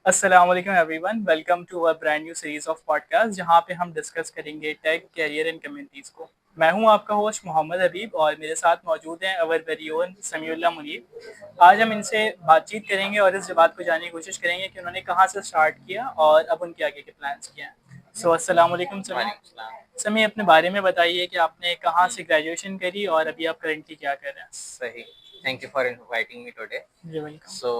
अस्सलाम वालेकुम everyone, welcome to a brand new series of podcast जहां पे हम डिस्कस करेंगे टेक कैरियर एंड कम्युनिटीज़ को। मैं हूं आपका होस्ट मोहम्मद हबीब और मेरे साथ मौजूद हैं our very own Samiullah Muneeb. आज हम इनसे बातचीत करेंगे और इस बात को जानने की कोशिश करेंगे कि उन्होंने कहां से स्टार्ट किया और अब उनके आगे के प्लान्स क्या हैं। सो अस्सलाम वालेकुम समी। वालेकुम सलाम। समी, अपने बारे में बताइए कि आपने कहाँ से ग्रेजुएशन करी और अभी आप करेंटली क्या कर रहे हैं। सही। Thank you for inviting me today. जी welcome. So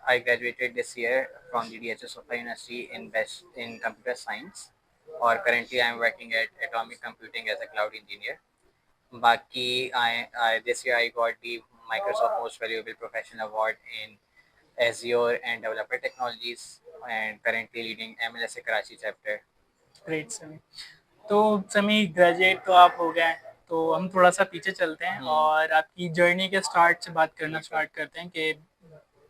I graduated this year from the DHS Sofa University in Best in Computer Science, or currently I am working at Atomic Computing as a cloud engineer. बाकी I this year I got the Microsoft Most Valuable Professional Award in Azure and Developer Technologies, and currently leading MLSA Karachi chapter. Great समी। तो समी, graduate तो आप हो गए हैं, तो हम थोड़ा सा पीछे चलते हैं और आपकी जर्नी के स्टार्ट से बात करना स्टार्ट करते हैं कि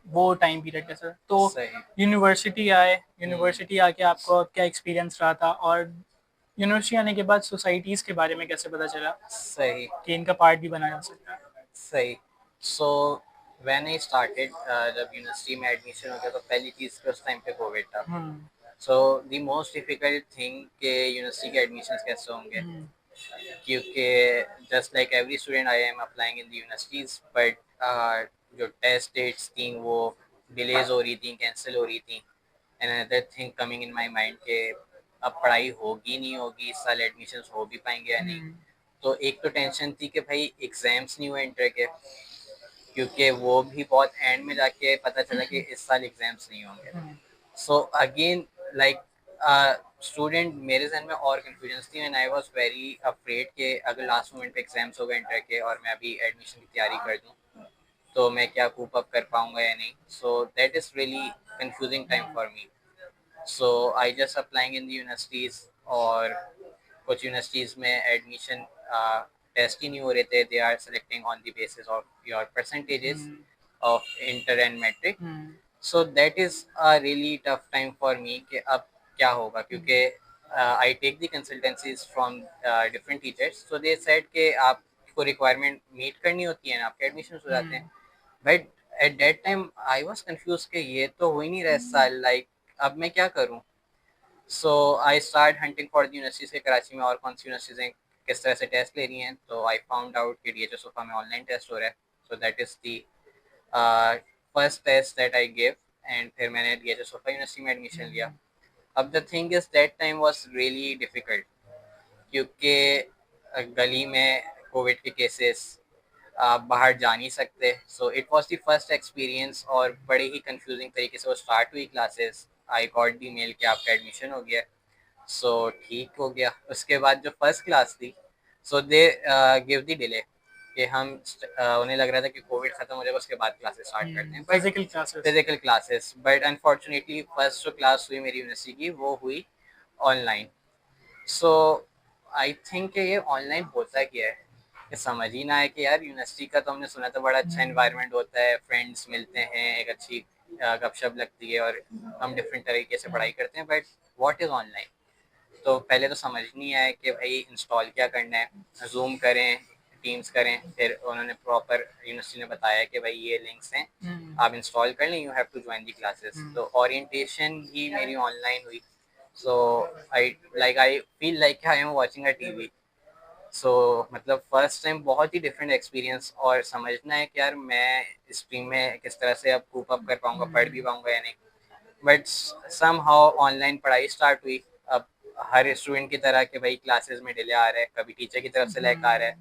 वो टाइम पीरियड कैसा था। तो सही। यूनिवर्सिटी आए, यूनिवर्सिटी आके आपको क्या एक्सपीरियंस रहा था और यूनिवर्सिटी आने के बाद सोसाइटीज़ के बारे में कैसे पता चला सही। कि इनका पार्ट भी बनाया जा सकता है। सही। सो व्हेन आई स्टार्टेड, जब यूनिवर्सिटी में एडमिशन हो गया तो पहली चीज़ कि उस टाइम पे कोविड था। So the most difficult thing कि यूनिवर्सिटी के एडमिशन्स कैसे होंगे, क्योंकि just like every student I am applying in the universities, but जो टेस्ट डेट्स थी वो डिलेज हो रही थी, कैंसिल हो रही थी। And another thing coming in my mind के अब पढ़ाई होगी नहीं होगी, इस साल एडमिशन्स हो भी पाएंगे या नहीं। तो एक तो टेंशन थी कि भाई एग्जाम्स नहीं हुए इंटर के, क्योंकि वो भी बहुत एंड में जाके पता चला कि इस साल एग्जाम्स नहीं होंगे। सो अगेन लाइक स्टूडेंट, मेरे जहन में और कन्फ्यूजन थी and I was very afraid कि अगर लास्ट मोमेंट पे एग्जाम्स हो गए इंटर के और मैं अभी एडमिशन की तैयारी कर दूँ तो मैं क्या कूप अप कर पाऊंगा या नहीं। सो that is really confusing time for me. So I just applying in the universities, और कुछ यूनिवर्सिटीज़ में एडमिशन टेस्ट ही नहीं हो रहे थे। They are selecting on the basis of your percentages of inter and matric. So that is a really tough time for me कि अब क्या होगा, क्योंकि I take the consultancies from different teachers. So they said कि आपको requirement meet करनी होती है ना, आपके एडमिशन हो जाते हैं। But at that time I was confuse कि ये तो हो ही नहीं रहा इस साल, लाइक अब मैं क्या करूँ। So I start hunting for the universities के कराची में और कौन सी यूनिवर्सिटीज़ किस तरह से टेस्ट ले रही हैं। तो आई फाउंड आउट कि DHS सोफा में ऑनलाइन टेस्ट हो रहा है। So that is the first test that I give, and फिर मैंने DHS सोफा यूनिवर्सिटी में एडमिशन लिया। अब the thing is that time was really difficult, क्योंकि गली में कोविड के केसेस, आप बाहर जा नहीं सकते। So it was the first experience, और बड़े ही कंफ्यूजिंग तरीके से वो स्टार्ट हुई classes. I got the mail कि आपका एडमिशन हो गया। सो ठीक हो गया। उसके बाद जो फर्स्ट क्लास थी, सो दे गिव द डिले कि हम उन्हें लग रहा था कि कोविड खत्म हो जाएगा उसके बाद क्लासेस स्टार्ट करते हैं, but physical classes. Physical classes. But unfortunately first जो क्लास हुई मेरी यूनिवर्सिटी की वो हुई ऑनलाइन। सो आई थिंक कि ये ऑनलाइन होता क्या है, कि समझ ही ना है कि यार यूनिवर्सिटी का तो हमने सुना था बड़ा अच्छा एनवायरनमेंट होता है, फ्रेंड्स मिलते हैं, एक अच्छी गपशप लगती है और हम डिफरेंट तरीके से पढ़ाई करते हैं। But what is online? तो पहले तो समझ नहीं आया कि भाई इंस्टॉल क्या करना है, जूम करें, टीम्स करें। फिर उन्होंने प्रॉपर यूनिवर्सिटी ने बताया कि भाई ये लिंक्स हैं, आप इंस्टॉल कर लें, you have to join the classes. तो ओरिएंटेशन ही मेरी ऑनलाइन हुई। So I feel like I am watching a TV. So मतलब फर्स्ट टाइम बहुत ही डिफरेंट एक्सपीरियंस, और समझना है कि यार मैं स्ट्रीम में किस तरह से अब कूप अप कर पाऊंगा, पढ़ भी पाऊंगा या नहीं। बट सम हाउ ऑनलाइन पढ़ाई स्टार्ट हुई। अब हर स्टूडेंट की तरह के भाई क्लासेस में डिले आ रहा है, कभी टीचर की तरफ से लैग आ रहा है,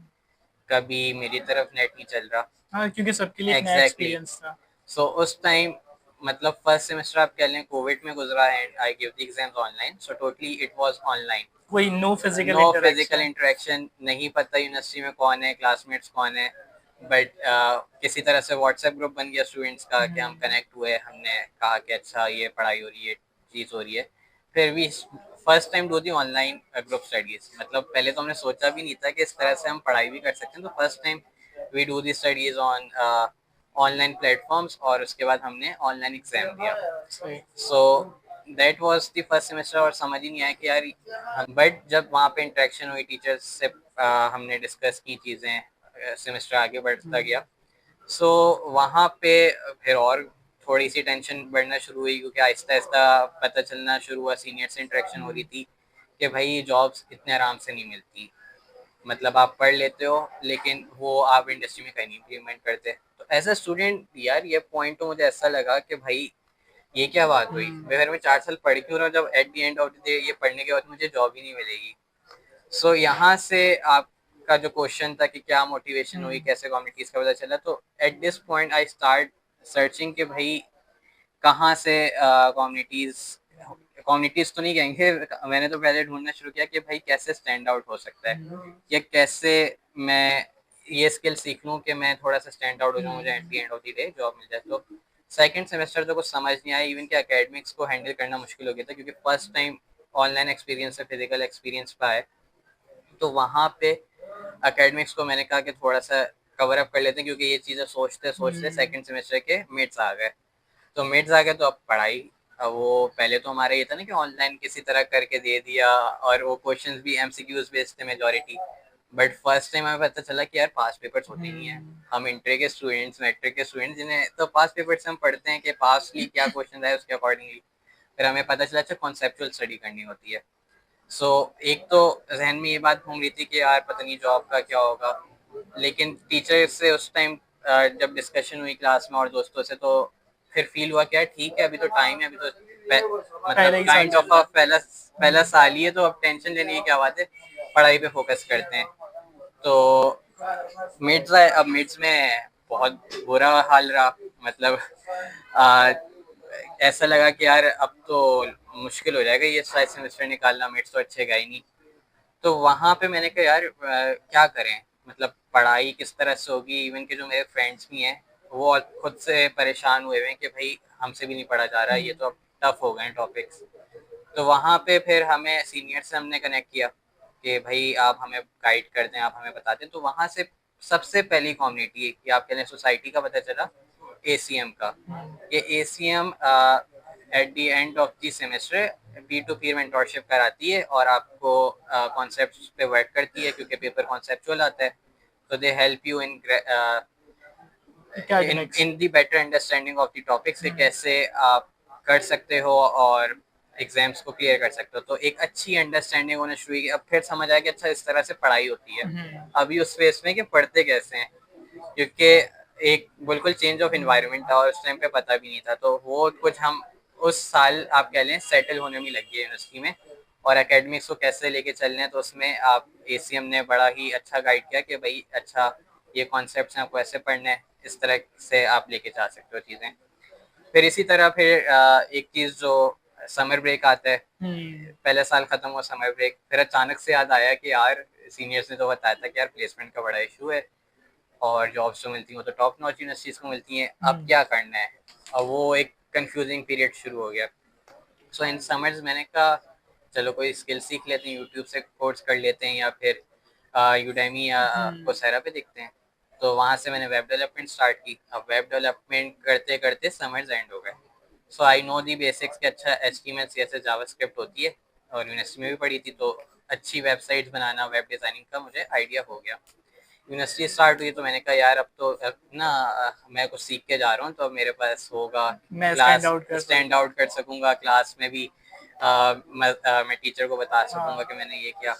कभी मेरी तरफ नेट नहीं चल रहा। हाँ, क्योंकि सबके लिए एक नया एग्जैक्टली। एक्सपीरियंस था। सो उस टाइम मतलब फर्स्ट सेमेस्टर आप कह लें कोविड में गुजरा, and I give the exams online. So totally it was online. कोई no physical no physical interaction. Interaction, नहीं पता यूनिवर्सिटी में कौन है, क्लासमेट्स कौन है। बट किसी तरह से व्हाट्सएप ग्रुप बन गया स्टूडेंट्स का कि हम कनेक्ट हुए, हमने कहा कि अच्छा ये पढ़ाई हो रही है, चीज़ हो रही है। फिर भी first time do the online group studies. मतलब पहले तो हमने सोचा भी नहीं था कि इस तरह से हम पढ़ाई भी कर सकते हैं। तो first time we do the studies on online platforms, और उसके बाद हमने ऑनलाइन एग्जाम दिया। So that was the first semester, और समझ ही नहीं आया कि यार। बट जब वहाँ पे इंटरेक्शन हुई टीचर्स से, हमने डिस्कस की चीज़ें, सेमेस्टर आगे बढ़ता गया। सो वहाँ पे फिर और थोड़ी सी टेंशन बढ़ना शुरू हुई, क्योंकि आहिस्ता आहिस्ता पता चलना शुरू हुआ, सीनियर से इंटरेक्शन हो रही थी कि भाई जॉब्स इतने आराम से नहीं मिलती, मतलब आप पढ़ लेते हो लेकिन वो आप इंडस्ट्री में कहीं नहीं इम्प्लीमेंट करते। तो एज अ स्टूडेंट यार ये पॉइंट तो मुझे ऐसा लगा कि भाई ये क्या बात हुई, मैं घर में 4 साल पढ़ क्यों रहा हूँ जब eight the end of the day ये पढ़ने के बाद मुझे जॉब ही नहीं मिलेगी। सो यहाँ से आपका जो क्वेश्चन था कि क्या मोटिवेशन हुई, कैसे कम्युनिटीज का पता चला, तो at this point I start searching कि भाई कहाँ से कम्युनिटीज, कम्युनिटीज तो नहीं कहेंगे, मैंने तो पहले ढूंढना शुरू किया कि भाई कैसे स्टैंड आउट हो सकता है, या कैसे मैं ये स्किल सीख लूँ कि मैं थोड़ा सा स्टैंड आउट हो जाऊँ, मुझे at the end of the day job मिल जाए। तो सेकंड सेमेस्टर तो कुछ समझ नहीं आया, इवन कि एकेडमिक्स को हैंडल करना मुश्किल हो गया था, क्योंकि फर्स्ट टाइम ऑनलाइन एक्सपीरियंस से फिजिकल एक्सपीरियंस पाए। तो वहाँ पे एकेडमिक्स को मैंने कहा कि थोड़ा सा कवर अप कर लेते हैं, क्योंकि ये चीज़ें सोचते सोचते सेकंड सेमेस्टर के मिड्स आ गए। तो मिड्स आ गए तो अब पढ़ाई, अब वो पहले तो हमारा ये था ना कि ऑनलाइन किसी तरह करके दे दिया, और वो क्वेश्चंस भी एमसीक्यूज बेस्ड थे मेजोरिटी। बट फर्स्ट टाइम हमें पता चला कि यार पास पेपर्स होते नहीं है। हम इंटर के स्टूडेंट्स, मैट्रिक के स्टूडेंट्स, जिन्हें तो पास पेपर्स हम पढ़ते हैं कि पास की क्या क्वेश्चन आए उसके अकॉर्डिंगली। फिर हमें पता चला अच्छा कॉन्सेप्चुअल स्टडी करनी होती है। सो एक तो जहन में ये बात घूम रही थी कि यार पता नहीं जॉब का क्या होगा, लेकिन टीचर से उस टाइम जब डिस्कशन हुई क्लास में और दोस्तों से, तो फिर फील हुआ कि यार ठीक है अभी तो टाइम है, अभी तो मतलब काइंड ऑफ पहला पहला साल ही है, तो अब टेंशन लेने की क्या बात है, पढ़ाई पे फोकस करते हैं। तो मिड्स आए, अब मिड्स में बहुत बुरा हाल रहा, मतलब आ, ऐसा लगा कि यार अब तो मुश्किल हो जाएगा ये सारे सेमेस्टर निकालना, मिड्स तो अच्छे गए नहीं। तो वहाँ पे मैंने कहा यार क्या करें, मतलब पढ़ाई किस तरह से होगी। इवन के जो मेरे फ्रेंड्स भी हैं वो खुद से परेशान हुए हैं कि भाई हमसे भी नहीं पढ़ा जा रहा, ये तो अब टफ हो गए टॉपिक्स। तो वहाँ पे फिर हमें सीनियर से हमने कनेक्ट किया कि भाई आप हमें गाइड कर दें, आप हमें बता दें। तो वहाँ से सबसे पहली कम्युनिटी कि आप कह लें सोसाइटी का पता चला, एसीएम का। ये ACM at the end of the semester P to P mentorship कराती है और आपको कॉन्सेप्ट्स पे वर्क करती है, क्योंकि पेपर कॉन्सेप्चुअल आता है। तो they help you in in the better understanding of the topics, कैसे आप कर सकते हो और एग्जाम्स को क्लियर कर सकते हो। तो एक अच्छी अंडरस्टैंडिंग होना शुरू हुई। अब फिर समझ आया कि अच्छा इस तरह से पढ़ाई होती है। अभी उस फेस में कि पढ़ते कैसे हैं, क्योंकि एक बिल्कुल चेंज ऑफ इन्वायरमेंट था और उस टाइम पे पता भी नहीं था। तो वो कुछ हम उस साल आप कह लें सेटल होने में लग गए यूनिवर्सिटी में, और एकेडमिक्स को कैसे लेके चलने हैं। तो उसमें आप एसीएम ने बड़ा ही अच्छा गाइड किया कि भाई अच्छा ये कॉन्सेप्ट्स हैं, आपको ऐसे पढ़ना है, इस तरह से आप लेके जा सकते हो चीज़ें। फिर इसी तरह फिर एक चीज़ जो समर ब्रेक आता है, पहले साल खत्म हुआ समर ब्रेक, फिर अचानक से याद आया कि यार सीनियर्स ने तो बताया था कि यार प्लेसमेंट का बड़ा इशू है और जॉब्स जो मिलती हैं तो टॉप नॉच यूनिवर्सिटीज़ को मिलती हैं, अब क्या करना है। और वो एक कंफ्यूजिंग पीरियड शुरू हो गया। सो इन समर्स मैंने कहा चलो कोई स्किल सीख लेते हैं, यूट्यूब से कोर्स कर लेते हैं, या फिर यूडेमी या कोसेरा पे देखते हैं। तो वहाँ से मैंने वेब डेवलपमेंट स्टार्ट की। अब वेब डेवलपमेंट करते करते समर्स एंड हो गए। सो आई नो दी बेसिक्स कि अच्छा HTML CSS जावास्क्रिप्ट होती है, और यूनिवर्सिटी में भी पढ़ी थी, तो अच्छी वेबसाइट्स बनाना, वेब डिज़ाइनिंग का मुझे आइडिया हो गया। यूनिवर्सिटी स्टार्ट हुई तो मैंने कहा यार अब तो ना मैं कुछ सीख के जा रहा हूँ, तो अब मेरे पास होगा, मैं क्लास स्टैंड आउट कर सकूंगा क्लास में भी। मैं टीचर को बता सकूंगा कि मैंने ये किया।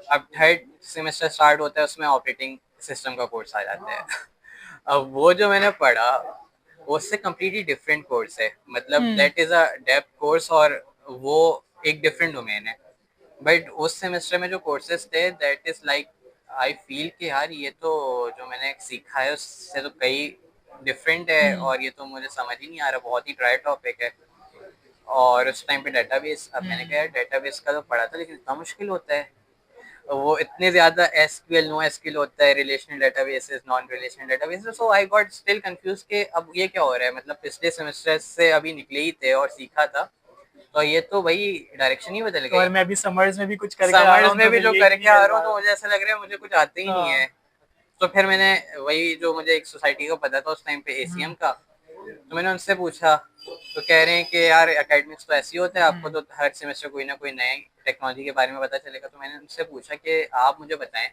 अब थर्ड सेमेस्टर स्टार्ट होता है, उसमें ऑपरेटिंग सिस्टम का कोर्स आ जाता है। अब वो जो मैंने पढ़ा वो उससे कम्प्लीटली डिफरेंट कोर्स है, मतलब that is a depth course, और वो एक डिफरेंट डोमेन है। बट उस सेमेस्टर में जो कोर्सेज थे that is like I feel कि यार ये तो जो मैंने सीखा है उससे तो कई डिफरेंट है, और ये तो मुझे समझ ही नहीं आ रहा, बहुत ही ड्राई टॉपिक है। और उस टाइम पे डेटाबेस, अब मैंने कहा यार डेटाबेस का तो पढ़ा था लेकिन इतना मुश्किल होता है, वो इतने ज्यादा एसक्यूएल नो एसक्यूएल होता है, relational databases, non relational databases. So I got still confuse कि अब ये क्या हो रहा है, मतलब पिछले सेमेस्टर से अभी निकले ही थे और सीखा था, तो ये तो भाई डायरेक्शन ही बदल गई। और मैं भी समर्स में भी कुछ करके आ रहा समर्स हूँ में तो भी फिर जो यही करके नहीं आ मिल रहा पा हूँ तो मुझे ऐसा लग रहा है मुझे कुछ आता ही नहीं है। तो फिर मैंने वही जो मुझे एक सोसाइटी का पता था उस टाइम पे एसीएम का, तो मैंने उनसे पूछा, तो कह रहे हैं कि यार एकेडमिक्स तो ऐसे ही होता है, आपको तो हर सेमेस्टर कोई ना कोई नए टेक्नोलॉजी के बारे में पता चलेगा। तो मैंने उनसे पूछा कि आप मुझे बताएं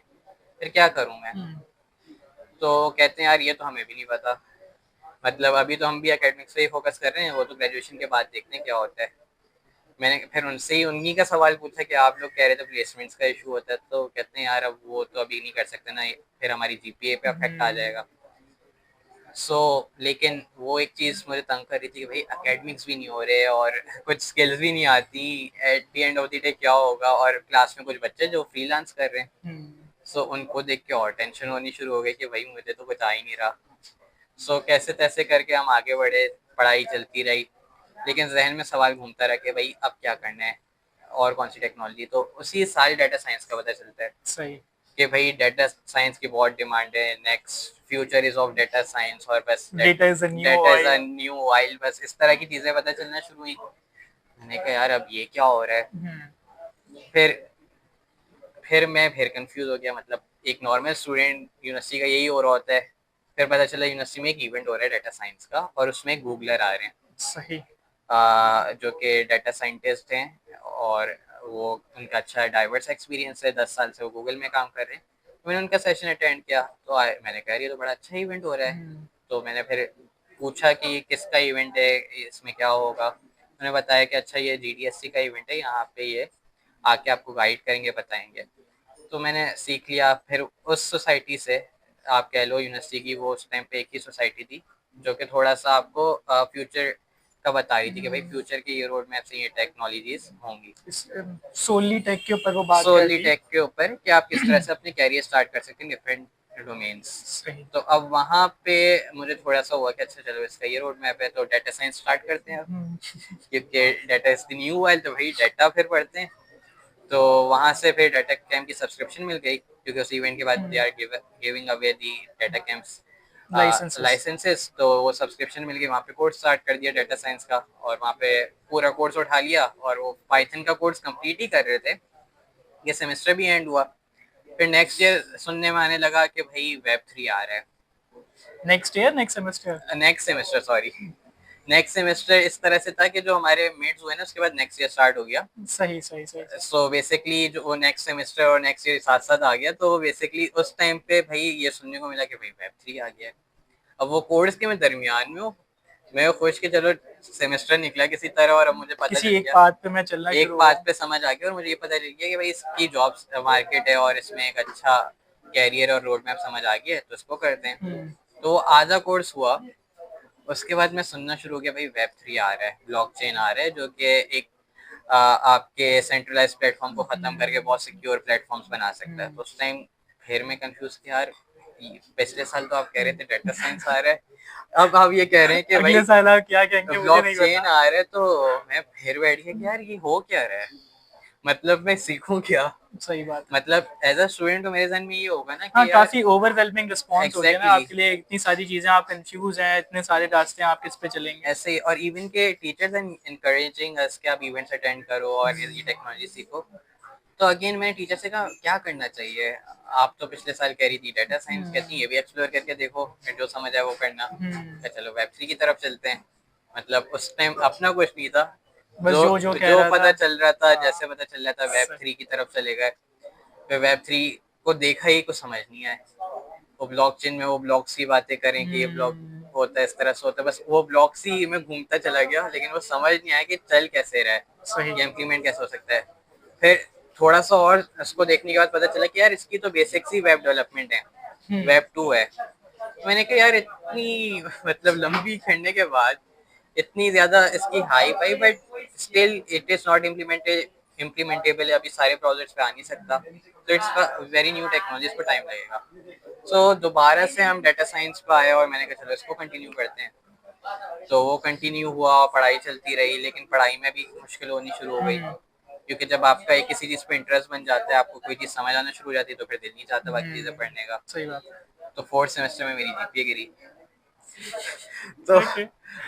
फिर क्या करूं मैं। तो कहते हैं यार ये तो हमें भी नहीं पता, मतलब अभी तो हम भी एकेडमिक्स पे ही फोकस कर रहे हैं, वो तो ग्रेजुएशन के बाद देखते हैं क्या होता है। मैंने फिर उनसे ही उन्हीं का सवाल पूछा कि आप लोग कह रहे थे प्लेसमेंट्स का इशू होता है, तो कहते हैं यार अब वो तो अभी नहीं कर सकते ना, फिर हमारी जीपीए पे अफेक्ट आ जाएगा। लेकिन वो एक चीज मुझे तंग कर रही थी कि भाई एकेडमिक्स भी नहीं हो रहे और कुछ स्किल्स भी नहीं आती, eight the end of the day क्या होगा। और क्लास में कुछ बच्चे जो फ्रीलांस कर रहे हैं, उनको देख के और टेंशन होनी शुरू हो गई कि भाई मुझे तो कुछ आ ही नहीं रहा। कैसे तैसे करके हम आगे बढ़े, पढ़ाई चलती रही, लेकिन जहन में सवाल घूमता रहा कि भाई अब क्या करना है और कौन सी टेक्नोलॉजी। तो उसी साल डाटा साइंस का पता चलता है सही कि भाई डाटा साइंस की बहुत डिमांड है, next future is of data science, और बस data is a new data is a oil. New oil, बस इस तरह की चीजें पता चलना शुरू हुई। मैंने कहा यार अब ये क्या हो रहा है। फिर फिर कंफ्यूज हो गया, मतलब एक नॉर्मल स्टूडेंट यूनिवर्सिटी का यही हो रहा होता है। फिर पता चला यूनिवर्सिटी में एक इवेंट हो रहा है डाटा साइंस का, और उसमें गूगलर आ रहे हैं। सही। जो कि डाटा साइंटिस्ट हैं, और वो उनका अच्छा डाइवर्स एक्सपीरियंस है, 10 साल से वो गूगल में काम कर रहे हैं। तो मैंने उनका सेशन अटेंड किया, तो मैंने कहा ये तो बड़ा अच्छा इवेंट हो रहा है। तो मैंने फिर पूछा कि किसका इवेंट है, इसमें क्या होगा। उन्होंने बताया कि अच्छा ये जीडीएससी का इवेंट है, यहाँ पे ये आके आपको गाइड करेंगे, बताएंगे। तो मैंने सीख लिया। फिर उस सोसाइटी से, आप कह लो यूनिवर्सिटी की वो उस टाइम पे एक ही सोसाइटी थी जो कि थोड़ा सा आपको फ्यूचर का बता रही थी कि भाई फ्यूचर के ये रोड मैप से ये टेक्नोलॉजीज होंगी। सोली टेक के ऊपर वो बात कर सोली रही। टेक के ऊपर कि आप किस तरह से अपने कैरियर स्टार्ट कर सकते हैं डिफरेंट डोमेन्स। तो अब वहाँ पे मुझे थोड़ा सा हुआ कि अच्छा चलो इसका ये रोड मैप है, तो डाटा साइंस स्टार्ट करते हैं क्योंकि data is the new oil, तो भाई डाटा फिर पढ़ते हैं। तो वहाँ से फिर डाटा कैम्प की सब्सक्रिप्शन मिल गई, क्योंकि उस इवेंट के बाद they are giving away the data camps licenses. तो वो सब्सक्रिप्शन मिल गई, वहाँ पे कोर्स स्टार्ट कर दिया डाटा साइंस का, और वहाँ पे पूरा कोर्स उठा लिया। और वो पाइथन का कोर्स कंप्लीट ही कर रहे थे, ये सेमेस्टर भी एंड हुआ। फिर नेक्स्ट ईयर सुनने में आने लगा कि भाई वेब 3 आ रहा है। Next semester sorry, next semester इस तरह से था कि जो हमारे मेट्स हुए ना उसके बाद नेक्स्ट ईयर स्टार्ट हो गया। सही सही सही। बेसिकली जो वो नेक्स्ट सेमेस्टर और नेक्स्ट ईयर साथ साथ आ गया, तो बेसिकली उस टाइम पे भाई ये सुनने को मिला कि भाई वेब 3 आ गया है। अब वो कोर्स के मैं दरमियान में हूँ, मैं खुश कि चलो सेमेस्टर निकला किसी तरह, और अब मुझे पता चल गया, बात पे मैं चलना एक बात पे समझ आ गया, और मुझे ये पता चल गया कि भाई इसकी जॉब्स मार्केट है और इसमें एक अच्छा कैरियर और रोड मैप समझ आ गया, तो इसको करते हैं। तो आधा कोर्स हुआ, उसके बाद मैं सुनना शुरू हो गया भाई वेब 3 आ रहा है, ब्लॉकचेन आ रहा है, जो कि एक आपके सेंट्रलाइज प्लेटफॉर्म को खत्म करके बहुत सिक्योर प्लेटफॉर्म्स बना सकता है। तो उस टाइम फिर मैं कंफ्यूज कि यार पिछले साल तो आप कह रहे थे डाटा साइंस आ रहा है, अब आप ये कह रहे हैं कि भाई साल आप क्या कहेंगे ब्लॉकचेन आ रहा है। तो मैं फिर बैठ गया कि यार ये हो क्या रहा है, मतलब मैं सीखूं क्या। सही बात। मतलब एज अ स्टूडेंट तो मेरे जहन में ये होगा ना कि हाँ, यार काफी ओवरवेलमिंग रिस्पॉन्स हो गया ना Exactly. आपके लिए, इतनी सारी चीजें, आप कंफ्यूज हैं, इतने सारे रास्ते आप किस पे चलेंगे। ऐसे ही, और इवन के टीचर्स एंड इनकरेजिंग अस कि आप इवेंट्स अटेंड करो और ये टेक्नोलॉजी सीखो। तो अगेन मैंने टीचर से कहा क्या करना चाहिए, आप तो पिछले साल कह रही थी डाटा साइंस, कहती ये भी एक्सप्लोर करके देखो, फिर जो समझ आए वो करना। तो चलो वेब 3 की तरफ चलते हैं। मतलब उस टाइम अपना कुछ नहीं था, बस जो पता चल रहा था, जैसे पता चल रहा था वेब 3 की तरफ चले गए। फिर वेब 3 को देखा ही कुछ समझ नहीं आया। वो ब्लॉकचेन में वो ब्लॉक्स की बातें करें कि ये ब्लॉक होता है, इस तरह से होता है, बस वो ब्लॉक्स ही में घूमता चला गया, लेकिन वो समझ नहीं आया कि चल कैसे रहा है, ये इम्प्लीमेंट कैसे हो सकता है। फिर थोड़ा सा और उसको देखने के बाद पता चला कि यार इसकी तो बेसिक्स ही वेब डेवलपमेंट है, वेब 2 है। तो मैंने कहा यार इतनी मतलब लंबी खंडे के बाद इतनी ज्यादा इसकी high pi, but still it is not implementable, अभी सारे प्रोजेक्ट्स पे आ नहीं सकता, तो इट्स वेरी न्यू टेक्नोलॉजी, इसको टाइम लगेगा। दोबारा से हम डाटा साइंस पे आए, और मैंने कहा चलो इसको कंटिन्यू करते हैं। तो वो कंटिन्यू हुआ, पढ़ाई चलती रही, लेकिन पढ़ाई में भी मुश्किल होनी शुरू हो गई, क्योंकि जब आपका एक किसी चीज पे इंटरेस्ट बन जाता है, आपको कोई चीज समझ आना शुरू हो जाती है, तो फिर दिल नहीं चाहता बाकी चीजें पढ़ने का। सही बात। तो फोर्थ सेमेस्टर में मेरी जीपीए गिरी। तो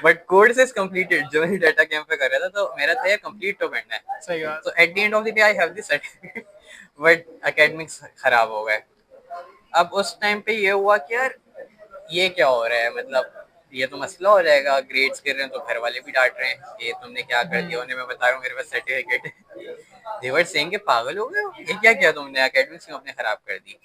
बट कोर्स इज कंप्लीटेड, जो मैं डाटा कैंप पे कर रहा था, तो मेरा था यार कंप्लीट तो करना है। सही बात। तो eight the end of the day I have the certificate, but academics खराब हो गए। अब उस टाइम पे ये हुआ कि यार ये क्या हो रहा है, मतलब ये तो मसला हो जाएगा, ग्रेड्स गिर रहे हैं, तो घर वाले भी डांट रहे हैं कि तुमने क्या कर दिया। उन्हें मैं बता रहा हूँ मेरे पास सर्टिफिकेट है, दे वर सेइंग कि पागल हो गए हो, ये क्या किया तुमने, एकेडमिक्स क्यों अपने खराब कर दी।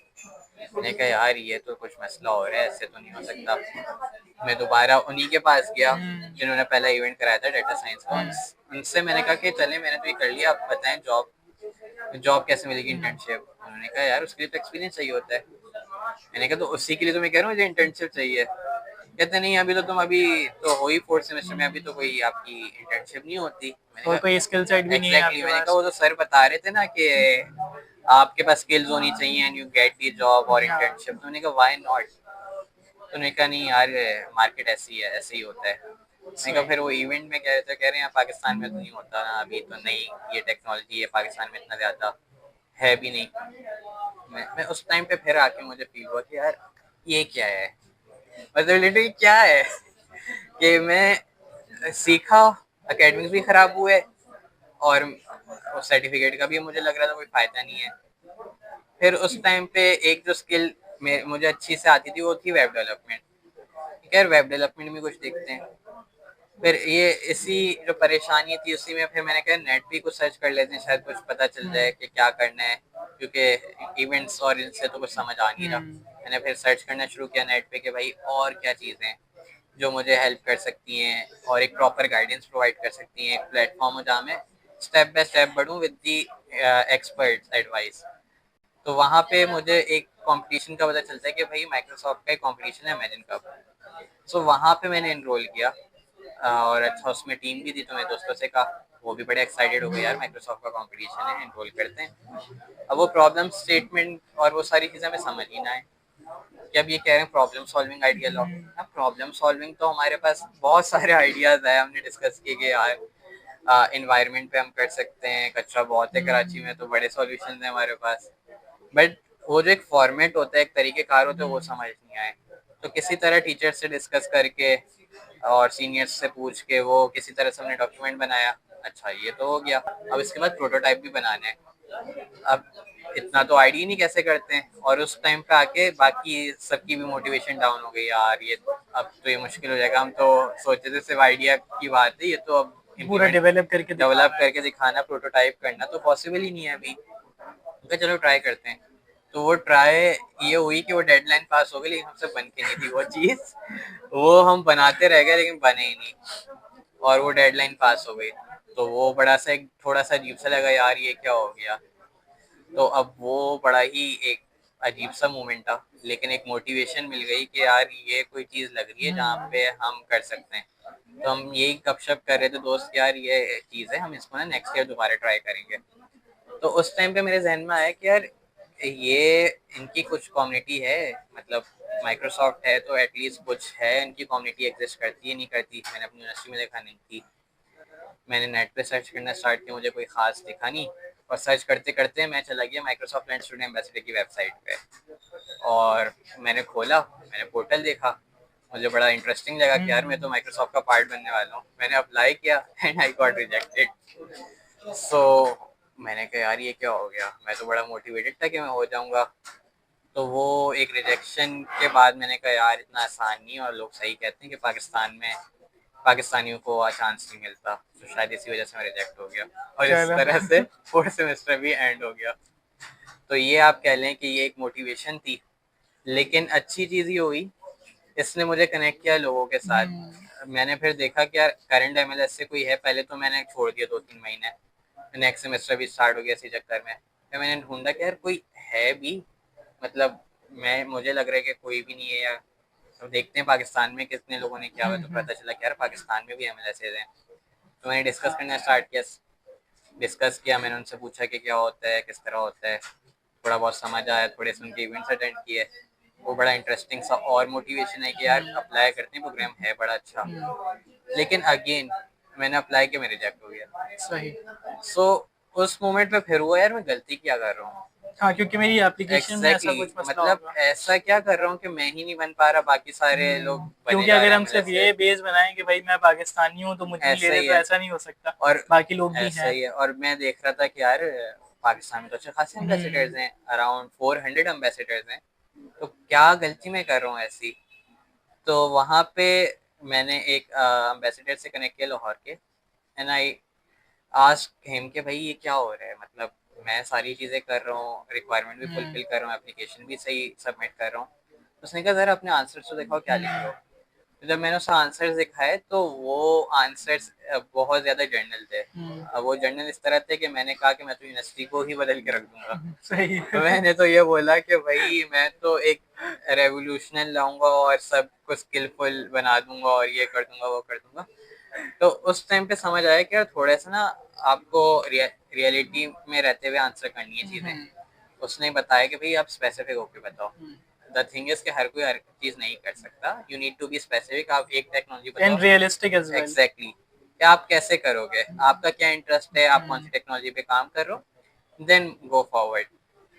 मैंने कहा यार ये तो कुछ मसला हो रहा है, ऐसे तो नहीं हो सकता। मैं दोबारा उन्हीं के पास गया जिन्होंने पहला इवेंट कराया था डेटा साइंस का। उनसे मैंने कहा कि चले, मैंने तो ये कर लिया, आप बताएं जॉब जॉब कैसे मिलेगी, इंटर्नशिप। उन्होंने कहा यार उसके लिए तो एक्सपीरियंस चाहिए होता है। मैंने कहा तो उसी के लिए तो मैं कह रहा हूँ मुझे इंटर्नशिप चाहिए। कहते नहीं, अभी तो तुम अभी तो हो ही फोर्थ सेमेस्टर में, अभी तो कोई आपकी इंटर्नशिप नहीं होती। मैंने और कहा कोई स्किल सेट भी नहीं है एग्जैक्टली, आपके मैंने कहा पास। वो तो सर बता रहे थे ना कि आपके पास स्किल्स होनी चाहिए and you get the job और हाँ इंटर्नशिप। तो मैंने कहा व्हाई नॉट। तो उन्होंने कहा नहीं यार मार्केट ऐसी है, ऐसे ही होता है। मैंने कहा सही। फिर वो इवेंट में कह रहे थे, कह रहे हैं पाकिस्तान में तो नहीं होता ना, अभी तो नई ये टेक्नोलॉजी है, पाकिस्तान में इतना ज्यादा है भी नहीं। मैं उस टाइम पे फिर आके मुझे फील हुआ कि यार ये क्या है, मतलब लिटरली क्या है कि मैं सीखा, एकेडमिक्स भी खराब हुए और सर्टिफिकेट का भी मुझे लग रहा था कोई फायदा नहीं है। फिर उस टाइम पे एक जो स्किल मुझे अच्छी से आती थी वो थी वेब डेवलपमेंट। ठीक है, वेब डेवलपमेंट में कुछ देखते हैं। फिर ये इसी जो परेशानी थी उसी में फिर मैंने कहा नेट पे कुछ सर्च कर लेते हैं, शायद कुछ पता चल जाए कि क्या करना है, क्योंकि इवेंट्स और इनसे तो कुछ समझ आ नहीं रहा। मैंने फिर सर्च करना शुरू किया नेट पे कि भाई और क्या चीज़ें हैं जो मुझे हेल्प कर सकती हैं और एक प्रॉपर गाइडेंस प्रोवाइड कर सकती हैं, एक प्लेटफॉर्म जहाँ मैं स्टेप बाय स्टेप बढ़ूँ विद दी एक्सपर्ट्स एडवाइस। तो वहाँ पे मुझे एक कंपटीशन का पता चलता है कि भाई माइक्रोसॉफ्ट का एक कंपटीशन है इमेजिन कप। सो वहाँ पे मैंने एनरोल किया और अच्छा उसमें टीम भी थी, तो मैं दोस्तों से कहा, वो भी बड़े एक्साइटेड हो गए यार माइक्रोसॉफ्ट का कंपटीशन है, एनरोल करते हैं। अब वो प्रॉब्लम स्टेटमेंट और वो सारी चीज़ें हमें समझ ही ना आए कि अब ये कह रहे हैं प्रॉब्लम सॉल्विंग आइडिया लो। अब प्रॉब्लम सॉल्विंग तो हमारे पास बहुत सारे आइडियाज है, हमने डिस्कस किए कि यार इन्वायरमेंट पे हम कर सकते हैं, कचरा बहुत है कराची में, तो बड़े सॉल्यूशन है हमारे पास। बट वो जो एक फॉर्मेट होता है, एक तरीके कार होते हैं, वो समझ नहीं आए। तो किसी तरह टीचर से डिस्कस करके और सीनियर्स से पूछ के वो किसी तरह से हमने डॉक्यूमेंट बनाया। अच्छा ये तो हो गया, अब इसके बाद प्रोटोटाइप भी बनाने हैं। अब इतना तो आईडी नहीं कैसे करते हैं, और उस टाइम पे आके बाकी सबकी भी मोटिवेशन डाउन हो गई यार, ये अब तो ये मुश्किल हो जाएगा। हम तो सोचे थे सिर्फ आइडिया की बात है, ये तो अब पूरा इम्प्लीमेंट डेवलप करके डेवलप दिखाना है। करके दिखाना, प्रोटोटाइप करना तो पॉसिबल ही नहीं है अभी। तो चलो ट्राई करते हैं। तो वो ट्राई ये हुई कि वो डेडलाइन पास हो गई, लेकिन हमसे बन के नहीं थी वो चीज़। वो हम बनाते रह गए लेकिन बने ही नहीं, और वो डेडलाइन पास हो गई। तो वो बड़ा सा एक थोड़ा सा अजीब सा लगा यार, ये क्या हो गया। तो अब वो बड़ा ही एक अजीब सा मोमेंट था, लेकिन एक मोटिवेशन मिल गई कि यार ये कोई चीज़ लग रही है जहाँ पे हम कर सकते हैं। तो हम यही गपशप कर रहे थे दोस्त, यार ये चीज़ है, हम इसको ना नेक्स्ट ईयर दोबारा ट्राई करेंगे। तो उस टाइम पे मेरे जहन में आया कि यार ये इनकी कुछ कम्युनिटी है, मतलब माइक्रोसॉफ्ट है तो एटलीस्ट कुछ है, इनकी कम्युनिटी एग्जिस्ट करती है नहीं करती। मैंने अपनी यूनिवर्सिटी में देखा नहीं थी। मैंने नेट पे सर्च करना स्टार्ट किया, मुझे कोई खास दिखा नहीं, और सर्च करते करते मैं चला गया माइक्रोसॉफ्ट एंड स्टूडेंट एम्बेसडर की वेबसाइट पे। और मैंने खोला, मैंने पोर्टल देखा, मुझे बड़ा इंटरेस्टिंग लगा कि यार मैं तो माइक्रोसॉफ्ट का पार्ट बनने वाला हूँ। मैंने अप्लाई किया एंड आई गॉट रिजेक्टेड। सो मैंने कहा यार ये क्या हो गया, मैं तो बड़ा मोटिवेटेड था कि मैं हो जाऊंगा। तो वो एक रिजेक्शन के बाद मैंने कहा यार इतना आसान नहीं, और लोग सही कहते हैं कि पाकिस्तान में पाकिस्तानियों को चांस नहीं मिलता, तो शायद इसी वजह से मैं रिजेक्ट हो गया, और इस चलो। तरह से फोर्थ सेमेस्टर भी एंड हो गया। तो ये आप कह लें कि ये एक मोटिवेशन थी, लेकिन अच्छी चीज़ ये हुई, इसने मुझे कनेक्ट किया लोगों के साथ। मैंने फिर देखा कि यार करंट एमएलएस से कोई है, पहले तो मैंने छोड़ दिया 2-3 महीने, नेक्स्ट सेमेस्टर भी स्टार्ट हो गया इसी चक्कर में। फिर मैंने ढूंढा कि यार कोई है भी, मतलब मैं मुझे लग रहा है कि कोई भी नहीं है यार। तो देखते हैं पाकिस्तान में कितने लोगों ने किया हुआ। तो पता चला कि यार पाकिस्तान में भी एमएलएस हैं। तो मैंने डिस्कस करना स्टार्ट किया, डिस्कस किया, मैंने उनसे पूछा कि क्या होता है, किस तरह होता है। थोड़ा बहुत समझ आया, थोड़े से उनके इवेंट्स अटेंड किए, वो बड़ा इंटरेस्टिंग सा, और मोटिवेशन है कि यार अप्लाई करते हैं, प्रोग्राम है बड़ा अच्छा। लेकिन अगेन मैंने अप्लाई किया, मैं रिजेक्ट हो गया। सही। सो उस मोमेंट पे फिर हुआ यार मैं गलती क्या कर रहा हूँ। हाँ, क्योंकि मेरी एप्लीकेशन में ऐसा कुछ मसला मतलब होगा। ऐसा क्या कर रहा हूँ कि मैं ही नहीं बन पा रहा, बाकी सारे लोग बने क्योंकि जा अगर रहे हैं हम मेरे सिर्फ से। ये बेस बनाएं कि भाई मैं पाकिस्तानी हूँ तो मुझे नहीं ले ऐसा रहे, ही तो है, ऐसा नहीं हो सकता। और बाकी लोग भी ऐसा हैं। ही है, और मैं देख रहा था कि यार पाकिस्तान में तो अच्छे खासे एम्बेसडर्स हैं, अराउंड 400 एम्बेसडर्स हैं। तो क्या गलती मैं कर रहा हूँ ऐसी। तो वहाँ पे मैंने एक एम्बेसडर से कनेक्ट किया लाहौर के, एंड आई आस्क्ड हिम कि भाई ये क्या हो रहा है, मतलब मैं सारी चीज़ें कर रहा हूँ, रिक्वायरमेंट भी फुलफिल कर रहा हूँ, एप्लीकेशन भी सही सबमिट कर रहा हूँ। उसने कहा ज़रा अपने आंसर्स तो दिखाओ क्या लिख रहे हो। तो जब मैंने उसका आंसर्स दिखाए तो वो आंसर्स बहुत ज़्यादा जर्नल थे। अब वो जर्नल इस तरह थे कि मैंने कहा कि मैं तो यूनिवर्सिटी को ही बदल के रख दूंगा। सही तो मैंने तो ये बोला कि भाई मैं तो एक रेवोल्यूशन लाऊंगा और सब कुछ स्किलफुल बना दूंगा और ये कर दूंगा वो कर दूंगा। तो उस टाइम पे समझ आया कि यार थोड़ा सा ना आपको रियलिटी में रहते हुए आंसर करनी है चीजें। उसने बताया कि भाई आप स्पेसिफिक होके बताओ। द थिंग इज कि हर कोई हर चीज नहीं कर सकता, you need to be specific. आप एक टेक्नोलॉजी बताओ and realistic as well. Exactly कि आप कैसे करोगे, आपका क्या इंटरेस्ट है, आप कौन सी टेक्नोलॉजी पे काम कर रहे हो, देन गो फॉरवर्ड।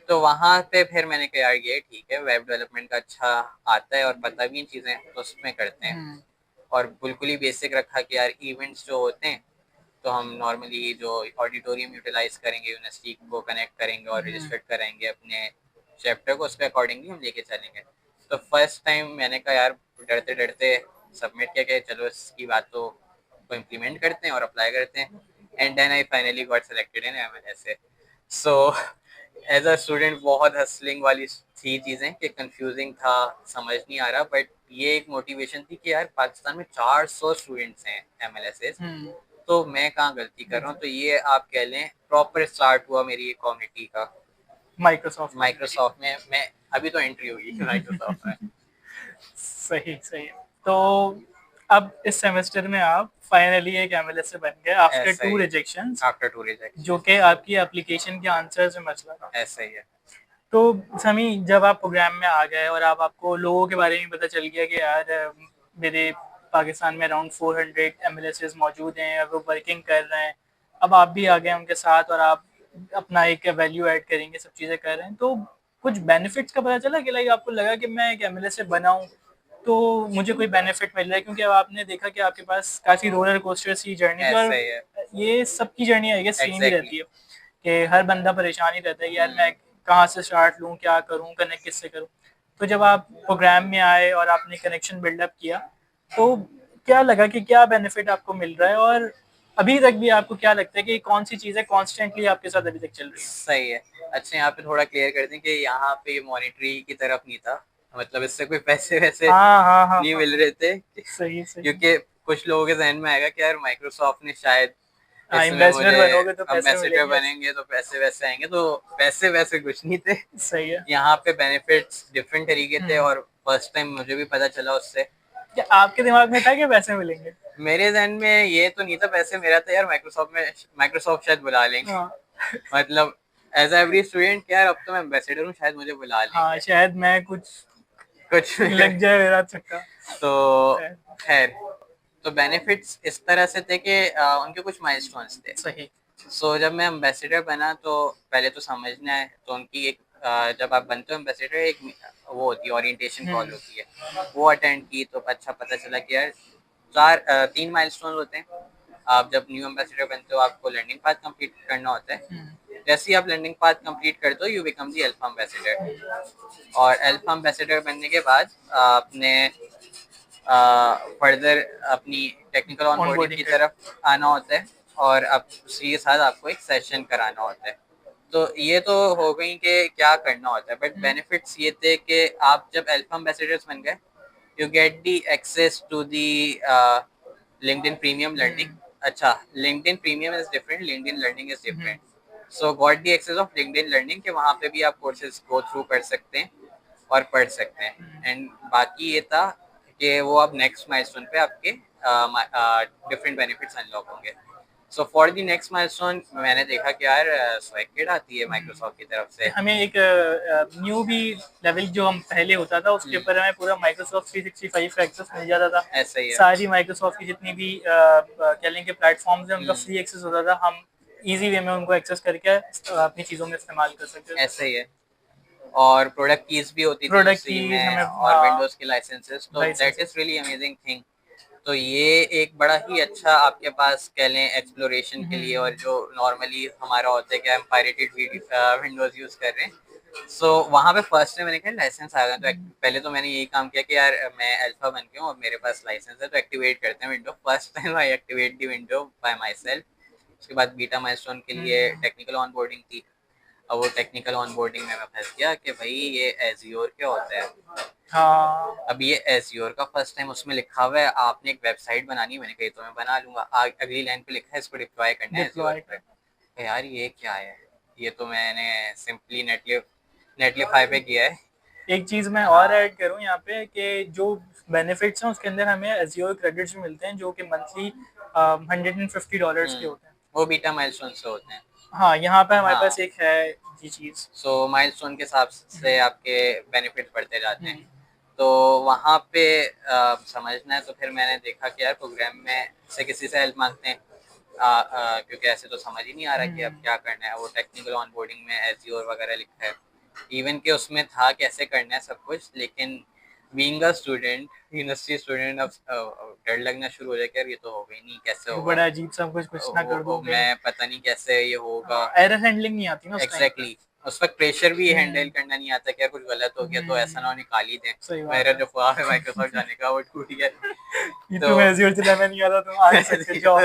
तो वहां पे फिर मैंने कहा यार ये ठीक है, वेब डेवलपमेंट का अच्छा आता है और पता भी इन चीजें, तो उसमें करते हैं। और बिल्कुल ही बेसिक रखा कि यार इवेंट्स जो होते हैं तो हम नॉर्मली जो ऑडिटोरियम यूटिलाइज करेंगे, यूनिवर्सिटी को कनेक्ट करेंगे और रजिस्टर्ड कराएंगे अपने चैप्टर को, उसके अकॉर्डिंगली हम लेके चलेंगे। तो फर्स्ट टाइम मैंने कहा यार डरते डरते सबमिट किया कि चलो इसकी बात को इम्प्लीमेंट करते हैं और अप्लाई करते हैं। And then I finally got selected in MLS. So as a student बहुत हसलिंग वाली थी चीज़ें कि कंफ्यूजिंग था, समझ नहीं आ रहा, बट ये एक मोटिवेशन थी कि यार पाकिस्तान में 400 स्टूडेंट्स हैं एमएलएस, तो मैं कहाँ गलती कर रहा हूँ। तो ये आप कह लें प्रॉपर स्टार्ट हुआ मेरी कम्युनिटी का माइक्रोसॉफ्ट में। मैं अभी तो एंट्री हुई माइक्रोसॉफ्ट में। सही सही। तो अब इस सेमेस्टर में आप फाइनली एक एमएलएस से बन गए आफ्टर ऐसा 2 ही रिजेक्शंस, आफ्टर 2 रिजेक्शन जो कि आपकी एप्लीकेशन के आंसर्स में मसला था। ऐसा ही है। तो समी, जब आप प्रोग्राम में आ गए और आप आपको लोगों के बारे में पता चल गया कि यार मेरे पाकिस्तान में अराउंड 400 एमएलएस मौजूद हैं और वो वर्किंग कर रहे हैं, अब आप भी आ गए उनके साथ और आप अपना एक वैल्यू ऐड करेंगे, सब चीज़ें कर रहे हैं, तो कुछ बेनिफिट्स का पता चला कि लाइक आपको लगा कि मैं एक एमएलएस से बना हूँ तो मुझे कोई बेनिफिट मिल रहा है? क्योंकि अब आपने देखा कि आपके पास काफ़ी रोलर कोस्टर्स की जर्नी थी, ऐसा और ही है। ये सबकी जर्नी आई गेस सेम ही एग्जैक्टली रहती है कि हर बंदा परेशान ही रहता है कि यार मैं कहाँ से स्टार्ट लूँ, क्या करूँ, कनेक्ट किससे करूँ। तो जब आप प्रोग्राम में आए और आपने कनेक्शन बिल्डअप किया, तो क्या लगा कि क्या बेनिफिट आपको मिल रहा है, और अभी तक भी आपको क्या लगता है कि कौन सी चीज़ें कॉन्स्टेंटली आपके साथ अभी तक चल रही है? सही है। अच्छा यहाँ पे थोड़ा क्लियर कर दें कि यहाँ पे मॉनिटरी की तरफ नहीं था, मतलब इससे कोई पैसे वैसे हाँ हाँ हाँ नहीं हाँ, मिल रहे थे। सही सही। क्योंकि कुछ लोगों के जहन में आएगा कि यार माइक्रोसॉफ्ट ने शायद हाँ, इसमें एम्बेसडर मुझे बनोगे तो पैसे एम्बेसडर मिलेंगे। बनेंगे तो पैसे वैसे आएंगे, तो पैसे वैसे कुछ नहीं थे। सही है। यहाँ पे बेनिफिट्स डिफरेंट तरीके थे और फर्स्ट टाइम मुझे भी पता चला उससे। क्या आपके दिमाग में था कि पैसे मिलेंगे? मेरे जहन में ये तो नहीं था पैसे, मेरा था यार माइक्रोसॉफ्ट शायद बुला लेंगे। हाँ मतलब एज एवरी स्टूडेंट यार अब तो मैं एम्बेसडर हूँ, शायद मुझे बुला हाँ, लेंगे शायद मैं कुछ कुछ। लग जाए मेरा चक्का। तो खैर, तो बेनिफिट्स इस तरह से थे कि उनके कुछ माइलस्टोन्स थे। सही। सो जब मैं एम्बेसडर बना तो पहले तो समझना है, तो उनकी एक जब आप बनते हो एम्बेसडर, एक वो होती है ओरिएंटेशन कॉल होती है, वो अटेंड की तो अच्छा पता चला कि यार 3 माइलस्टोन होते हैं। आप जब न्यू एम्बेसडर बनते हो आपको लर्निंग पाथ कंप्लीट करना होता है। जैसे ही आप लर्निंग पाथ कंप्लीट करते हो you become the alpha ambassador, और अल्फा एम्बेसडर बनने के बाद आपने फर्दर अपनी टेक्निकल ऑनबोर्डिंग ऑनबोर्डिंग की कर। तरफ आना होता है, और अब उसी के साथ आपको एक सेशन कराना होता है। तो ये तो हो गई कि क्या करना होता है, बट बेनिफिट्स ये थे कि आप जब अल्फा एम्बेसडर्स बन गए you get the access to the LinkedIn premium learning. अच्छा, LinkedIn premium is different, LinkedIn learning is different. So got the access of LinkedIn learning के वहाँ पे भी आप कोर्सेज गो थ्रू कर सकते हैं और पढ़ सकते हैं। एंड बाकी ये था कि वो अब नेक्स्ट माइलस्टोन पे आपके डिफरेंट बेनिफिट्स अनलॉक होंगे। So for the next milestone मैंने देखा कि यार स्वैग किट आती है माइक्रोसॉफ्ट की तरफ से। हमें एक न्यू भी लेवल जो हम पहले होता था उसके ऊपर हमें पूरा माइक्रोसॉफ्ट 365 का एक्सेस मिल जाता था। ऐसा ही है। सारी माइक्रोसॉफ्ट की जितनी भी कह लें कि प्लेटफॉर्म्स हैं उनका फ्री एक्सेस होता था, हम इजी वे में उनको एक्सेस करके अपनी चीज़ों में इस्तेमाल कर सकते थे। ऐसा ही है। और प्रोडक्ट कीज भी होती थी प्रोडक्ट उसी कीज में, हमें, और हाँ, विंडोज के लाइसेंसेस, तो that is licenses. Really amazing thing. तो ये एक बड़ा ही अच्छा आपके पास कह लें एक्सप्लोरेशन के लिए, और जो नॉर्मली हमारा होता है कि हम पायरेटेड विंडोज यूज कर रहे हैं। सो वहाँ पे फर्स्ट टाइम मैंने कहा लाइसेंस आ गया, तो पहले तो मैंने यही काम किया कि यार मैं अल्फा बन गया हूँ और मेरे पास लाइसेंस है तो एक्टिवेट करते हैं window. First time I activate the window bye my self. उसके बाद बीटा माइलस्टोन के लिए टेक्निकल ऑनबोर्डिंग थी, अब वो टेक्निकल ऑनबोर्डिंग में मैं फंस गया कि भाई ये एज्योर क्या होता है। हाँ अब ये एज्योर का फर्स्ट टाइम उसमें लिखा हुआ है आपने एक वेबसाइट बनानी है, मैंने कही तो मैं बना लूंगा। अगली लाइन पे लिखा है इसको डिप्लॉय करना है एज्योर डिप्लॉय पे। कर। यार ये क्या है, ये तो मैंने सिंपली नेटलिफाई पे किया है। एक चीज मैं और हाँ। ऐड करूं यहाँ पे कि जो बेनिफिट्स हैं उसके अंदर हमें एजियो क्रेडिट्स भी मिलते हैं जो कि मंथली $150 के होते हैं। वो बीटा माइलस्टोन से होते हैं। हाँ यहाँ पे हमारे हाँ। पास एक है ये चीज। सो माइलस्टोन के हिसाब से आपके बेनिफिट बढ़ते जाते हैं। हम्म, तो वहाँ पे समझना है तो फिर मैंने देखा कि यार प्रोग्राम में से किसी से हेल्प मांगते हैं। क्योंकि ऐसे तो समझ ही नहीं आ रहा कि अब हम्म, क्या करना है। वो टेक्निकल ऑनबोर्डिंग में एज्योर वगैरह लिखा है, इवन के उसमें था कैसे करना है सब कुछ। लेकिन being a student, university student, अब डर लगना शुरू हो जाए कि यार ये तो होगा ही नहीं, कैसे ये होगा। बड़ा अजीब सा कुछ ना कर दो कहीं। मैं पता नहीं कैसे ये होगा। एरर हैंडलिंग नहीं आती ना उस टाइम पे। एग्जैक्टली उस वक्त प्रेशर भी हैंडल हम्म, करना नहीं आता कि यार कुछ गलत हो गया तो ऐसा ना हो निकाल ही दें। सही बात मेरा है। जो ख्वाब है माइक्रोसॉफ्ट जाने का वो टूट गया। ये तो तुम्हें एजियो चलाना नहीं आता तुम आगे सकते जाओ।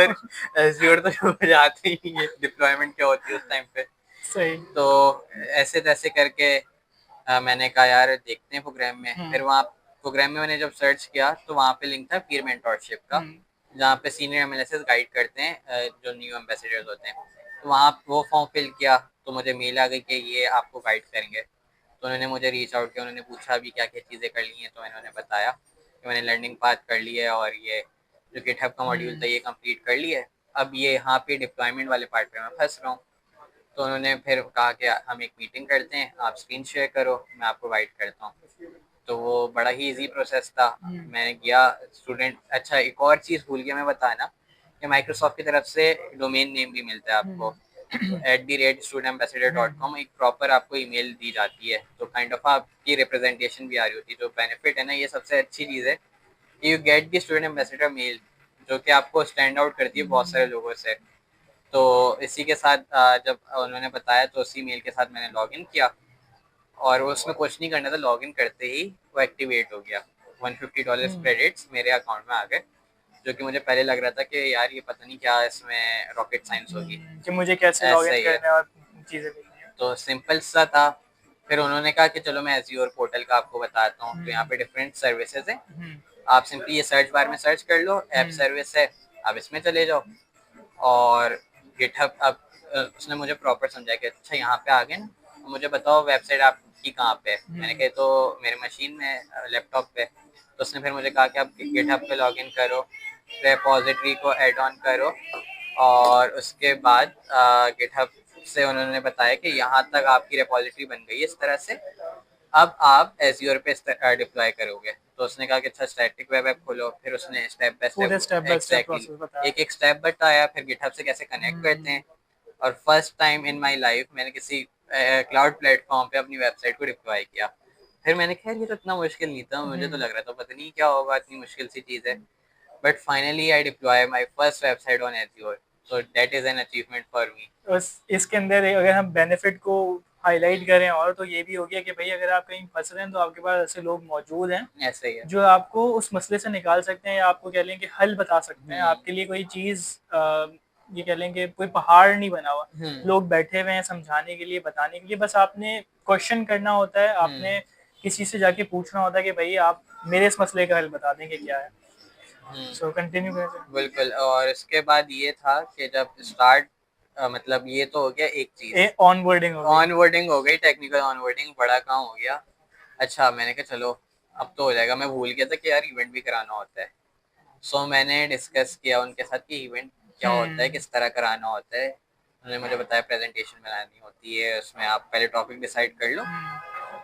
एज्योर तो समझ आते ही नहीं है डिप्लॉयमेंट क्या होती है उस टाइम पे। सही। तो ऐसे तैसे करके मैंने कहा यार देखते हैं प्रोग्राम में। हम्म, फिर वहाँ प्रोग्राम में मैंने जब सर्च किया तो वहाँ पे लिंक था पीर मेंटोरशिप का, हम्म, जहाँ पे सीनियर एमएलएसएस गाइड करते हैं जो न्यू एम्बेसडर्स होते हैं। तो वहाँ वो फॉर्म फिल किया तो मुझे मेल आ गई कि ये आपको गाइड करेंगे। तो उन्होंने मुझे रीच आउट किया, उन्होंने पूछा अभी क्या क्या चीज़ें कर ली हैं। तो मैंने उन्हें बताया कि मैंने लर्निंग पाथ कर ली है और ये जो गिटहब का मॉड्यूल था हम्म, ये कंप्लीट कर लिया है। अब ये यहाँ पे डिप्लॉयमेंट वाले पार्ट पे मैं फंस रहा हूँ। तो उन्होंने फिर कहा कि हम एक मीटिंग करते हैं, आप स्क्रीन शेयर करो मैं आपको गाइड करता हूँ। तो वो बड़ा ही इजी प्रोसेस था। हम्म, मैंने किया स्टूडेंट। अच्छा एक और चीज़ भूल गया मैं बताना कि माइक्रोसॉफ्ट की तरफ से डोमेन नेम भी मिलता है आपको। हम्म, तो @studentambassador.com एक प्रॉपर आपको ईमेल दी जाती है, तो काइंड ऑफ आपकी रिप्रेजेंटेशन भी आ रही होती है। जो बेनिफिट है ना, ये सबसे अच्छी चीज़ है कि you get the student ambassador mail, जो कि आपको स्टैंड आउट करती है बहुत सारे लोगों से। तो इसी के साथ जब उन्होंने बताया तो उसी मेल के साथ मैंने लॉगिन किया और उसमें कुछ नहीं करना था, लॉगिन करते ही वो एक्टिवेट हो गया। $150 हम्म, क्रेडिट्स मेरे अकाउंट में आ गए, जो कि मुझे पहले लग रहा था कि यार ये पता नहीं क्या इसमें रॉकेट साइंस होगी। कि मुझे कैसे ऐसा लॉगिन ही है। करना है और चीजें देखनी है। तो सिंपल सा था। फिर उन्होंने कहा कि चलो मैं एज्योर पोर्टल का आपको बताता हूँ। तो यहाँ हम्म, पे डिफरेंट सर्विसेज हैं, हम्म, आप सिंपली ये सर्च बार में सर्च कर लो, ऐप हम्म, सर्विस है, आप इसमें चले जाओ। और गिटहब अब उसने मुझे प्रॉपर समझाया कि अच्छा यहाँ पे आ गए ना, मुझे बताओ वेबसाइट आपकी कहाँ पे है। मैंने हम्म, कहा तो मेरे मशीन में लैपटॉप पे। तो उसने फिर मुझे कहा कि आप गिटहब पे लॉगिन करो, रेपॉजिटरी को ऐड ऑन करो और उसके बाद गिटहब से उन्होंने बताया कि यहाँ तक आपकी रेपॉजिटरी बन गई है इस तरह से, अब आप एज्योर पे डिप्लॉय करोगे। तो उसने कहा कि अच्छा स्टैटिक वेब ऐप खोलो। फिर उसने स्टेप बाय पूरे step step by step exactly process बताया। एक एक स्टेप बताया, फिर गिटहब से कैसे कनेक्ट करते हम्म, हैं। और first time in my life मैंने किसी क्लाउड प्लेटफॉर्म पे अपनी वेबसाइट को डिप्लॉय किया। फिर मैंने कहा ये तो इतना मुश्किल नहीं था, मुझे तो हम्म, लग रहा था पता नहीं क्या होगा, इतनी मुश्किल सी चीज़ है। But finally I deploy my first website on azure, so that is an achievement for me. बस इसके अंदर अगर हम बेनिफिट को हाईलाइट करें और तो ये भी हो गया कि भाई अगर आप कहीं फंस रहे हैं तो आपके पास ऐसे लोग मौजूद हैं ऐसे ही है। जो आपको उस मसले से निकाल सकते हैं या आपको कह लें कि हल बता सकते हैं। हम्म। आपके लिए कोई चीज़ ये कह लें कि कोई पहाड़ नहीं बना हुआ। हम्म। लोग बैठे हुए हैं समझाने के लिए बताने के लिए, बस आपने क्वेश्चन करना होता है, हम्म। आपने किसी से जाके पूछना होता है कि भाई आप मेरे इस मसले का हल बता दें कि क्या है। सो कंटिन्यू करें। बिल्कुल। और इसके बाद ये था कि जब स्टार्ट मतलब ये तो हो गया एक चीज, ए ऑन बोर्डिंग हो गई। ऑनबोर्डिंग हो गई, टेक्निकल ऑनबोर्डिंग बड़ा काम हो गया। अच्छा मैंने कहा चलो अब तो हो जाएगा। मैं भूल गया था कि यार इवेंट भी कराना होता है। सो मैंने डिस्कस किया उनके साथ कि इवेंट क्या होता है, हम्म, किस तरह कराना होता है। उन्होंने मुझे बताया प्रेजेंटेशन बनानी होती है, उसमें आप पहले टॉपिक डिसाइड कर लो,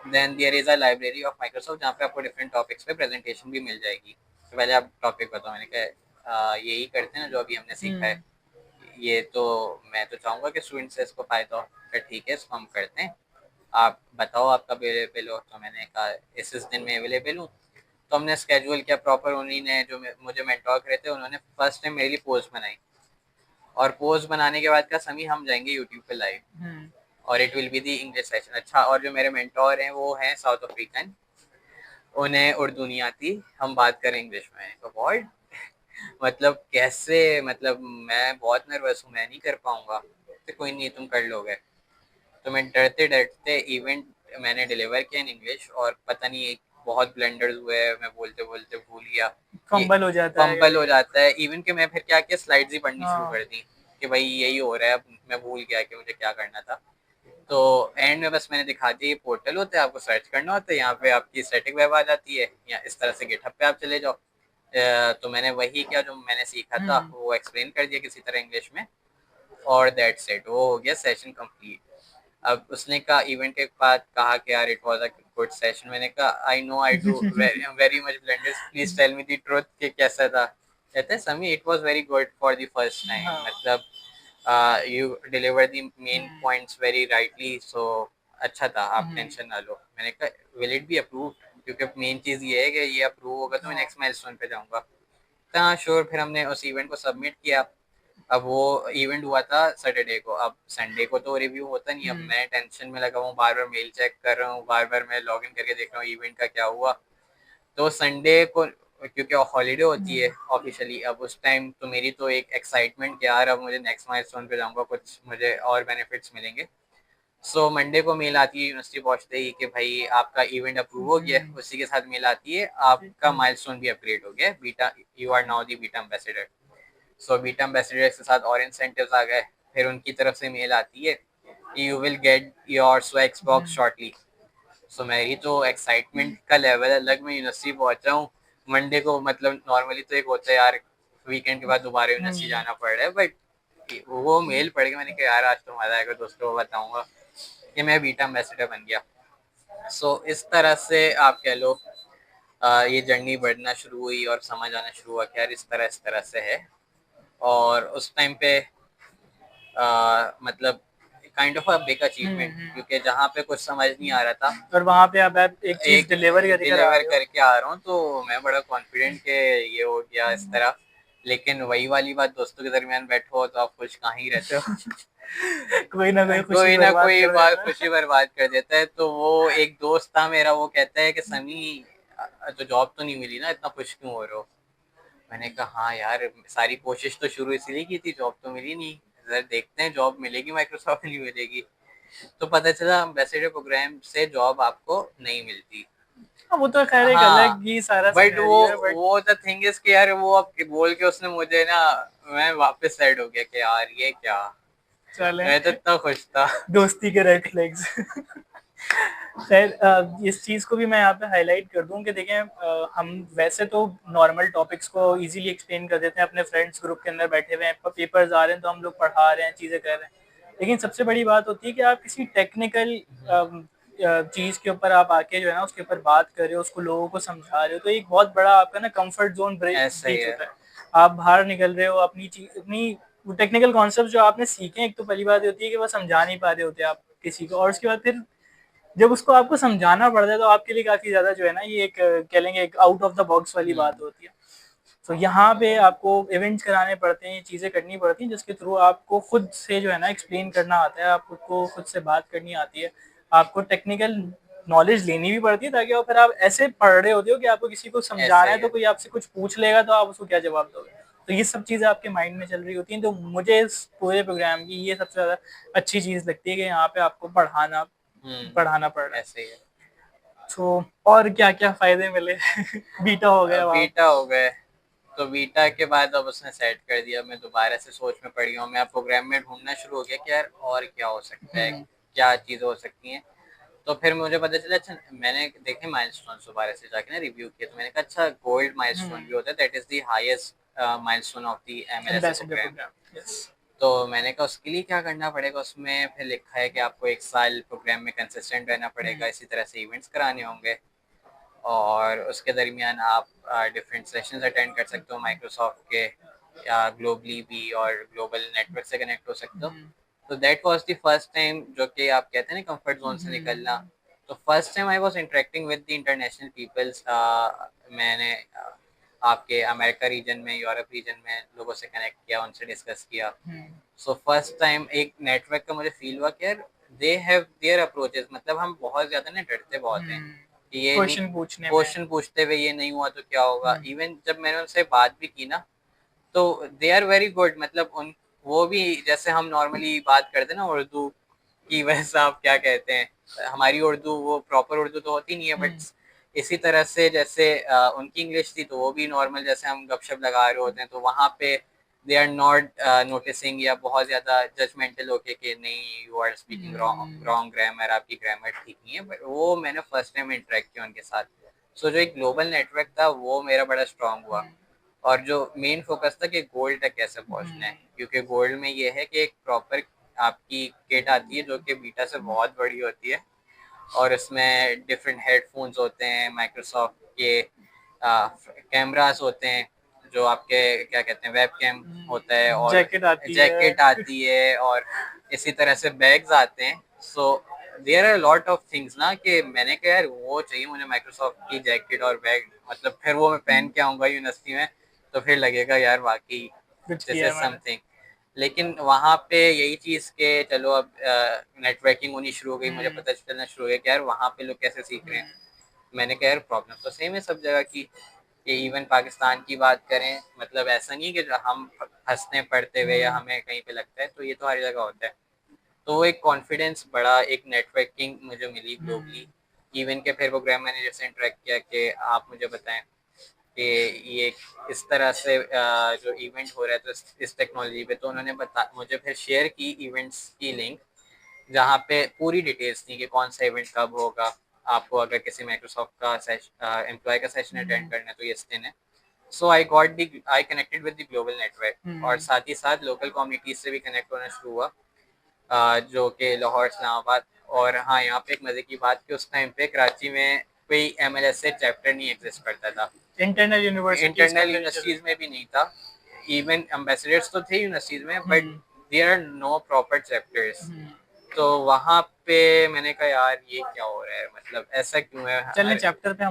then there is a library of Microsoft जहाँ पे आपको डिफरेंट टॉपिक्स पे प्रेजेंटेशन भी मिल जाएगी। तो पहले आप टॉपिक बताओ। मैंने कहा यही करते हैं ना जो अभी हमने सीखा है, हम्म, ये तो मैं तो चाहूँगा कि स्टूडेंट से इसको फायदा हो। फिर ठीक है इसको हम करते हैं, आप बताओ आप कब अवेलेबल हो। तो मैंने कहा इस दिन में अवेलेबल हूँ। तो हमने स्केड्यूल किया प्रॉपर। उन्हीं ने जो मुझे मेंटोर करे थे उन्होंने फर्स्ट टाइम मेरे लिए पोस्ट बनाई। और पोस्ट बनाने के बाद का समी हम जाएंगे यूट्यूब पे लाइव हम्म, और it will be the English session. अच्छा और जो मेरे मेंटोर हैं वो हैं साउथ अफ्रीकन, उन्हें उर्दू नहीं आती, हम बात करें इंग्लिश में। तो बहुत मतलब कैसे, मतलब मैं बहुत नर्वस हूँ, मैं नहीं कर पाऊंगा। तो कोई नहीं तुम कर लोगे। तो मैं डरते डरते इवेंट मैंने डिलीवर किया इन इंग्लिश, और पता नहीं एक बहुत ब्लंडर्स हुए, मैं बोलते बोलते भूल गया, फंबल हो जाता है फंबल कभी हो कभी। जाता है। इवन कि मैं फिर क्या किया, स्लाइड्स ही पढ़नी शुरू हाँ। कर दी कि भाई यही हो रहा है, अब मैं भूल गया कि मुझे क्या करना था। तो एंड में बस मैंने दिखा दिया, ये पोर्टल होता है, आपको सर्च करना होता है, यहाँ पे आपकी स्टैटिक वेब आ जाती है, या इस तरह से गिटहब पे आप चले जाओ। तो मैंने वही किया जो मैंने सीखा था, हम्म। वो एक्सप्लेन कर दिया किसी तरह इंग्लिश में, और दैट्स इट, वो हो गया सेशन कंप्लीट। अब उसने कहा इवेंट के बाद कहा कि यार it was a good session. मैंने कहा I know I do very much blunders, please tell me the truth कि कैसा था। कहते हैं समी it was very good for the first time, हाँ। मतलब you deliver the main points very rightly, so अच्छा था, आप हम्म। टेंशन ना लो। मैंने कहा विल इट बी अप्रूव्ड, क्योंकि मेन चीज ये है कि ये अप्रूव होगा तो मैं हाँ। नेक्स्ट माइलस्टोन पे जाऊंगा। हाँ श्योर, फिर हमने उस इवेंट को सबमिट किया। अब वो इवेंट हुआ था सैटरडे को, अब संडे को तो रिव्यू होता नहीं। अब हम्म। मैं टेंशन में लगा हूँ, बार बार मेल चेक कर रहा हूँ, बार बार मैं लॉग इन करके देख रहा हूँ इवेंट का क्या हुआ। तो संडे को क्योंकि हॉलीडे होती है हम्म। ऑफिशियली, अब उस टाइम तो मेरी तो एक एक्साइटमेंट कि यार अब मुझे नेक्स्ट माइलस्टोन पे जाऊंगा, कुछ मुझे और बेनिफिट्स मिलेंगे। सो मंडे को मेल आती है यूनिवर्सिटी पहुंचते ही कि भाई आपका इवेंट अप्रूव हो गया है। उसी के साथ मेल आती है आपका माइलस्टोन भी अपग्रेड हो गया, beta you are now the beta ambassador. So beta ambassador के साथ और इंसेंटिव्स आ गए। फिर उनकी तरफ से मेल आती है कि you will get your so Xbox shortly. So मेरी तो एक्साइटमेंट का लेवल अलग, मैं यूनिवर्सिटी पहुंचा हूँ मंडे को, मतलब नॉर्मली तो एक होता है यार वीकेंड के बाद दोबारा यूनिवर्सिटी हम्म। जाना पड़ रहा है, बट वो मेल पढ़ के मैंने कहा यार आज तो मजा आएगा, दोस्तों को बताऊंगा कि मैं बीटा एम्बेसडर बन गया। सो इस तरह से आप कह लो ये जर्नी बढ़ना शुरू हुई और समझ आना शुरू हुआ कि यार इस तरह से है। और उस टाइम पे मतलब kind of a big achievement, hmm. क्योंकि जहाँ पे कुछ समझ नहीं आ रहा था, और वहां पे आप एक चीज एक डिलीवर कर कर आ डिलीवर रहे हो। करके आ रहा हूँ, तो मैं बड़ा कॉन्फिडेंट के ये हो गया इस तरह। लेकिन वही वाली बात, दोस्तों के दरमियान बैठो हो तो आप खुश कहाँ ही रहते हो। कोई ना कोई खुशी कोई ना बर्बाद कोई कर बात देता खुशी है। बर्बाद कर देता है। तो वो एक दोस्त था मेरा, वो कहता है कि सनी तो जॉब तो नहीं मिली ना, इतना खुश क्यों हो रहे हो। मैंने कहा हाँ यार, सारी कोशिश तो शुरू इसलिए की थी, जॉब तो मिली नहीं, जरा देखते हैं जॉब मिलेगी माइक्रोसॉफ्ट नहीं मिलेगी। तो पता चला एम्बेसडर प्रोग्राम से जॉब आपको नहीं मिलती। हाँ, वो तो खैर एक अलग हाँ, ही सारा बट वो सिनेरियो है, बट वो द थिंग इज कि यार वो अब बोल के उसने मुझे ना, मैं वापस साइड हो गया कि यार ये क्या, चले मैं तो इतना खुश था। दोस्ती के रेड फ्लैग्स। खैर इस चीज़ को भी मैं यहाँ पे हाईलाइट कर दूँ कि देखें हम वैसे तो नॉर्मल टॉपिक्स को इजीली एक्सप्लेन कर देते हैं, अपने फ्रेंड्स ग्रुप के अंदर बैठे हुए हैं, पेपर्स आ रहे हैं तो हम लोग पढ़ा रहे हैं, चीज़ें कर रहे हैं। लेकिन सबसे बड़ी बात होती है कि आप किसी टेक्निकल चीज़ के ऊपर आप आके जो है ना उसके ऊपर बात कर रहे हो, उसको लोगों को समझा रहे हो, तो एक बहुत बड़ा आपका ना कंफर्ट जोन ऐसा ही ब्रीच है। होता है। आप बाहर निकल रहे हो अपनी चीज अपनी टेक्निकल कॉन्सेप्ट जो आपने सीखे, एक तो पहली बात होती है कि वो समझा नहीं पा रहे होते आप किसी को, और उसके बाद फिर जब उसको आपको समझाना पड़ता है तो आपके लिए काफी ज्यादा जो है ना ये एक कह लेंगे एक आउट ऑफ द बॉक्स वाली बात होती है। तो यहाँ पे आपको इवेंट्स कराने पड़ते हैं, ये चीजें करनी पड़ती हैं जिसके थ्रू आपको खुद से जो है ना एक्सप्लेन करना आता है, आपको खुद से बात करनी आती है, आपको टेक्निकल नॉलेज लेनी भी पड़ती है, ताकि और फिर आप ऐसे पढ़ रहे होते हो कि आपको किसी को ऐसा समझाना है ही तो है। कोई आपसे कुछ पूछ लेगा तो आप उसको क्या जवाब दोगे। तो ये सब चीज़ें आपके माइंड में चल रही होती हैं, तो मुझे इस पूरे प्रोग्राम की ये सबसे ज़्यादा अच्छी चीज़ लगती है कि यहाँ पे आपको पढ़ाना पड़ रहा है। ऐसे ही है। तो और क्या क्या फायदे मिले। बीटा हो गया वहाँ बीटा हो गए, तो बीटा के बाद अब उसने सेट कर दिया, मैं दोबारा से सोच में पड़ गया हूँ, मैं प्रोग्राम में ढूंढना शुरू हो गया कि यार और क्या हो सकता है, पे। क्या चीज़ हो सकती हैं। तो फिर मुझे पता चला, अच्छा मैंने देखे माइलस्टोन दोबारा से जाके ना रिव्यू किया, तो मैंने कहा अच्छा गोल्ड माइलस्टोन भी होता है, that is the highest milestone of the MLSA ambassador program. Program, yes. तो मैंने कहा उसके लिए क्या करना पड़ेगा, उसमें फिर लिखा है कि आपको 1 साल प्रोग्राम में कंसिस्टेंट रहना पड़ेगा, इसी तरह से इवेंट्स कराने होंगे, और उसके दरमियान आप डिफरेंट सेशंस अटेंड कर सकते हो माइक्रोसॉफ्ट के, या ग्लोबली भी और ग्लोबल नेटवर्क से कनेक्ट हो सकते हो। तो that was the first time, जो कि आप कहते हैं ना कंफर्ट जोन से निकलना। तो first time I was interacting with the international peoples. मैंने आपके अमेरिका रीजन में, यूरोप रीजन में लोगों से कनेक्ट किया, उनसे डिस्कस किया। सो फर्स्ट टाइम एक नेटवर्क का मुझे फील हुआ कि यार दे हैव देयर अप्रोचेस, मतलब हम बहुत ज्यादा ना डरते बहुत हैं कि ये नहीं, क्वेश्चन पूछने में। क्वेश्चन पूछते हुए ये नहीं हुआ तो क्या होगा। इवन जब मैंने उनसे बात भी की ना, तो दे आर वेरी गुड, मतलब उन वो भी जैसे हम नॉर्मली बात करते ना उर्दू, कि बस आप क्या कहते हैं, हमारी उर्दू वो प्रॉपर उर्दू तो होती नहीं है, बट इसी तरह से जैसे उनकी इंग्लिश थी तो वो भी नॉर्मल जैसे हम गपशप लगा रहे होते हैं, तो वहाँ पे दे आर नॉट नोटिसिंग या बहुत ज़्यादा जजमेंटल होके कि नहीं you are speaking wrong grammar, आपकी ग्रामर ठीक नहीं है। बट वो मैंने फर्स्ट टाइम इंटरेक्ट किया उनके साथ। सो जो एक ग्लोबल नेटवर्क था वो मेरा बड़ा स्ट्रांग हुआ। और जो मेन फोकस था कि गोल्ड तक कैसे पहुंचना है, क्योंकि गोल्ड में ये है कि एक प्रॉपर आपकी किट आती है जो कि बीटा से बहुत बड़ी होती है, और इसमें डिफरेंट हेडफोन्स होते हैं, माइक्रोसॉफ्ट के कैमरास होते हैं, जो आपके क्या कहते हैं वेब कैम होता है, और जैकेट आती है और इसी तरह से बैग्स आते हैं। So there are lot of things ना, कि मैंने कहा यार वो चाहिए मुझे माइक्रोसॉफ्ट की जैकेट और बैग, मतलब फिर वो मैं पहन के आऊँगा यूनिवर्सिटी में तो फिर लगेगा यार वाकई दिस इज समथिंग। लेकिन वहाँ पे यही चीज़ के चलो अब नेटवर्किंग होनी शुरू हो गई, मुझे पता चलना शुरू हो गया कि यार वहाँ पे लोग कैसे सीख रहे हैं। मैंने कहा यार प्रॉब्लम तो सेम है सब जगह की, कि इवन पाकिस्तान की बात करें, मतलब ऐसा नहीं कि हम हंसते पढ़ते हुए या हमें कहीं पे लगता है, तो ये तो हर जगह होता है। तो एक कॉन्फिडेंस बढ़ा, एक नेटवर्किंग मुझे मिली ग्लोबली। इवन के फिर वो ग्राम मैनेजर से इंटरेक्ट किया कि आप मुझे बताएं कि ये इस तरह से जो इवेंट हो रहा है तो इस टेक्नोलॉजी पे, तो उन्होंने मुझे फिर शेयर की इवेंट्स की लिंक, जहाँ पे पूरी डिटेल्स थी कि कौन सा इवेंट कब होगा। आपको अगर किसी माइक्रोसॉफ्ट का एम्प्लॉय का सेशन अटेंड करना है तो ये इस दिन है। So I connected with the global network, और साथ ही साथ लोकल कम्युनिटीज से भी कनेक्ट होना शुरू हुआ, जो कि लाहौर, इस्लामाबाद। और हाँ, यहाँ पे एक मजे की बात कि उस टाइम पे कराची में कोई MLS चैप्टर नहीं एग्जिस्ट करता था, इंटरनल यूनिवर्सिटीज में भी नहीं था। इवन एम्बेसडर्स तो थे यूनिवर्सिटीज में, but there are no proper chapters. तो वहाँ पे मैंने कहा यार ये क्या हो रहा है, मतलब ऐसा क्यों है। चलिए चैप्टर पे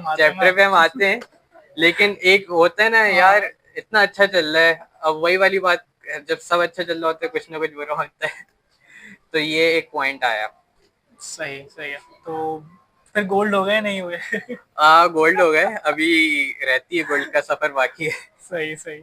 हम आते हैं। लेकिन एक होता है ना यार, इतना अच्छा चल रहा है, अब वही वाली बात, जब सब अच्छा चल रहा होता है कुछ ना कुछ बुरा होता है। तो ये एक पॉइंट आया। सही सही है। तो फिर गोल्ड हो गए नहीं हुए? गोल्ड हो गए, अभी रहती है गोल्ड का सफर बाकी है। सही सही।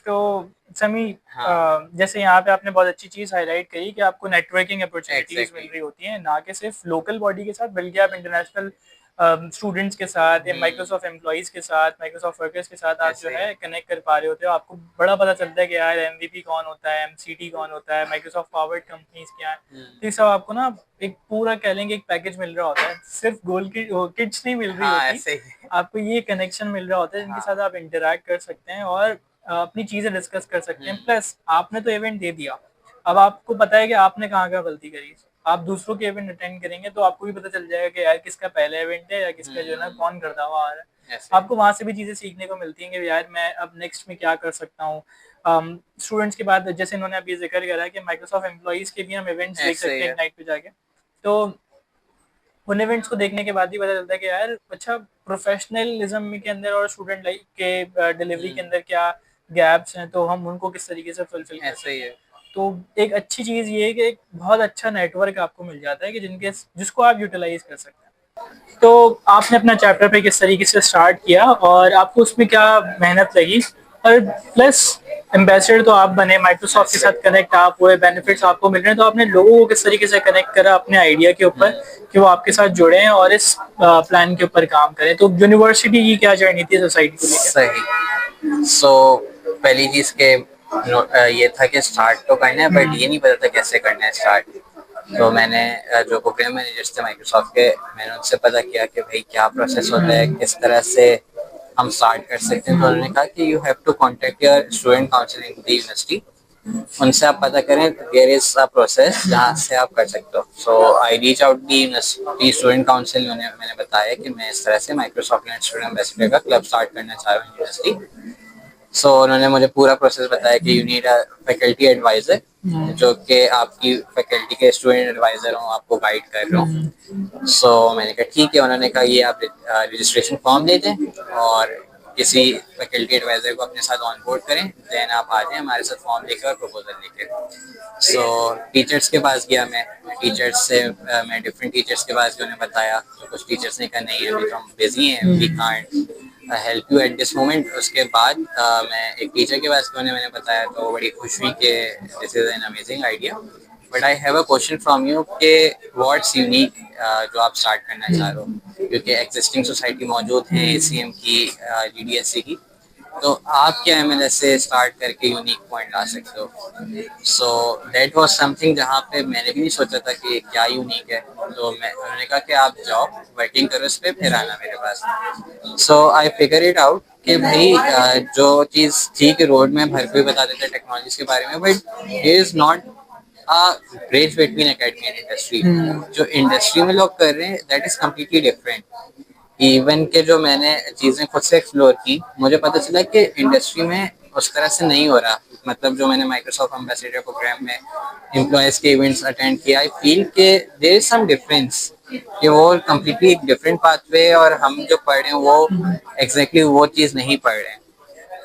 तो समी, जैसे यहाँ पे आपने बहुत अच्छी चीज हाईलाइट करी कि आपको नेटवर्किंग अपॉर्चुनिटीज मिल रही होती हैं, ना कि सिर्फ लोकल बॉडी के साथ बल्कि आप इंटरनेशनल स्टूडेंट्स के साथ या माइक्रोसॉफ्ट एम्प्लॉइज के साथ, माइक्रोसॉफ्ट वर्कर्स के साथ आप जो है कनेक्ट कर पा रहे होते हो। आपको बड़ा पता चलता है कि यार MVP कौन होता है, MCT कौन होता है, माइक्रोसॉफ्ट पावर्ड कंपनीज क्या है। तो ये सब आपको ना एक पूरा कह लेंगे एक पैकेज मिल रहा होता है। सिर्फ गोल की किट्स नहीं मिल रही होती, आपको ये कनेक्शन मिल रहा होता है जिनके साथ आप इंटरेक्ट कर सकते हैं और अपनी चीजें डिस्कस कर सकते हैं। प्लस आपने तो इवेंट दे दिया, अब आपको पता है कि आपने कहाँ कहाँ गलती करी। आप दूसरों के इवेंट अटेंड करेंगे तो आपको भी पता चल जाएगा कि यार किसका पहला इवेंट है या किसका जो है ना कौन करता हुआ आ रहा है। आपको वहां से भी चीजें सीखने को मिलती हैं कि यार मैं अब नेक्स्ट में क्या कर सकता हूँ। स्टूडेंट्स के बाद जैसे इन्होंने अभी जिक्र करा कि माइक्रोसॉफ्ट एम्प्लॉइज के भी हम इवेंट्स देख सकते हैं नाइट पे जाके। तो उन इवेंट्स को देखने के बाद ही पता चलता है कि यार अच्छा प्रोफेशनलिज्म के अंदर और स्टूडेंट लाइफ के डिलीवरी के अंदर क्या गैप्स हैं, तो हम उनको किस तरीके से फुलफिल कर सकते हैं। तो एक अच्छी चीज़ ये है कि एक बहुत अच्छा नेटवर्क आपको मिल जाता है कि जिसको आप यूटिलाइज कर सकते हैं। तो आपने अपना चैप्टर पे किस तरीके से स्टार्ट किया और आपको उसमें क्या मेहनत लगी, और प्लस एम्बेसडर तो आप बने, माइक्रोसॉफ्ट के साथ कनेक्ट आप हुए, बेनिफिट्स आपको मिल रहे हैं, तो आपने लोगों को किस तरीके से कनेक्ट करा अपने आइडिया के ऊपर कि वो आपके साथ जुड़े हैं और इस प्लान के ऊपर काम करें। तो यूनिवर्सिटी की क्या जर्नी थी सोसाइटी को लेकर? सही। सो पहली चीज के ये था कि स्टार्ट तो करना है, बट ये नहीं पता था कैसे करना है स्टार्ट। तो मैंने जो प्रोग्राम मैनेजर्स थे माइक्रोसॉफ्ट के, मैंने उनसे पता किया कि भाई क्या प्रोसेस होता है, किस तरह से हम स्टार्ट कर सकते हैं। तो उन्होंने कहा कि you have to contact your student council in the university, उनसे आप पता करें देयर इज अ प्रोसेस जहाँ से आप कर सकते हो। So I reach out the university student council, मैंने बताया कि मैं इस तरह से माइक्रोसॉफ्ट स्टूडेंट एम्बेसडर का क्लब स्टार्ट करना चाह रहा हूँ यूनिवर्सिटी। सो उन्होंने मुझे पूरा प्रोसेस बताया कि you need a faculty advisor, जो कि आपकी फैकल्टी के स्टूडेंट एडवाइजर हो, आपको गाइड कर रहा हूँ। सो मैंने कहा ठीक है। उन्होंने कहा ये आप रजिस्ट्रेशन फॉर्म ले दें और किसी फैकल्टी एडवाइजर को अपने साथ ऑन बोर्ड करें, देन आप आ जाएं हमारे साथ फॉर्म लेकर और प्रपोजल लेकर। सो टीचर्स के पास गया मैं, टीचर्स से मैं डिफरेंट टीचर्स के पास गया, उन्हें बताया। तो कुछ टीचर्स ने कहा नहीं अभी तो हम बिजी हैं, we can't help you at this moment. उसके बाद मैं एक टीचर के पास गया, मैंने बताया तो वो बड़ी खुश हुई कि this is an amazing idea, but I have a question from you कि व्हाट्स यूनिक जो आप स्टार्ट करना चाह रहे हो, क्योंकि एग्जिस्टिंग सोसाइटी मौजूद है एसीएम की, जीडीएससी की, तो आप क्या एमएलएस से स्टार्ट करके यूनिक पॉइंट ला सकते हो? सो दैट वाज समथिंग जहाँ पे मैंने भी नहीं सोचा था कि क्या यूनिक है। तो मैं उन्होंने कहा कि आप जाओ वर्किंग करो इस पे, फिर आना मेरे पास। सो आई फिगर इट आउट कि भाई जो चीज़ ठीक है रोड में हर कोई बता देता है टेक्नोलॉजीज के बारे में, but it is not a bridge between academy and industry. जो इंडस्ट्री में लोग कर रहे हैं that is completely different. Even के जो मैंने चीज़ें खुद से एक्सप्लोर की, मुझे पता चला कि इंडस्ट्री में उस तरह से नहीं हो रहा। मतलब जो मैंने माइक्रोसॉफ्ट एम्बेसडर प्रोग्राम में एम्प्लॉयज़ के इवेंट्स अटेंड किया, आई फील के देयर इज सम डिफरेंस, कि वो कम्प्लीटली एक डिफरेंट पाथवे और हम जो पढ़ रहे हैं वो एग्जैक्टली वो चीज़ नहीं पढ़ रहे हैं।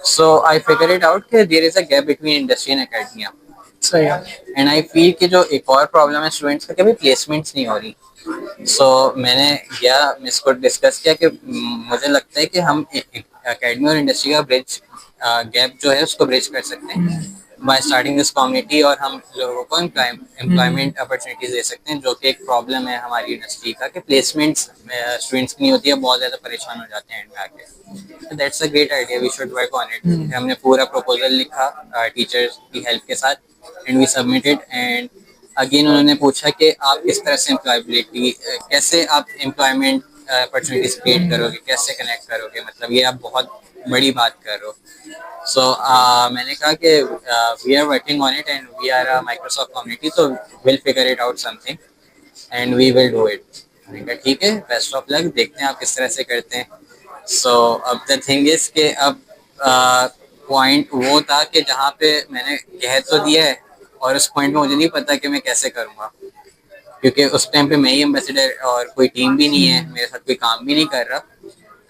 So I figure it out कि there is a gap between industry and academia. सही है। एंड आई फील कि जो एक और प्रॉब्लम है स्टूडेंट्स का, कभी प्लेसमेंट्स नहीं हो रही। सो मैंने गया इसको डिस्कस किया कि मुझे लगता है कि हम एकेडमी और इंडस्ट्री का ब्रिज गैप जो है उसको ब्रिज कर सकते हैं बाय स्टार्टिंग दिस कम्युनिटी, और हम लोगों को एम्प्लॉयमेंट अपॉर्चुनिटीज दे सकते हैं, जो कि एक प्रॉब्लम है हमारी इंडस्ट्री का कि प्लेसमेंट्स स्टूडेंट्स की नहीं होती है, बहुत ज़्यादा परेशान हो जाते हैं एंड में आके। That's a great idea, we should work on it. हमने पूरा प्रपोजल लिखा टीचर्स की हेल्प के साथ and we submitted. And again उन्होंने पूछा कि आप किस तरह से एम्प्लॉयबिलिटी, कैसे आप एम्प्लॉयमेंट अपॉर्चुनिटीज क्रिएट करोगे, कैसे कनेक्ट करोगे, मतलब ये आप बहुत बड़ी बात कर रहे हो। सो मैंने कहा कि we are working on it and we are a Microsoft community, तो will figure it out something and we will do it. मैंने कहा ठीक है, बेस्ट ऑफ लक, देखते हैं आप किस तरह से करते हैं। सो अब द थिंग इज कि अब पॉइंट वो था कि जहाँ पे मैंने कह तो दिया है और उस पॉइंट में मुझे नहीं पता कि मैं कैसे करूँगा, क्योंकि उस टाइम पे मैं ही एम्बेसडर और कोई टीम भी नहीं है, मेरे साथ कोई काम भी नहीं कर रहा।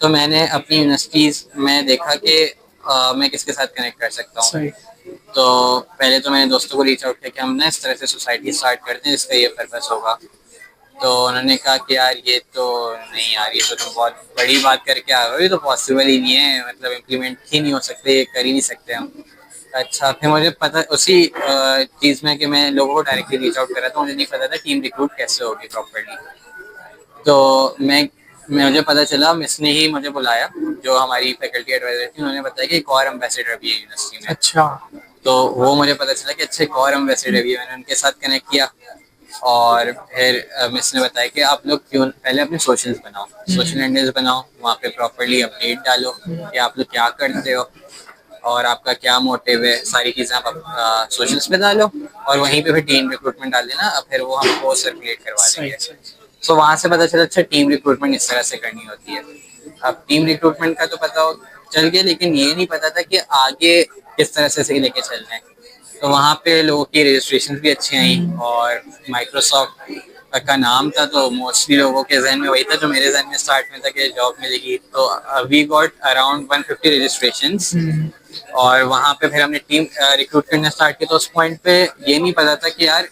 तो मैंने अपनी यूनिवर्सिटीज में देखा कि मैं किसके साथ कनेक्ट कर सकता हूँ। तो पहले तो मैंने दोस्तों को रीच आउट किया कि हम ना इस तरह से सोसाइटी स्टार्ट करते हैं जिसका ये पर्पस होगा। तो उन्होंने कहा कि यार ये तो नहीं यार, ये तो तुम बहुत बड़ी बात करके आ गए हो, ये तो पॉसिबल ही नहीं है, मतलब इम्प्लीमेंट ही नहीं हो सकते, ये कर ही नहीं सकते हम। अच्छा, फिर मुझे पता उसी चीज़ में कि मैं लोगों को डायरेक्टली रीच आउट कर रहा था, मुझे नहीं पता था टीम रिक्रूट कैसे होगी प्रॉपरली। तो मुझे पता चला, मिस ने ही मुझे बुलाया, जो हमारी फैकल्टी एडवाइजर थी, उन्होंने बताया कि एक और एम्बेसडर भी है यूनिवर्सिटी में। अच्छा। तो वो मुझे पता चला कि अच्छा एक और एम्बेसडर भी है, मैंने उनके साथ कनेक्ट किया। और फिर मिस ने बताया कि आप लोग क्यों पहले अपने सोशल्स बनाओ, सोशल हैंडल्स बनाओ, वहाँ पे प्रॉपरली अपडेट डालो कि आप लोग क्या करते हो और आपका क्या मोटिव है, सारी चीज़ें आप सोशल्स पे डालो और वहीं पे फिर टीम रिक्रूटमेंट डाल देना, फिर वो हमको सर्कुलेट करवा देंगे। सो वहाँ से पता चला अच्छा टीम रिक्रूटमेंट इस तरह से करनी होती है। अब टीम रिक्रूटमेंट का तो पता चल गया, लेकिन ये नहीं पता था कि आगे किस तरह से लेके चलना है। तो वहाँ पे लोगों की रजिस्ट्रेशन भी अच्छी आई और माइक्रोसॉफ्ट का नाम था, तो मोस्टली लोगों के जहन में वही था जो मेरे जहन में स्टार्ट में था कि जॉब मिलेगी। तो वी गॉट अराउंड 150 रजिस्ट्रेशंस और वहाँ पे फिर हमने टीम रिक्रूट करना स्टार्ट किया। तो उस पॉइंट पे ये नहीं पता था कि यार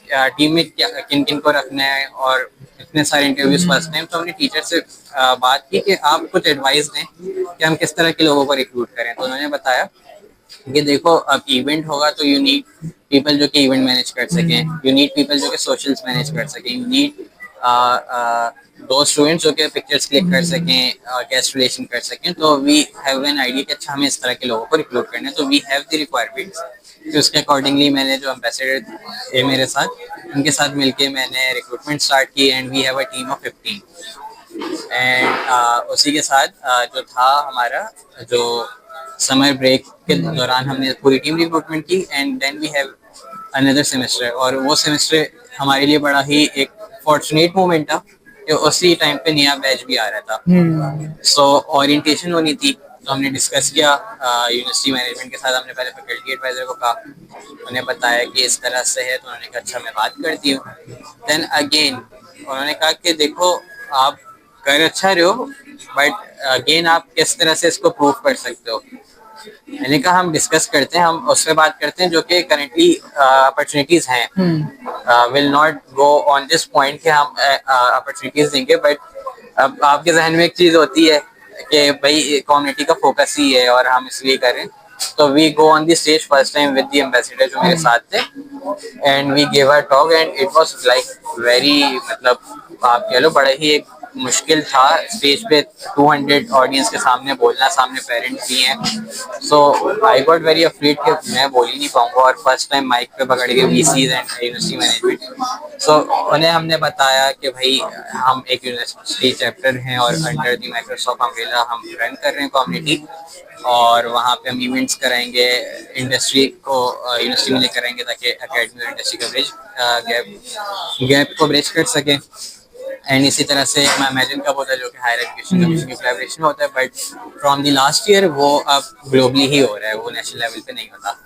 टीम में क्या किन किन को रखना है और इतने सारे इंटरव्यूज फर्स्ट टाइम। तो हमने टीचर से बात की कि आप कुछ एडवाइस दें कि हम किस तरह के लोगों को रिक्रूट करें। तो उन्होंने बताया कि देखो अब इवेंट होगा तो यू नीड पीपल जो कि इवेंट मैनेज कर सकें, यू नीड पीपल जो कि सोशल्स मैनेज कर सकें, यू नीड दो स्टूडेंट्स जो कि पिक्चर्स क्लिक कर सकें, गेस्ट रिलेशन कर सकें। तो वी हैव एन आइडिया कि अच्छा हमें इस तरह के लोगों को रिक्रूट करना है, तो वी हैव द रिक्वायरमेंट्स। तो उसके अकॉर्डिंगली मैंने जो एम्बेसडर थे मेरे साथ, उनके साथ मिलके मैंने रिक्रूटमेंट स्टार्ट की and we have a team of 15। एंड उसी के साथ जो था हमारा जो समर ब्रेक के दौरान हमने पूरी टीम रिक्रूटमेंट की and then we have another semester. और वो सेमेस्टर हमारे लिए बड़ा ही एक फॉर्चुनेट मोमेंट था कि उसी टाइम पे नया बैच भी आ रहा था। सो ओरिएंटेशन होनी थी, तो हमने डिस्कस किया यूनिवर्सिटी मैनेजमेंट के साथ। हमने पहले फैकल्टी एडवाइजर को कहा, उन्हें बताया कि इस तरह से है, तो उन्होंने कहा अच्छा मैं बात करती हूँ। देन अगेन उन्होंने कहा कि देखो आप कर अच्छा रहे हो, बट अगेन आप किस तरह से इसको प्रूव कर सकते हो। मैंने कहा हम डिस्कस करते हैं, हम उस पर बात करते हैं जो कि करेंटली अपॉर्चुनिटीज हैं। Will not go on this point कि हम अपॉर्चुनिटीज देंगे, बट अब आपके जहन में एक चीज होती है कि भाई कम्युनिटी का फोकस ही है और हम इसलिए करें। तो we go on the stage first time with the ambassador जो मेरे साथ थे, and we give a talk and it was like very, मतलब आप कह लो बड़ा ही एक मुश्किल था स्टेज पे 200 ऑडियंस के सामने बोलना, सामने पेरेंट्स भी हैं। So I got very afraid कि मैं बोल ही नहीं पाऊंगा, और फर्स्ट टाइम माइक पे पकड़ के वीसीज एंड यूनिवर्सिटी मैनेजमेंट। सो उन्हें हमने बताया कि भाई हम एक यूनिवर्सिटी चैप्टर हैं और अंडर द माइक्रोसॉफ्ट अम्ब्रेला हम रन कर रहे हैं कम्युनिटी, और वहाँ पे हम इवेंट्स कराएंगे, इंडस्ट्री को यूनिवर्सिटी में लेकर आएंगे ताकि एकेडमी और इंडस्ट्री का ब्रिज गैप को ब्रिज कर सकें। एंड इसी तरह से मैं इमेजिन कब होता है जो कि हायर एजुकेशन कमीशन की कोलैबोरेशन में होता है, but from the last year वो अब ग्लोबली ही हो रहा है, वो नेशनल लेवल पे नहीं होता।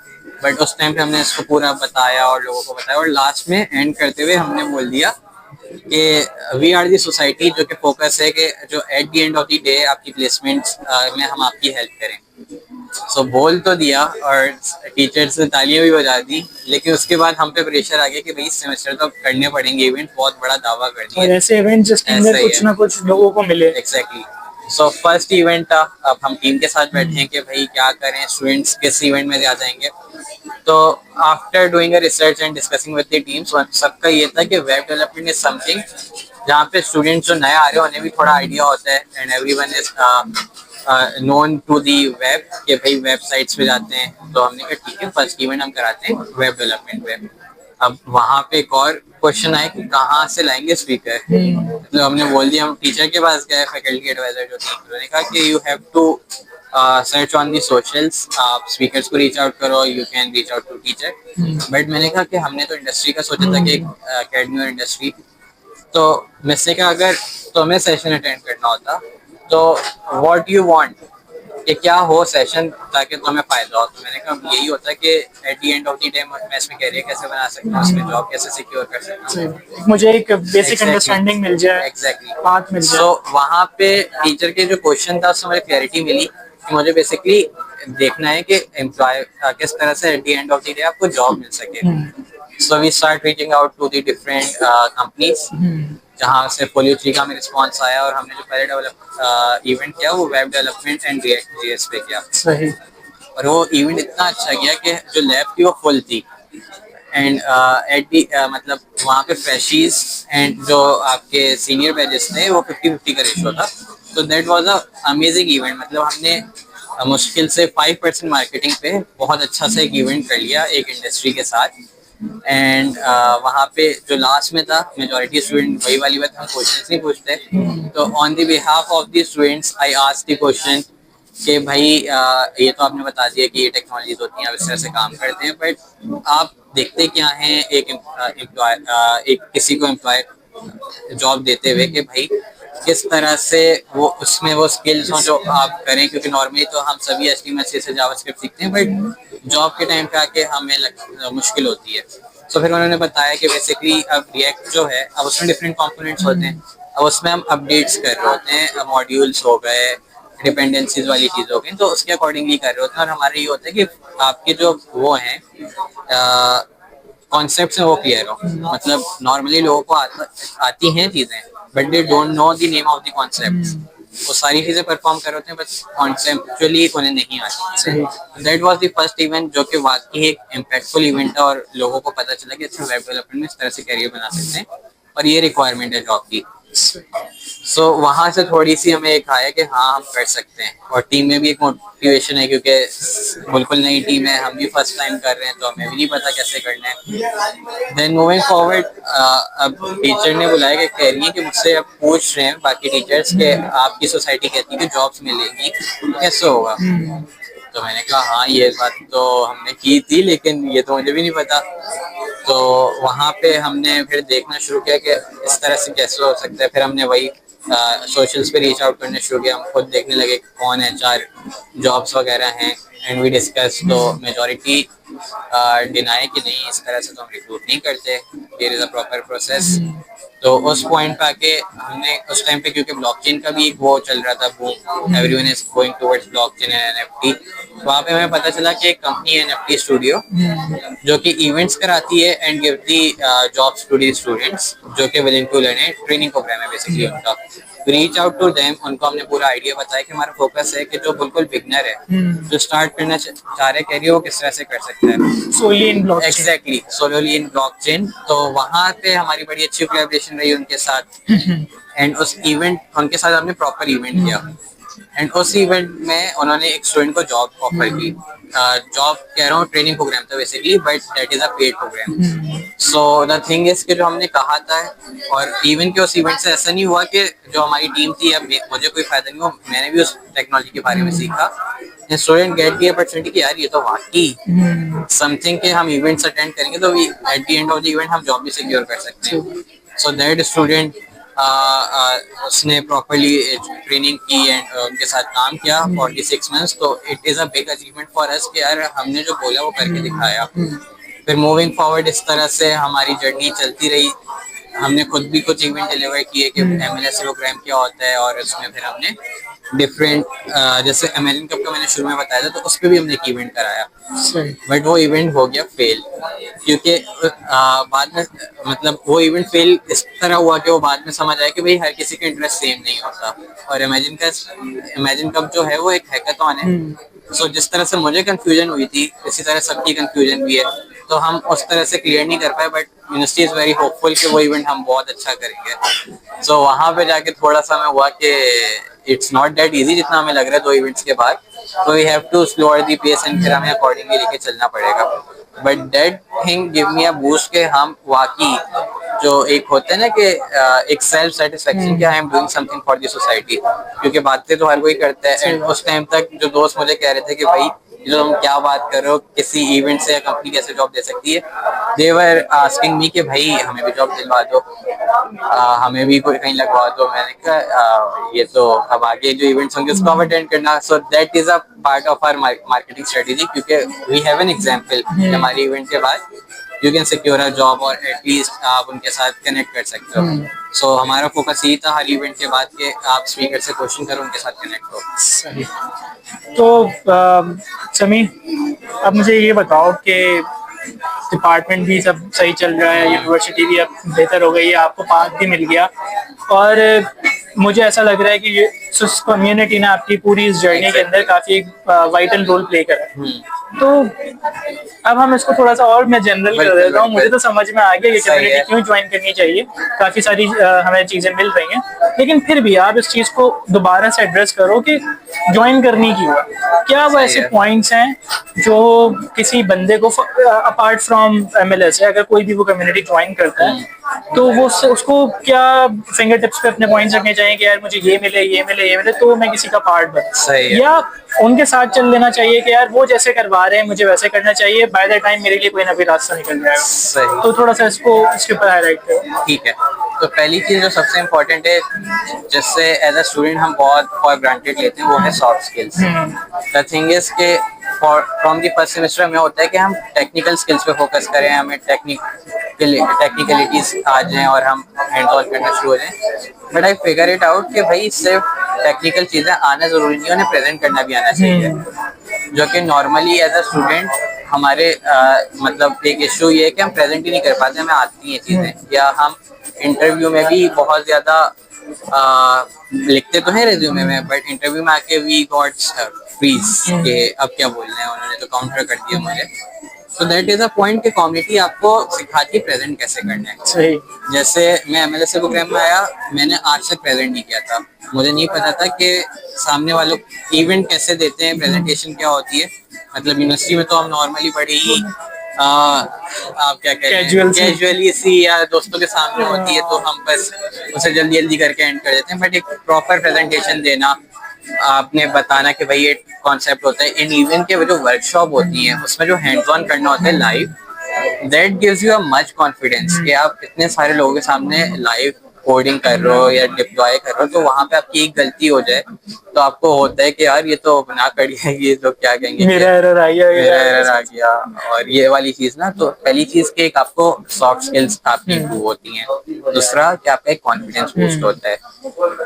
बट उस टाइम पे हमने इसको पूरा बताया और लोगों को बताया, और लास्ट में एंड करते हुए हमने बोल दिया कि वी आर दी सोसाइटी जो कि फोकस है कि जो eight the end of the day आपकी प्लेसमेंट्स में हम आपकी हेल्प करें। सो बोल तो दिया और टीचर्स ने तालियां भी बजा दी, लेकिन उसके बाद हम पे प्रेशर आ गया कि भाई इस सेमेस्टर तो करने पड़ेंगे इवेंट, बहुत बड़ा दावा कर दिया। और ऐसे इवेंट जिसके अंदर कुछ ना कुछ लोगों को मिले। एग्जैक्टली। सो फर्स्ट इवेंट था, अब हम टीम के साथ बैठे हैं कि भाई क्या करें, स्टूडेंट्स किस इवेंट में आ जाएंगे। तो after doing a research and discussing with the teams, सबका ये था कि वेब डेवलपमेंट इज समथिंग जहाँ पे स्टूडेंट्स जो नए आ रहे हैं उन्हें भी थोड़ा आइडिया होता है, and everyone is known to the web, कि भाई वेबसाइट्स पे जाते हैं। तो हमने कहा ठीक है, फर्स्ट इवेंट हम कराते हैं वेब डेवलपमेंट पे। अब वहाँ पे एक और क्वेश्चन आया कि कहाँ से लाएंगे स्पीकर। तो हमने बोल दिया, हम टीचर के पास गए, फैकल्टी एडवाइजर जो थे, उन्होंने कहा कि you have to search on the socials, आप स्पीकर्स को रीच आउट करो, you can reach out to teacher. But मैंने कहा कि हमने तो इंडस्ट्री का सोचा था कि अकेडमी और इंडस्ट्री, तो मैंने कहा अगर तुम्हें सेशन अटेंड करना होता तो व्हाट यू वांट, कि क्या हो सेशन ताकि तुम्हें फायदा हो। तो मैंने कहा यही होता है कि eight the end of the day मैं इसमें कैरियर कैसे बना सकता हूँ, इसमें जॉब कैसे सिक्योर कर सकता हूँ, मुझे एक बेसिक अंडरस्टैंडिंग मिल जाए, एग्जैक्टली बात मिल जाए। सो वहाँ पे टीचर के जो क्वेश्चन था उससे मुझे क्लैरिटी मिली कि मुझे बेसिकली देखना है कि एम्प्लॉय किस तरह से at the end of the day आपको जॉब मिल सके। So we start reaching out to the different companies, जहाँ से पोलियो का में रिस्पॉन्स आया, और हमने जो पहले डेवलप इवेंट किया वो web development and react JS पे किया। सही। और वो इवेंट इतना अच्छा गया कि जो लैब थी वो फुल थी, एंड एट दी मतलब वहाँ पे फ्रेशीज एंड जो आपके सीनियर बैचेस थे वो 50-50 का रेशो था। तो that was a amazing event, मतलब हमने मुश्किल से 5% मार्केटिंग पे बहुत अच्छा सा एक इवेंट कर लिया एक इंडस्ट्री के साथ। एंड वहाँ पे जो लास्ट में था, मेजोरिटी स्टूडेंट वही वाली बात, हम क्वेश्चंस नहीं पूछते, तो on the behalf of the students I asked the question कि भाई ये तो आपने बता दिया कि ये टेक्नोलॉजीज होती हैं, इस तरह से काम करते हैं, बट आप देखते क्या हैं एक एम्प्लॉय, एक किसी को एम्प्लॉय जॉब देते हुए, कि भाई किस तरह से वो उसमें वो स्किल्स हों जो आप करें, क्योंकि नॉर्मली तो हम सभी HTML से जावास्क्रिप्ट सीखते हैं, बट जॉब के टाइम पे आके हमें मुश्किल होती है। तो फिर उन्होंने बताया कि बेसिकली अब रिएक्ट जो है, अब उसमें डिफरेंट कंपोनेंट्स होते हैं, अब उसमें हम अपडेट्स कर रहे होते हैं, मॉड्यूल्स हो गए, डिपेंडेंसीज वाली चीज़ हो गई, तो उसके अकॉर्डिंगली कर रहे होते हैं। और हमारा ये होता है कि आपके जो वो हैं कॉन्सेप्ट्स हैं वो क्लियर हो, मतलब नॉर्मली लोगों को आती हैं चीज़ें, but they don't know the name of the concepts. वो सारी चीज़ें परफॉर्म कर होते हैं, बस कॉन्सेप्चुअली उन्हें नहीं आती। That was the first event जो कि वाकई एक इम्पैक्टफुल इवेंट था, और लोगों को पता चला कि अच्छा वेब डेवलपमेंट में इस तरह से करियर बना सकते हैं, और ये रिक्वायरमेंट है जॉब की। सो वहाँ से थोड़ी सी हमें एक आया कि हाँ हम कर सकते हैं, और टीम में भी एक मोटिवेशन है, क्योंकि बिल्कुल नई टीम है, हम भी फर्स्ट टाइम कर रहे हैं, तो हमें भी नहीं पता कैसे करना है। देन मूविंग फॉरवर्ड, अब टीचर ने बुलाया कि कह रही है कि मुझसे अब पूछ रहे हैं बाकी टीचर्स कि आपकी सोसाइटी कहती है कि जॉब्स मिलेंगी, कैसे होगा। तो मैंने कहा हाँ ये बात तो हमने की थी, लेकिन ये तो मुझे भी नहीं पता। तो वहाँ पे हमने फिर देखना शुरू किया कि इस तरह से कैसे हो सकता है। फिर हमने वही सोशल्स पे रीच आउट करने शुरू किया, हम खुद देखने लगे कौन HR जॉब्स वगैरह हैं, एंड वी डिस्कस। तो मेजॉरिटी डिनाई कि नहीं इस तरह से तो हम रिक्रूट नहीं करते, there is a proper process. तो उस पॉइंट पे आके हमने उस टाइम पे, क्योंकि ब्लॉकचेन का भी वो चल रहा था boom, everyone is going towards blockchain and NFT, वहाँ पे हमें पता चला कि एक कंपनी है NFT स्टूडियो जो कि इवेंट्स कराती है and give the jobs to the students जो कि विलिंग टू लर्न है, ट्रेनिंग प्रोग्राम है बेसिकली उनका। रीच आउट टू देम, उनको हमने पूरा आइडिया बताया कि हमारा फोकस है कि जो बिल्कुल बिगनर है, जो स्टार्ट करना चाह रहे करियर, वो किस तरह से कर सकता है solely in blockchain. Exactly, solely in blockchain. तो वहाँ पे हमारी बड़ी अच्छी कोलैबोरेशन रही उनके साथ, एंड उस इवेंट उनके साथ हमने प्रॉपर इवेंट किया, एंड उस इवेंट में उन्होंने एक स्टूडेंट को जॉब ऑफर की। जॉब कह रहा हूँ, ट्रेनिंग प्रोग्राम था basically, but that is a paid program. So the thing is कि जो हमने कहा था, और इवन के उस इवेंट से ऐसा नहीं हुआ कि जो हमारी टीम थी या मुझे कोई फायदा नहीं हुआ, मैंने भी उस टेक्नोलॉजी के बारे में सीखा। स्टूडेंट गेट दी अपॉर्चुनिटी कि यार ये तो वाकई समथिंग के हम इवेंट्स अटेंड करेंगे तो eight the end of the event हम जॉब भी सिक्योर कर सकते हैं। सो दैट स्टूडेंट उसने प्रॉपरली ट्रेनिंग की एंड उनके साथ काम किया फॉर 46 मंथ्स। तो it is a big achievement for us कि यार हमने जो बोला वो करके दिखाया। फिर मूविंग फॉरवर्ड इस तरह से हमारी जर्नी चलती रही। हमने खुद भी कुछ इवेंट डिलीवर किए कि MLS प्रोग्राम क्या होता है, और उसमें फिर हमने डिफरेंट जैसे अमेरिकन कप का मैंने शुरू में बताया था, तो उस पर भी हमने एक इवेंट कराया, बट वो इवेंट हो गया फेल, क्योंकि बाद में मतलब वो इवेंट फेल इस तरह हुआ कि वो बाद में समझ आया कि भाई हर किसी का इंटरेस्ट सेम नहीं होता, और इमेजिन कप जो है वो एक हैकाथॉन है। सो जिस तरह से मुझे कंफ्यूजन हुई थी, इसी तरह सबकी कंफ्यूजन भी है, तो हम उस तरह से क्लियर नहीं कर पाए, but university is very hopeful कि वो इवेंट हम बहुत अच्छा करेंगे। सो वहाँ पे जाके थोड़ा सा मैं हुआ कि इट्स नॉट दैट इजी जितना हमें लग रहा है 2 इवेंट्स के बाद, तो we have to slower the pace and फिर हमें अकॉर्डिंगली लेके चलना पड़ेगा। But that thing give me a boost के हम वाकई जो एक होता है ना कि एक सेल्फ सेटिस्फेक्शन कि I am doing something for the society, क्योंकि बातें तो हर कोई करता है, एंड उस टाइम तक जो दोस्त मुझे कह रहे थे कि भाई जो तुम क्या बात कर रहे हो, किसी इवेंट से कंपनी कैसे जॉब दे सकती है, दे वर आस्किंग मी कि भाई हमें भी जॉब दिलवा दो, हमें भी कोई कहीं लगवा दो। मैंने कहा ये तो अब आगे जो इवेंट्स होंगे उसको हम अटेंड करना। So that is a part of our marketing strategy, क्योंकि वी हैव एन एग्जांपल हमारी इवेंट के बाद you can secure a job, और एटलीस्ट आप उनके साथ कनेक्ट कर सकते हो। सो हमारा फोकस यही था हर इवेंट के बाद कि आप स्पीकर से क्वेश्चन करो, उनके साथ कनेक्ट हो। सही। तो समी, अब मुझे ये बताओ कि डिपार्टमेंट भी सब सही चल रहा है, यूनिवर्सिटी भी अब बेहतर हो गई है, आपको पाथ भी मिल गया, और मुझे ऐसा लग रहा है कि ये कम्युनिटी ने आपकी पूरी इस जर्नी के अंदर काफ़ी वाइटल रोल प्ले करा है। तो अब हम इसको थोड़ा सा और मैं जनरल कर देता हूँ। मुझे तो समझ में आ गया ये कम्युनिटी क्यों ज्वाइन करनी चाहिए, काफ़ी सारी हमें चीज़ें मिल रही हैं, लेकिन फिर भी आप इस चीज़ को दोबारा से एड्रेस करो कि ज्वाइन करनी क्यों है। क्या वो ऐसे पॉइंट्स हैं जो किसी बंदे को अपार्ट फ्रॉम MLS, अगर कोई भी वो कम्युनिटी ज्वाइन करता है तो वो उसको क्या फिंगर टिप्स पे अपने पॉइंट्स रखने चाहिए कि यार मुझे ये मिले ये मिले ये मिले तो मैं किसी का पार्ट बन, या उनके साथ चल लेना चाहिए कि यार वो जैसे करवा रहे हैं मुझे वैसे करना चाहिए, बाय द टाइम मेरे लिए कोई ना कोई रास्ता निकल जाएगा। तो थोड़ा सा इसको इसके ऊपर हाईलाइट करो। ठीक है, तो पहली चीज जो सबसे इम्पोर्टेंट है, जिससे एज अ स्टूडेंट हम बहुत फॉर ग्रांटेड लेते हैं, वो है soft skills. The thing is के फ्रॉम द फर्स्ट सेमेस्टर में होता है कि हम टेक्निकल स्किल्स पे फोकस करें, हमें टेक्निकलिटीज आ जाएं और हम हैंड ऑन करना शुरू हो जाएं। But I figure it out कि भाई सिर्फ टेक्निकल चीजें आना जरूरी नहीं है, उन्हें प्रेजेंट करना भी आना चाहिए, जो कि नॉर्मली एज अ स्टूडेंट हमारे मतलब एक इशू ये है कि हम प्रेजेंट ही नहीं कर पाते, हमें आती हैं चीज़ें, या हम इंटरव्यू में भी बहुत ज़्यादा लिखते तो हैं रेज्यूमे में, बट इंटरव्यू में आके वी गॉट फ्रीज के अब क्या बोलना है, उन्होंने तो काउंटर कर दिया मुझे। सो दैट इज अ पॉइंट कि कम्युनिटी आपको सिखाती है प्रेजेंट कैसे करना है। सही। जैसे मैं MLS प्रोग्राम में आया, मैंने आज तक प्रेजेंट नहीं किया था, मुझे नहीं पता था कि सामने वालों इवेंट कैसे देते हैं, प्रेजेंटेशन क्या होती है। मतलब यूनिवर्सिटी में तो हम नॉर्मली बड़ी ही आप क्या कह रहे हैं कैजुअली सी या दोस्तों के सामने होती है, तो हम बस उसे जल्दी जल्दी करके एंड कर देते हैं। बट एक प्रॉपर प्रेजेंटेशन देना, आपने बताना कि भाई ये कॉन्सेप्ट होता है, इन इवेंट के जो वर्कशॉप होती है उसमें जो हैंड्स ऑन करना होता है live, that gives you a much confidence कि आप इतने सारे लोगों के सामने लाइव कोडिंग कर रहे हो या डिप्लॉय कर रहे हो, तो वहां पे आपकी एक गलती हो जाए तो आपको होता है कि यार ये तो बना कर ये तो क्या कहेंगे, मेरा एरर आ गया, मेरा एरर आ गया, और ये वाली चीज ना। तो पहली चीज के एक आपको सॉफ्ट स्किल्स आपकी इम्प्रूव होती हैं, दूसरा कि आपका एक कॉन्फिडेंस बूस्ट होता है,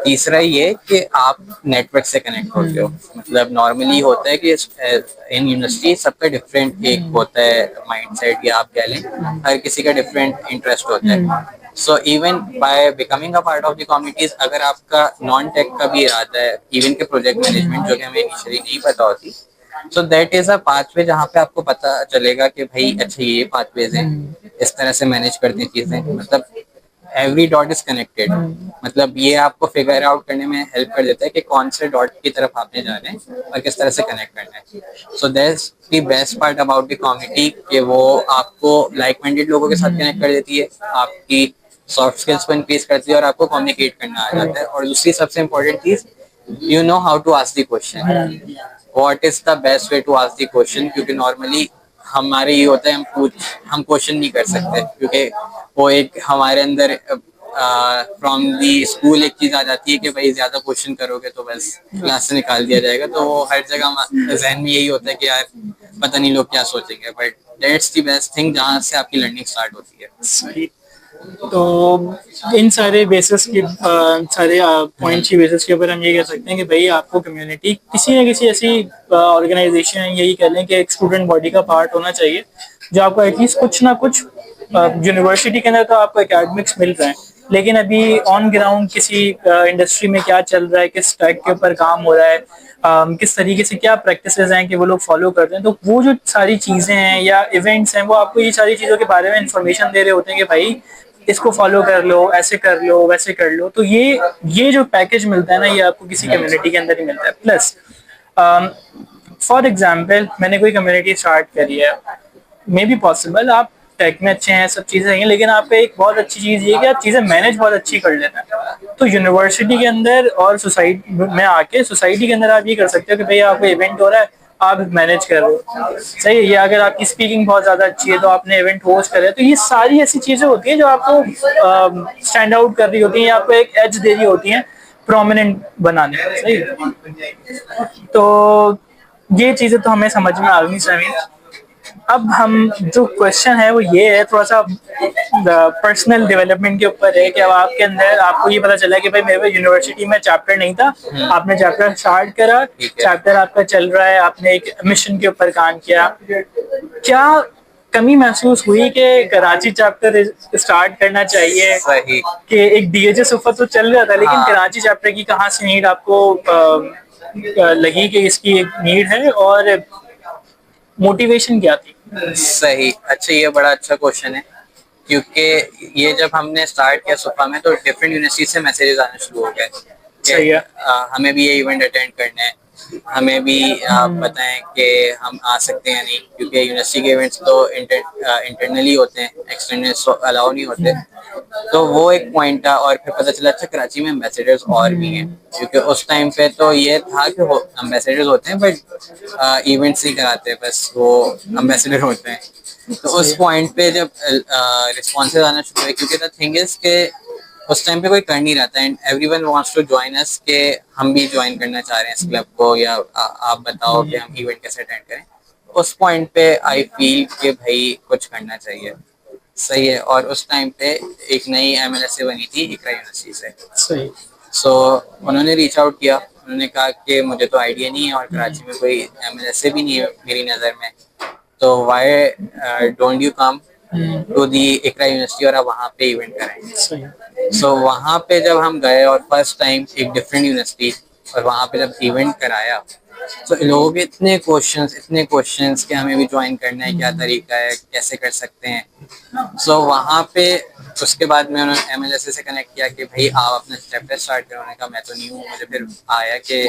तीसरा ये कि आप नेटवर्क से कनेक्ट होते हो। मतलब नॉर्मली होता है कि इन यूनिवर्सिटी सबका डिफरेंट एक होता है माइंडसेट, या आप कह लें हर किसी का डिफरेंट इंटरेस्ट होता है। So even by becoming a part of the communities, अगर आपका नॉन टेक का भी इरादा है, इवन के प्रोजेक्ट मैनेजमेंट जो कि हमें इनिशियली नहीं पता होती, सो दैट इज अ पाथवे जहाँ पे आपको पता चलेगा कि भाई अच्छा ये पाथवेज हैं, इस तरह से मैनेज करते हैं चीजें, मतलब एवरी डॉट इज कनेक्टेड। मतलब ये आपको फिगर आउट करने में हेल्प कर देता है कि कौन से डॉट की तरफ आपने जाना है और किस तरह से कनेक्ट करना है। So that's the best part about the community, कि वो आपको लाइक माइंडेड लोगों के साथ कनेक्ट कर देती है, आपकी सॉफ्ट स्किल्स को इंक्रीज करती है और आपको कम्युनिकेट करना आ जाता है। और दूसरी सबसे इम्पोर्टेंट चीज, you know how to ask the question, what is the best way to ask the question. क्योंकि नॉर्मली हमारे ये होता है, हम क्वेश्चन नहीं कर सकते, क्योंकि वो एक हमारे अंदर फ्रॉम दी स्कूल एक चीज आ जाती है कि भाई ज्यादा क्वेश्चन करोगे तो बस क्लास से निकाल दिया जाएगा। तो वो हर जगह जहन में यही होता है कि यार पता नहीं लोग क्या सोचेंगे, but that's the best thing जहाँ से आपकी लर्निंग स्टार्ट होती है। सही। तो इन सारे बेसिस के सारे पॉइंट्स की बेसिस के ऊपर हम ये कह सकते हैं कि भाई आपको कम्युनिटी किसी न किसी ऐसी ऑर्गेनाइजेशन, यही कह लें कि एक स्टूडेंट बॉडी का पार्ट होना चाहिए, जो आपको एटलीस्ट कुछ ना कुछ, यूनिवर्सिटी के अंदर तो आपको एकेडमिक्स मिल रहे हैं, लेकिन अभी ऑन ग्राउंड किसी इंडस्ट्री में क्या चल रहा है, किस ट्रैक के ऊपर काम हो रहा है, किस तरीके से क्या प्रैक्टिसेस हैं कि वो लोग फॉलो करते हैं, तो वो जो सारी चीज़ें हैं या इवेंट्स हैं वो आपको ये सारी चीज़ों के बारे में इंफॉर्मेशन दे रहे होते हैं कि भाई इसको फॉलो कर लो, ऐसे कर लो, वैसे कर लो। तो ये जो पैकेज मिलता है ना, ये आपको किसी कम्युनिटी के अंदर ही मिलता है। प्लस फॉर एग्जाम्पल मैंने कोई कम्युनिटी स्टार्ट करी है, मे बी पॉसिबल आप टेक में अच्छे हैं, सब चीज़ें हैं, लेकिन आप पे एक बहुत अच्छी चीज़ ये है कि आप चीज़ें मैनेज बहुत अच्छी कर लेते हैं। तो यूनिवर्सिटी के अंदर और सोसाइटी में आके, सोसाइटी के अंदर आप ये कर सकते हो कि भाई आपको इवेंट हो रहा है, आप मैनेज कर रहे हो, सही है। या अगर आपकी स्पीकिंग बहुत ज़्यादा अच्छी है तो आपने इवेंट होस्ट करे, तो ये सारी ऐसी चीज़ें होती हैं जो आपको स्टैंड आउट कर रही होती हैं या आपको एक एज दे रही होती हैं प्रोमिनेंट बनाने में, सही है। तो ये चीज़ें तो हमें समझ में आ गई सभी। अब हम जो क्वेश्चन है वो ये है, थोड़ा सा पर्सनल डेवलपमेंट के ऊपर है कि अब आपके अंदर आपको ये पता चला कि भाई मेरे यूनिवर्सिटी में चैप्टर नहीं था, आपने चैप्टर स्टार्ट करा, चैप्टर आपका चल रहा है, आपने एक मिशन के ऊपर काम किया, क्या कमी महसूस हुई कि कराची चैप्टर स्टार्ट करना चाहिए? सही। कि एक डीएचएस ऊपर तो चल रहा था, लेकिन कराची चैप्टर की कहाँ से नीड आपको लगी कि इसकी एक नीड है, और मोटिवेशन क्या थी? सही। अच्छा, ये बड़ा अच्छा क्वेश्चन है, क्योंकि ये जब हमने स्टार्ट किया सुपा में तो डिफरेंट यूनिवर्सिटी से मैसेजेस आने शुरू हो गए सही है। हमें भी ये इवेंट अटेंड करना है, हमें भी आप बताएं कि हम आ सकते हैं या नहीं, क्योंकि यूनिवर्सिटी के इवेंट्स तो इंटरनली होते हैं, एक्सटर्नल अलाउ नहीं होते। तो वो एक पॉइंट था। और फिर पता चला अच्छा कराची में एम्बेसडर्स और भी हैं, क्योंकि उस टाइम पे तो ये था कि एम्बेसडर्स होते हैं बट इवेंट्स नहीं कराते, बस वो एम्बेसडर होते हैं। तो उस पॉइंट पे जब रिस्पॉन्सेज आना शुरू हुए, क्योंकि द थिंग इज के उस टाइम पे कोई कर नहीं रहा था and everyone wants to join us, के हम भी ज्वाइन करना चाह रहे हैं इस क्लब को, या आप बताओ कि हम इवेंट कैसे अटेंड करें। उस पॉइंट पे आई फील कि भाई कुछ करना चाहिए, सही है। और उस टाइम पे एक नई एमएलएसए बनी थी इकरा यूनिवर्सिटी से। सही। सो उन्होंने रीच आउट किया, उन्होंने कहा कि मुझे तो आइडिया नहीं है और कराची में कोई एमएलएसए भी नहीं है मेरी नज़र में, तो why don't you come to the Iqra university और आप वहाँ पे इवेंट कराएंगे। सो वहाँ पे जब हम गए और फर्स्ट टाइम एक डिफरेंट यूनिवर्सिटी, और वहाँ पे जब इवेंट कराया तो लोगों के इतने क्वेश्चंस कि हमें भी ज्वाइन करना है, क्या तरीका है, कैसे कर सकते हैं। सो वहाँ पे उसके बाद में उन्होंने एमएलएसए से कनेक्ट किया कि भाई आप अपना चैप्टर स्टार्ट करो। उन्होंने कहा मैं तो नहीं हूँ, मुझे फिर आया कि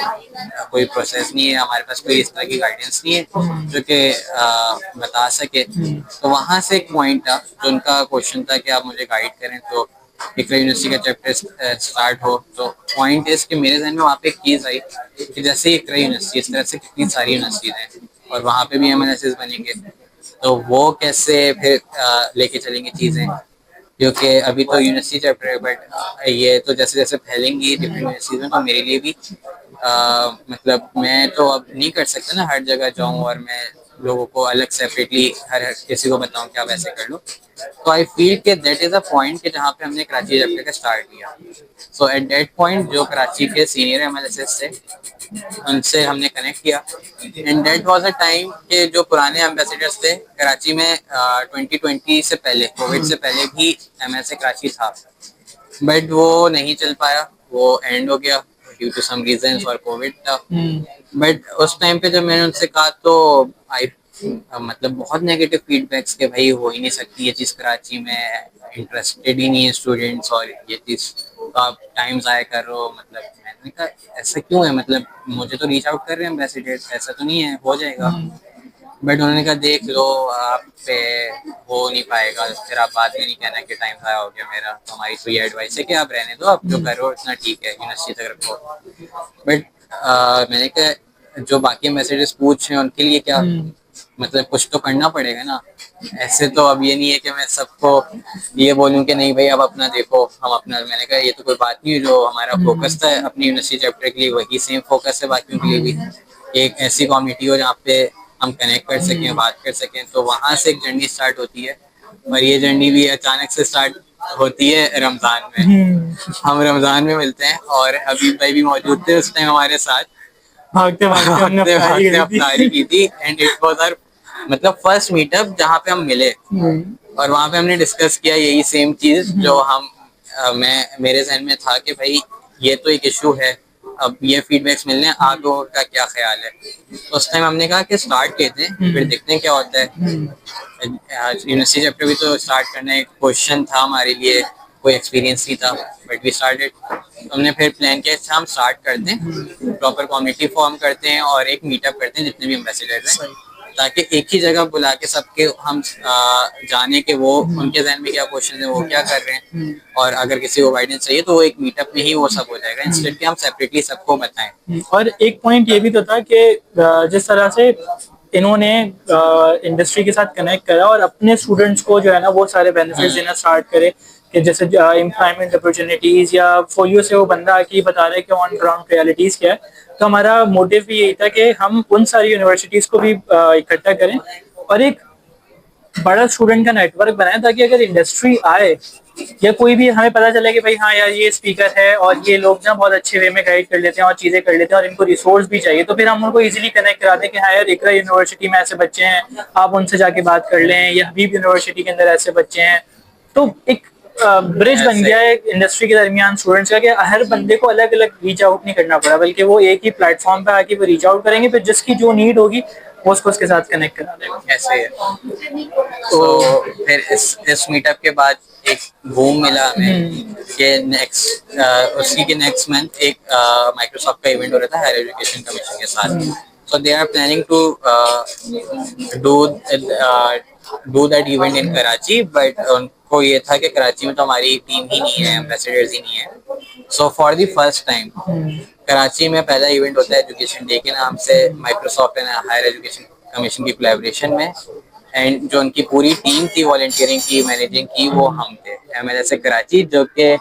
कोई प्रोसेस नहीं है, हमारे पास कोई इस तरह की गाइडेंस नहीं है जो कि बता सके। तो वहाँ से एक पॉइंट था जो उनका क्वेश्चन था कि आप मुझे गाइड करें, तो इकरा यूनिवर्सिटी का चैप्टर स्टार्ट हो। तो पॉइंट इज कि मेरे जहन में वहाँ पे एक चीज़ आई कि जैसे इकरा यूनिवर्सिटी, इस तरह से कितनी सारी यूनिवर्सिटीज हैं और वहाँ पे भी एमएनएसएस बनेंगे, तो वो कैसे फिर लेके चलेंगे चीज़ें, क्योंकि अभी तो यूनिवर्सिटी चैप्टर है बट ये तो जैसे जैसे फैलेंगी डिफरेंट यूनिवर्सिटीज में, तो मेरे लिए भी मतलब मैं तो अब नहीं कर सकता ना हर जगह जाऊँ और मैं लोगों को अलग सेपरेटली हर किसी को बताऊं कि आप ऐसे कर लो। तो आई फील कि दैट इज अ पॉइंट कि जहाँ पे हमने कराची चैप्टर का स्टार्ट किया। सो एट दैट पॉइंट जो कराची के सीनियर एमएलएसएस थे उनसे हमने कनेक्ट किया, and that was a time के जो पुराने एम्बेसडर्स थे कराची में 2020 से पहले, कोविड से पहले भी एमएसए कराची था, बट वो नहीं चल पाया, वो एंड हो गया ड्यू टू सम रीजंस और कोविड था। बट उस टाइम पे जब मैंने उनसे कहा तो आई मतलब बहुत नेगेटिव फीडबैक्स के भाई हो ही नहीं सकती ये चीज़ कराची में, इंटरेस्टेड ही नहीं है स्टूडेंट्स, और ये चीज़ तो आप टाइम ज़ाया कर रहे हो। मतलब मैंने कहा ऐसा क्यों है, मतलब मुझे तो रीच आउट कर रहे हैं एम्बेसडर, ऐसा तो नहीं है, हो जाएगा। बट उन्होंने कहा देख लो आप पे हो नहीं पाएगा, फिर आप बाद में नहीं कहना कि टाइम ज़ाया हो गया मेरा, तो हमारी तो ये एडवाइस है कि आप रहने दो, आप जो कर रहे हो इतना ठीक है, यूनिवर्सिटी तक रखो। बट मैंने कहा जो बाकी मैसेजेस पूछ रहे हैं उनके लिए क्या, मतलब कुछ तो करना पड़ेगा ना। ऐसे तो अब ये नहीं है कि मैं सबको ये बोलूं कि नहीं भाई अब अपना देखो हम अपना। मैंने कहा ये तो कोई बात नहीं, जो हमारा फोकस था अपनी यूनिवर्सिटी चैप्टर के लिए वही सेम फोकस है बाकियों के लिए भी। एक ऐसी कम्युनिटी हो जहाँ पे हम कनेक्ट कर सकें, बात कर सकें, तो वहाँ से एक जर्नी स्टार्ट होती है। और ये जर्नी भी अचानक से स्टार्ट होती है रमजान में। हम रमजान में मिलते हैं और हबीब भाई भी मौजूद थे उस टाइम हमारे साथ, भागते भागते हमने भागते अफ्तारी की थी, एंड इट वाज आवर मतलब फर्स्ट मीटअप जहाँ पे हम मिले। और वहाँ पे हमने डिस्कस किया यही सेम चीज जो हम मैं मेरे जहन में था कि भाई ये तो एक इशू है, अब ये फीडबैक्स मिलने आगे का क्या ख्याल है। तो उस टाइम हमने कहा कि स्टार्ट कहते हैं फिर देखते हैं क्या होता है। यूनिवर्सिटी चैप्टर भी तो स्टार्ट करना एक क्वेश्चन था हमारे लिए, कोई एक्सपीरियंस नहीं था, बट वी स्टार्टेड। हमने फिर प्लान किया अच्छा हम स्टार्ट करते हैं, प्रॉपर कम्युनिटी फॉर्म करते हैं और एक मीटअप करते हैं जितने भी एम्बेसडर्स हैं, ताकि एक ही जगह बुला के सबके हम जाने के वो उनके जहन में क्या क्वेश्चन है, वो क्या कर रहे हैं, और अगर किसी को गाइडेंस चाहिए तो वो एक मीटअप में ही वो सब हो जाएगा, इंस्टेड कि हम सेपरेटली सबको बताएं। और एक पॉइंट ये भी तो था कि जिस तरह से इन्होंने इंडस्ट्री के साथ कनेक्ट करा और अपने स्टूडेंट्स को जो है ना वो सारे बेनिफिट्स देना स्टार्ट करे, कि जैसे एम्प्लॉयमेंट अपॉर्चुनिटीज या फोलियो से वो बंदा आके बता रहा है कि ऑन ग्राउंड रियलिटीज क्या है। तो हमारा मोटिव भी यही था कि हम उन सारी यूनिवर्सिटीज को भी इकट्ठा करें और एक बड़ा स्टूडेंट का नेटवर्क बनाए, ताकि अगर इंडस्ट्री आए या कोई भी हमें पता चले कि भाई हाँ यार ये स्पीकर है और ये लोग ना बहुत अच्छे वे में गाइड कर लेते हैं और चीजें कर लेते हैं और इनको रिसोर्स भी चाहिए, तो फिर हम उनको इजीली कनेक्ट कराते हैं कि हाँ यार इकरा यूनिवर्सिटी में ऐसे बच्चे हैं, आप उनसे जाके बात कर लें, या हबीब यूनिवर्सिटी के अंदर ऐसे बच्चे हैं। तो एक ब्रिज बन गया है इंडस्ट्री के दरमियान स्टूडेंट्स का, कि हर बंदे को अलग अलग रीच आउट नहीं करना पड़ा, बल्कि वो एक ही प्लेटफॉर्म पे आके वो रीच आउट करेंगे, फिर जिसकी जो नीड होगी वो उसको उसके साथ कनेक्ट करा देगा। ऐसे ही है। तो फिर इस मीटअप के बाद एक बूम मिला हमें कि नेक्स्ट उसी के नेक्स्ट मंथ एक माइक्रोसॉफ्ट का इवेंट हो रहा था हायर एजुकेशन कमीशन के साथ। So they are planning to do do that event in Karachi, but उनको ये था कि कराची में तो हमारी टीम ही नहीं है, एम्बेसडर्स ही नहीं है। So for the first time Karachi में पहला इवेंट होता है एजुकेशन डे के नाम से, Microsoft and higher education commission की कोलैबोरेशन में, एंड जो उनकी पूरी टीम थी वॉलंटियरिंग की, मैनेजिंग की, वो हम थे एमएलएसए कराची, जो कि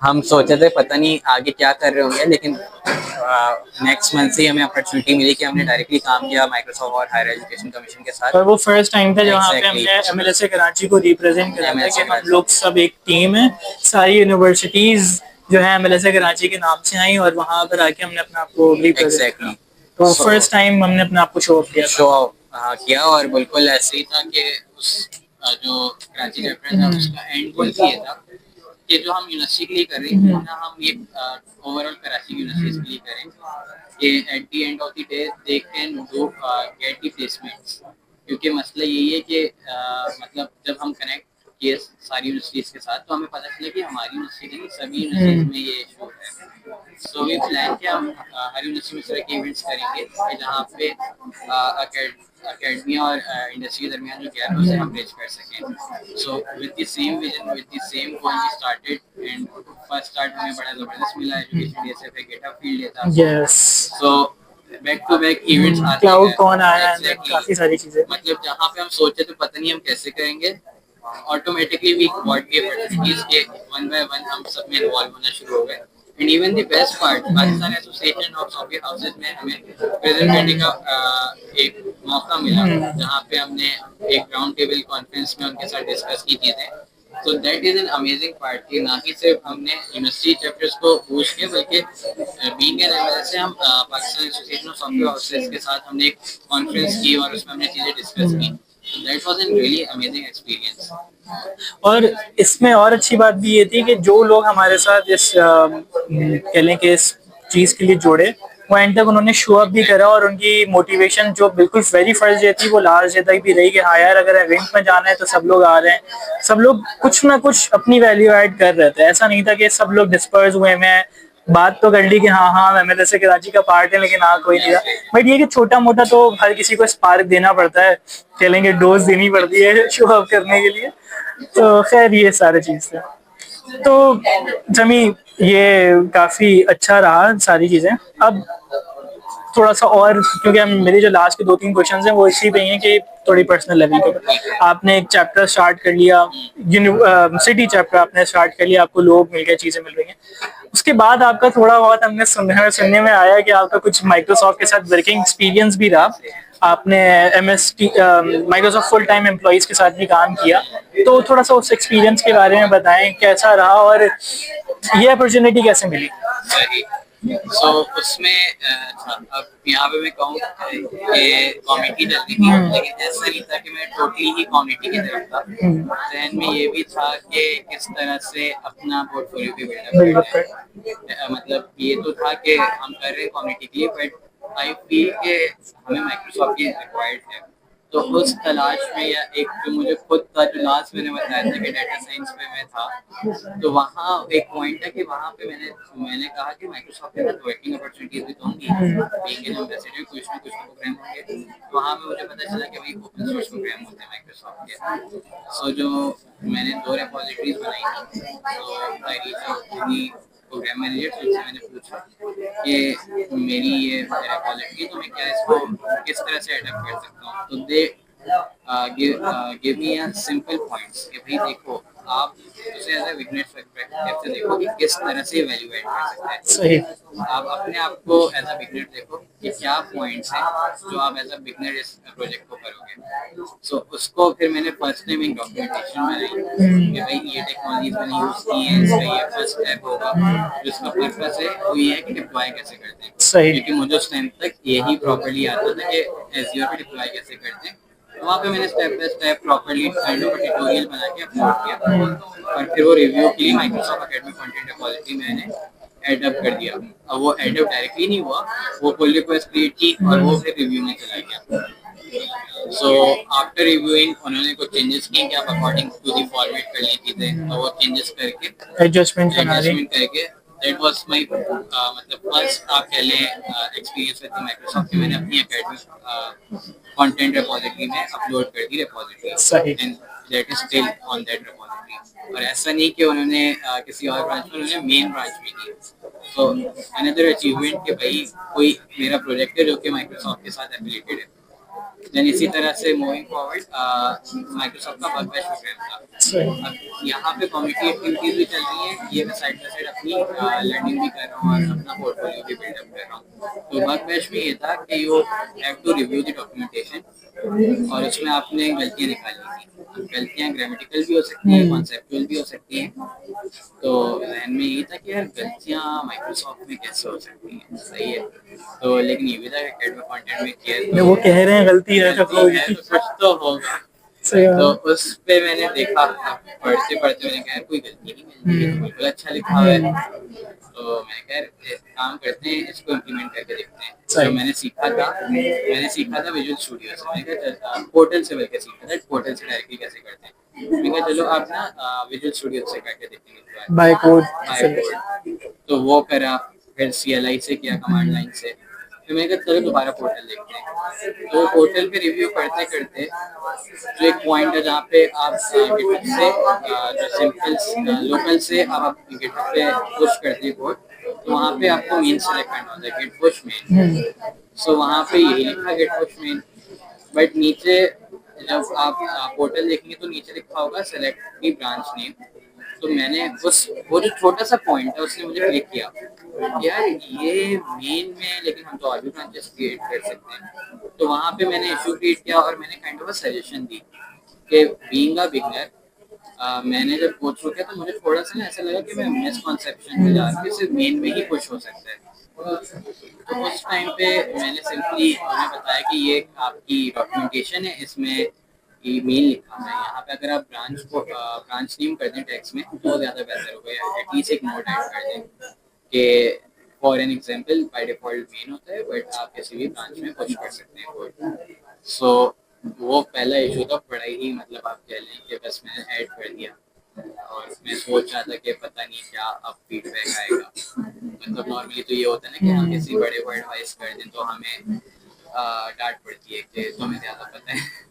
हम सोचे थे पता नहीं आगे क्या कर रहे होंगे, लेकिन नेक्स्ट मंथ से हमें अपॉर्चुनिटी मिली कि हमने डायरेक्टली काम किया माइक्रोसॉफ्ट और हायर एजुकेशन कमीशन के साथ। और वो फर्स्ट टाइम था जहाँ पे हमने एमएलएसए कराची को रिप्रेजेंट करा था कि हम लोग सब एक टीम है, सारी यूनिवर्सिटीज जो है एमएलएसए कराची के नाम से आई और वहाँ पर आके हमने अपने आप को रिप्रेजेंट किया। तो फर्स्ट टाइम हमने अपने आप को शो ऑफ किया और बिल्कुल ऐसे ही था कि उस जो कराची चैप्टर था उसका एंड गोल ये था कि जो हम यूनिवर्सिटी के लिए कर रहे हैं ना, हम ये ओवरऑल कराची यूनिवर्सिटी के लिए करें कि eight the end of the day they can do get the placements. क्योंकि मसला यही है कि मतलब जब हम कनेक्ट किए सारी यूनिवर्सिटीज के साथ तो हमें पता चला कि हमारी यूनिवर्सिटी नहीं सभी यूनिवर्सिटीज में ये इशू है। सो वी प्लान कि हम हर यूनिवर्सिटी में इस तरह के इवेंट्स करेंगे जहाँ पे अकेडमी और इंडस्ट्री के दरमियान जो गैप है उसे हम ब्रिज कर सकें। So with the same vision with the same goal we started, and first start हमें बड़ा ज़बरदस्त मिला एजुकेशन डे से, फिर गेटअप फील्ड डे था। Yes, so back to back events आते हैं, क्लाउड कौन आया, काफी सारी चीजें, मतलब जहाँ पे हम सोचे तो पता नहीं हम कैसे करेंगे, automatically we got the opportunities के वन बाय वन हम सब में इन्वॉल्व होना शुरू हो गए। And even the best part, Pakistan association of software houses में हमें प्रेजेंट करने का एक मौका मिला जहाँ पे हमने एक राउंड टेबल कॉन्फ्रेंस में उनके साथ डिस्कस की चीजें। तो that is an amazing part कि ना ही सिर्फ हमने यूनिवर्सिटी चैप्टर्स को पूछ के बल्कि बीइंग एन एमएलएस से हम Pakistan association of software houses के साथ हमने एक कॉन्फ्रेंस की और उसमें हमने चीजें डिस्कस की। That was an really amazing experience. और इसमें और अच्छी बात भी ये थी कि जो लोग हमारे साथ इस कह लें कि इस चीज़ के लिए जुड़े, वो एंड तक उन्होंने शो अप भी करा और उनकी मोटिवेशन जो बिल्कुल वेरी फर्स्ट डे थी वो लास्ट डे तक भी रही कि हाँ यार अगर इवेंट में जाना है तो सब लोग आ रहे हैं, सब लोग कुछ ना कुछ अपनी वैल्यू ऐड कर रहे थे। ऐसा नहीं था कि सब लोग डिस्पर्स हुए हैं, बात तो कर ली कि हाँ हाँ एमएलएस कराची का पार्ट है लेकिन हाँ कोई नहीं था। बट ये कि छोटा मोटा तो हर किसी को स्पार्क देना पड़ता है, कहेंगे डोज देनी पड़ती है शो अप करने के लिए। तो खैर ये सारी चीज था। तो जमी ये काफी अच्छा रहा सारी चीजें। अब थोड़ा सा और, क्योंकि हम मेरे जो लास्ट के 2-3 क्वेश्चन हैं वो इसी पे ही हैं कि थोड़ी पर्सनल लेवल के ऊपर। आपने एक चैप्टर स्टार्ट कर लिया, सिटी चैप्टर आपने स्टार्ट कर लिया, आपको लोग मिल गए, चीजें मिल रही हैं। उसके बाद आपका थोड़ा बहुत हमने सुनने में आया कि आपका कुछ माइक्रोसॉफ्ट के साथ वर्किंग एक्सपीरियंस भी रहा। आपने MST Microsoft full time employees के साथ भी काम किया। तो थोड़ा सा उस एक्सपीरियंस के बारे में बताएं, कैसा रहा और ये अपॉर्चुनिटी कैसे मिली? सो उसमें अब यहाँ पे मैं कहूँ ये कॉमेडी चलती थी, लेकिन ऐसा नहीं था कि मैं टोटली ही कॉमेडी की तरफ था। जहन में ये भी था कि किस तरह से अपना पोर्टफोलियो भी बिल्डअप करना है। मतलब ये तो था कि हम कर रहे हैं कॉमेडी के लिए, बट आई फील के हमें माइक्रोसॉफ्ट की रिक्वायर्ड है। तो उस तलाश में या एक जो मुझे खुद था, जो लास्ट मैंने बताया था कि डाटा साइंस पे मैं था, तो वहाँ एक पॉइंट है कि वहाँ पे मैंने कहा कि माइक्रोसॉफ्ट के साथ वर्किंग अपॉर्चुनिटीज भी तो होंगी, बीइंग एन एम्बेसडर कुछ ना कुछ प्रोग्राम होंगे। तो वहाँ पे मुझे पता चला कि भाई ओपन सोर्स प्रोग्राम होते हैं माइक्रोसॉफ्ट के। सो जो मैंने 2 रिपोजिटरीज बनाई थी, तो I reach out program manager से, उनसे मैंने पूछा कि मेरी ये रिपोजिटरी तो मैं क्या इसको किस तरह से अडॉप्ट कर सकता हूँ। तो they give me simple points कि भाई देखो आप उसे एज ए बिगनर पर्सपेक्टिव से देखो कि किस तरह से वैल्यू ऐड कर सकते हैं। सही। आप अपने आप को एज अ बिगनर देखो कि क्या पॉइंट्स हैं जो आप एज अ बिगनर इस प्रोजेक्ट को करोगे। सो उसको फिर मैंने फर्स्ट टाइम एक डॉक्यूमेंटेशन बनाई कि भाई ये टेक्नोलॉजीज मैंने यूज की है, इसका ये फर्स्ट स्टेप होगा, जिसका पर्पस है वो ये है कि डिप्लॉय कैसे करते हैं। सही। क्योंकि मुझे उस टाइम तक यही प्रॉपर्ली आता था कि एज़्योर पे डिप्लॉय कैसे करते हैं। तो वहाँ पे मैंने step by step properly kind of tutorial बना के अपलोड किया और फिर वो रिव्यू के लिए माइक्रोसॉफ्ट एकेडमी कंटेंट रिपॉजिटरी मैंने एडअप कर दिया। अब वो एडअप डायरेक्टली नहीं हुआ, वो पुल रिक्वेस्ट क्रिएट की और वो फिर रिव्यू में चला गया। सो आफ्टर रिव्यूइंग उन्होंने कुछ चेंजेस किए कि आप अकॉर्डिंग टू दी फॉर्मेट कर ली चीजें, तो वो चेंजेस करके एडजस्टमेंट करके दैट वाज माय मतलब फर्स्ट आप कह लें एक्सपीरियंस विद माइक्रोसॉफ्ट कि मैंने अपनी एकेडमी कंटेंट रिपॉजिटरी में अपलोड कर दी repository and that is still on that repository. और ऐसा नहीं कि उन्होंने किसी और ब्रांच में, उन्होंने मेन ब्रांच में की। सो अनदर अचीवमेंट कि भाई कोई मेरा प्रोजेक्ट है जो कि माइक्रोसॉफ्ट के साथ एफिलिएटेड है। देन इसी तरह से मूविंग फॉरवर्ड माइक्रोसॉफ्ट का वर्क बेस्ट प्रोग्राम था। अब यहाँ पे कम्युनिटी एक्टिविटीज भी चल रही हैं, ये मैं साइड बाय साइड अपनी लर्निंग भी कर रहा हूँ और अपना पोर्टफोलियो भी बिल्डअप कर रहा हूँ। तो वर्क बेस्ट में ये था कि you have to review the documentation और उसमें आपने गलतियाँ निकालनी थी। गलतियाँ ग्रामेटिकल भी हो सकती हैं, कॉन्सेप्चुअल भी हो सकती हैं। तो जहन में यही था कि यार गलतियाँ माइक्रोसॉफ्ट में कैसे हो सकती हैं, सही है। तो लेकिन ये भी था एकेडमिक कंटेंट में किया, वो कह रहे हैं गलती है तो कुछ तो होगा। तो उस पे मैंने देखा, पढ़ते पढ़ते मैंने कहा कोई गलती नहीं मिल रही, बिल्कुल अच्छा लिखा हुआ है। तो मैंने कहा काम करते हैं, इसको इम्प्लीमेंट करके देखते हैं। तो मैंने सीखा था विजुअल स्टूडियो से। मैंने कहा पोर्टल से बल्कि सीखा था, पोर्टल से डायरेक्टली कैसे करते हैं। मैंने कहा चलो आप ना विजुअल स्टूडियो से करके देखेंगे बाय कोड। तो वो करा, फिर CLI से किया, कमांड लाइन से। फिर मैंने कहा चलो दोबारा पोर्टल देखते हैं। तो पोर्टल पे रिव्यू करते करते जो एक पॉइंट है जहाँ पे आप गिटहब से जो सिंपल लोकल से आप गिटहब पे पुश करते हैं कोड, तो वहाँ पे आपको मेन सेलेक्ट करना होता है, गिट पुश मेन। सो वहाँ पे यही लिखा गिट पुश मेन, बट नीचे जब आप पोर्टल देखेंगे तो नीचे लिखा होगा सेलेक्ट दी ब्रांच नेम। तो मैंने उस वो जो छोटा सा पॉइंट है उसने मुझे क्लिक किया यार ये मेन में, लेकिन हम तो और भी ब्रांचेस क्रिएट कर सकते हैं। तो वहाँ पे मैंने इशू क्रिएट किया और मैंने काइंड ऑफ अ सजेशन दी कि बीइंग अ बिगनर मैंने जब गो थ्रू किया तो मुझे थोड़ा सा ना ऐसा लगा कि मैं मिसकॉन्सेप्शन में जा रहा हूँ, सिर्फ मेन में ही पुश हो सकता है। तो उस टाइम पे मैंने सिंपली उन्हें बताया कि ये आपकी डॉक्यूमेंटेशन है, इसमें ये मेल लिखा हुआ है, यहाँ पे अगर आप ब्रांच को ब्रांच नेम कर दें टेक्स्ट में तो ज़्यादा बेहतर होगा, एटलीस्ट एक नोट ऐड कर दें कि for an example by default main होता है बट आप किसी भी ब्रांच में पुश कर सकते हैं कोड। सो वो पहला इशू था, बड़ा ही मतलब आप कह लें कि बस मैंने ऐड कर दिया और मैं सोच रहा था कि पता नहीं क्या अब फीडबैक आएगा। मतलब नॉर्मली तो ये होता है ना कि हम किसी बड़े को एडवाइस कर दें तो हमें डांट पड़ती है कि तुम्हें ज़्यादा पता है।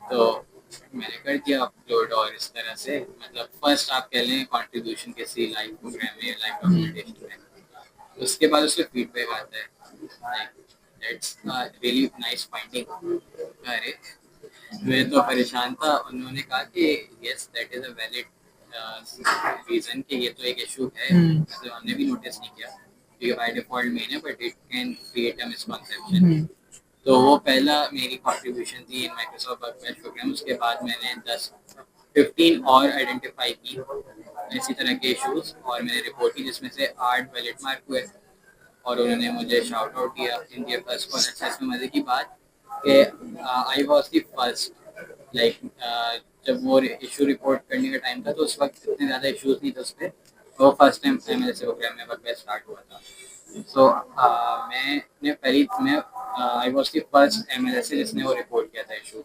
तो मैंने कर दिया अपलोड और इस तरह से मतलब फर्स्ट आप कह लें कंट्रीब्यूशन किसी लाइव प्रोग्राम में, लाइव डॉक्यूमेंटेशन में। उसके बाद उसका फीडबैक आता है, दैट्स रियली नाइस फाइंडिंग। अरे मैं तो परेशान था। उन्होंने कहा कि yes that is a valid reason कि ये तो एक इशू है, मतलब हमने भी नोटिस नहीं किया क्योंकि बाय डिफॉल्ट मेन है but it can create a misconception. तो वो पहला मेरी कंट्रीब्यूशन थी इन माइक्रोसॉफ्ट वर्कबेंच प्रोग्राम। उसके बाद मैंने 10-15 और आइडेंटिफाई की इसी तरह के इश्यूज और मैंने रिपोर्ट की जिसमें से 8 वैलिड मार्क हुए और उन्होंने मुझे शाउट आउट दिया इन दियर फर्स्ट कॉल। अच्छा इसमें मजे की बात कि आई वाज द फर्स्ट लाइक जब वो इशू रिपोर्ट करने का टाइम था तो उस वक्त इतने ज़्यादा इश्यूज नहीं थे उस पर। वो फर्स्ट टाइम एमएलएस प्रोग्राम में वर्क स्टार्ट हुआ था। सो मैंने पहली मैं I was the first MLS जिसने वो रिपोर्ट किया था इशू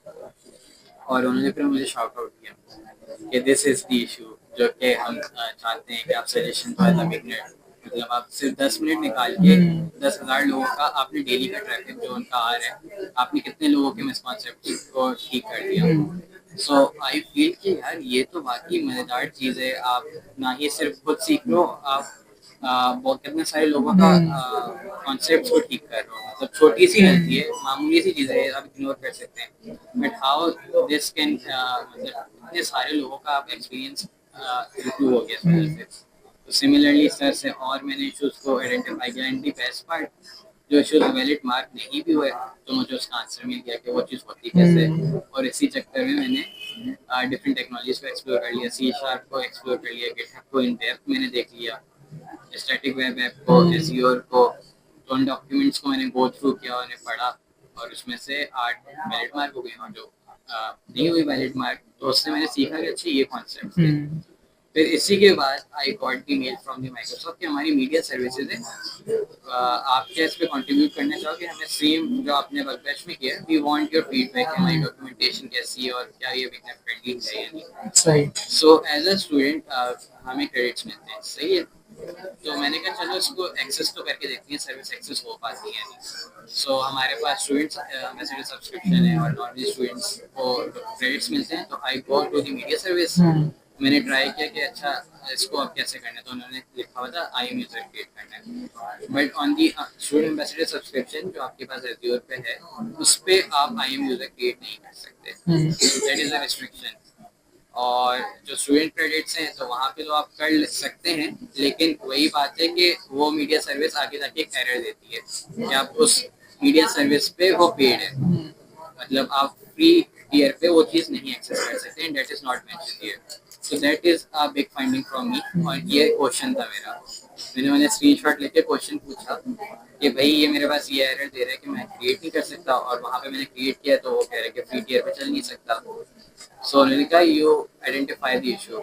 और उन्होंने फिर मुझे शाउट आउट किया कि दिस इज द इशू जो कि हम चाहते हैं कि आप सजेशन दो एज अ बिगनर। मतलब आप सिर्फ 10 मिनट निकाल के 10,000 लोगों का आपने डेली का ट्रैफिक जो उनका आ रहा है आपने कितने लोगों के मिसकॉन्सेप्ट को ठीक कर दिया। सो आई फील कि यार ये तो वाकई मज़ेदार चीज़ है। आप ना ही सिर्फ खुद सीख लो, आप बहुत कितने सारे लोगों का कॉन्सेप्ट को ठीक कर रहे हो। मतलब छोटी सी गलती है, मामूली सी चीज़ है, आप इग्नोर कर सकते हैं बट हाउ दिस कैन मतलब इतने सारे लोगों का आप एक्सपीरियंस इम्प्रूव हो गया इस वजह से। तो सिमिलरली सर से और मैंने इश्यूज को आइडेंटिफाई किया एंड दी बेस्ट पार्ट जो इश्यूज वैलिड मार्क नहीं भी हुए तो मुझे उसका आंसर मिल गया कि वो चीज़ होती कैसे। और इसी चक्कर में मैंने डिफरेंट टेक्नोलॉजीज को एक्सप्लोर कर लिया, सी शार्प को एक्सप्लोर कर लिया, गिटहब को इन डेप्थ मैंने देख लिया, स्टैटिक वेब ऐप को, एज़्योर को। तो उन डॉक्यूमेंट्स को मैंने गो थ्रू किया, उन्हें पढ़ा और उसमें से 8 वैलिड मार्क हो गए और जो नहीं हुई वैलिड मार्क तो उससे मैंने सीखा कि अच्छा ये कॉन्सेप्ट है। फिर इसी के बाद I got the mail from the Microsoft कि हमारी मीडिया सर्विसेज है, आप क्या इस पे कंट्रीब्यूट करना चाहोगे, हमें सेम जो आपने वर्कबेंच में किया, वी वांट योर फीडबैक हमारी डॉक्यूमेंटेशन कैसी है और क्या ये बिगनर फ्रेंडली है या नहीं। सही। सो एज अ स्टूडेंट हमें क्रेडिट्स मिलते हैं, सही है। तो मैंने कहा चलो इसको एक्सेस तो करके देखते हैं सर्विस एक्सेस हो पाती है नहीं। सो हमारे पास स्टूडेंट्स एम्बेसडर सब्सक्रिप्शन है और नॉर्मली स्टूडेंट्स को क्रेडिट्स मिलते हैं। तो I go to the media service, मैंने ट्राई किया कि अच्छा इसको अब कैसे करना है। तो उन्होंने लिखा हुआ था आई एम यूजर क्रिएट करना है but on the student ambassador subscription जो आपके पास एज़्योर पे है उस पर आप आई एम यूजर क्रिएट नहीं कर सकते, दैट इज अ रिस्ट्रिक्शन। और जो स्टूडेंट क्रेडिट्स हैं तो वहाँ पे तो आप कर सकते हैं लेकिन वही बात है कि वो मीडिया सर्विस आगे जाके एक एरर देती है कि आप उस मीडिया सर्विस पे वो पेड है, मतलब आप फ्री ईयर पे वो चीज़ नहीं एक्सेस कर सकते and that is not mentioned here. So that is a big finding from me. और ये क्वेश्चन था मेरा, मैंने स्क्रीनशॉट लेके क्वेश्चन पूछा कि भाई ये मेरे पास ये एरर दे रहा है कि मैं क्रिएट नहीं कर सकता और वहाँ पे मैंने क्रिएट किया तो वो कह रहा है कि फ्री टीयर पे चल नहीं सकता। सो उन्होंने कहा यू आइडेंटिफाई द इशू।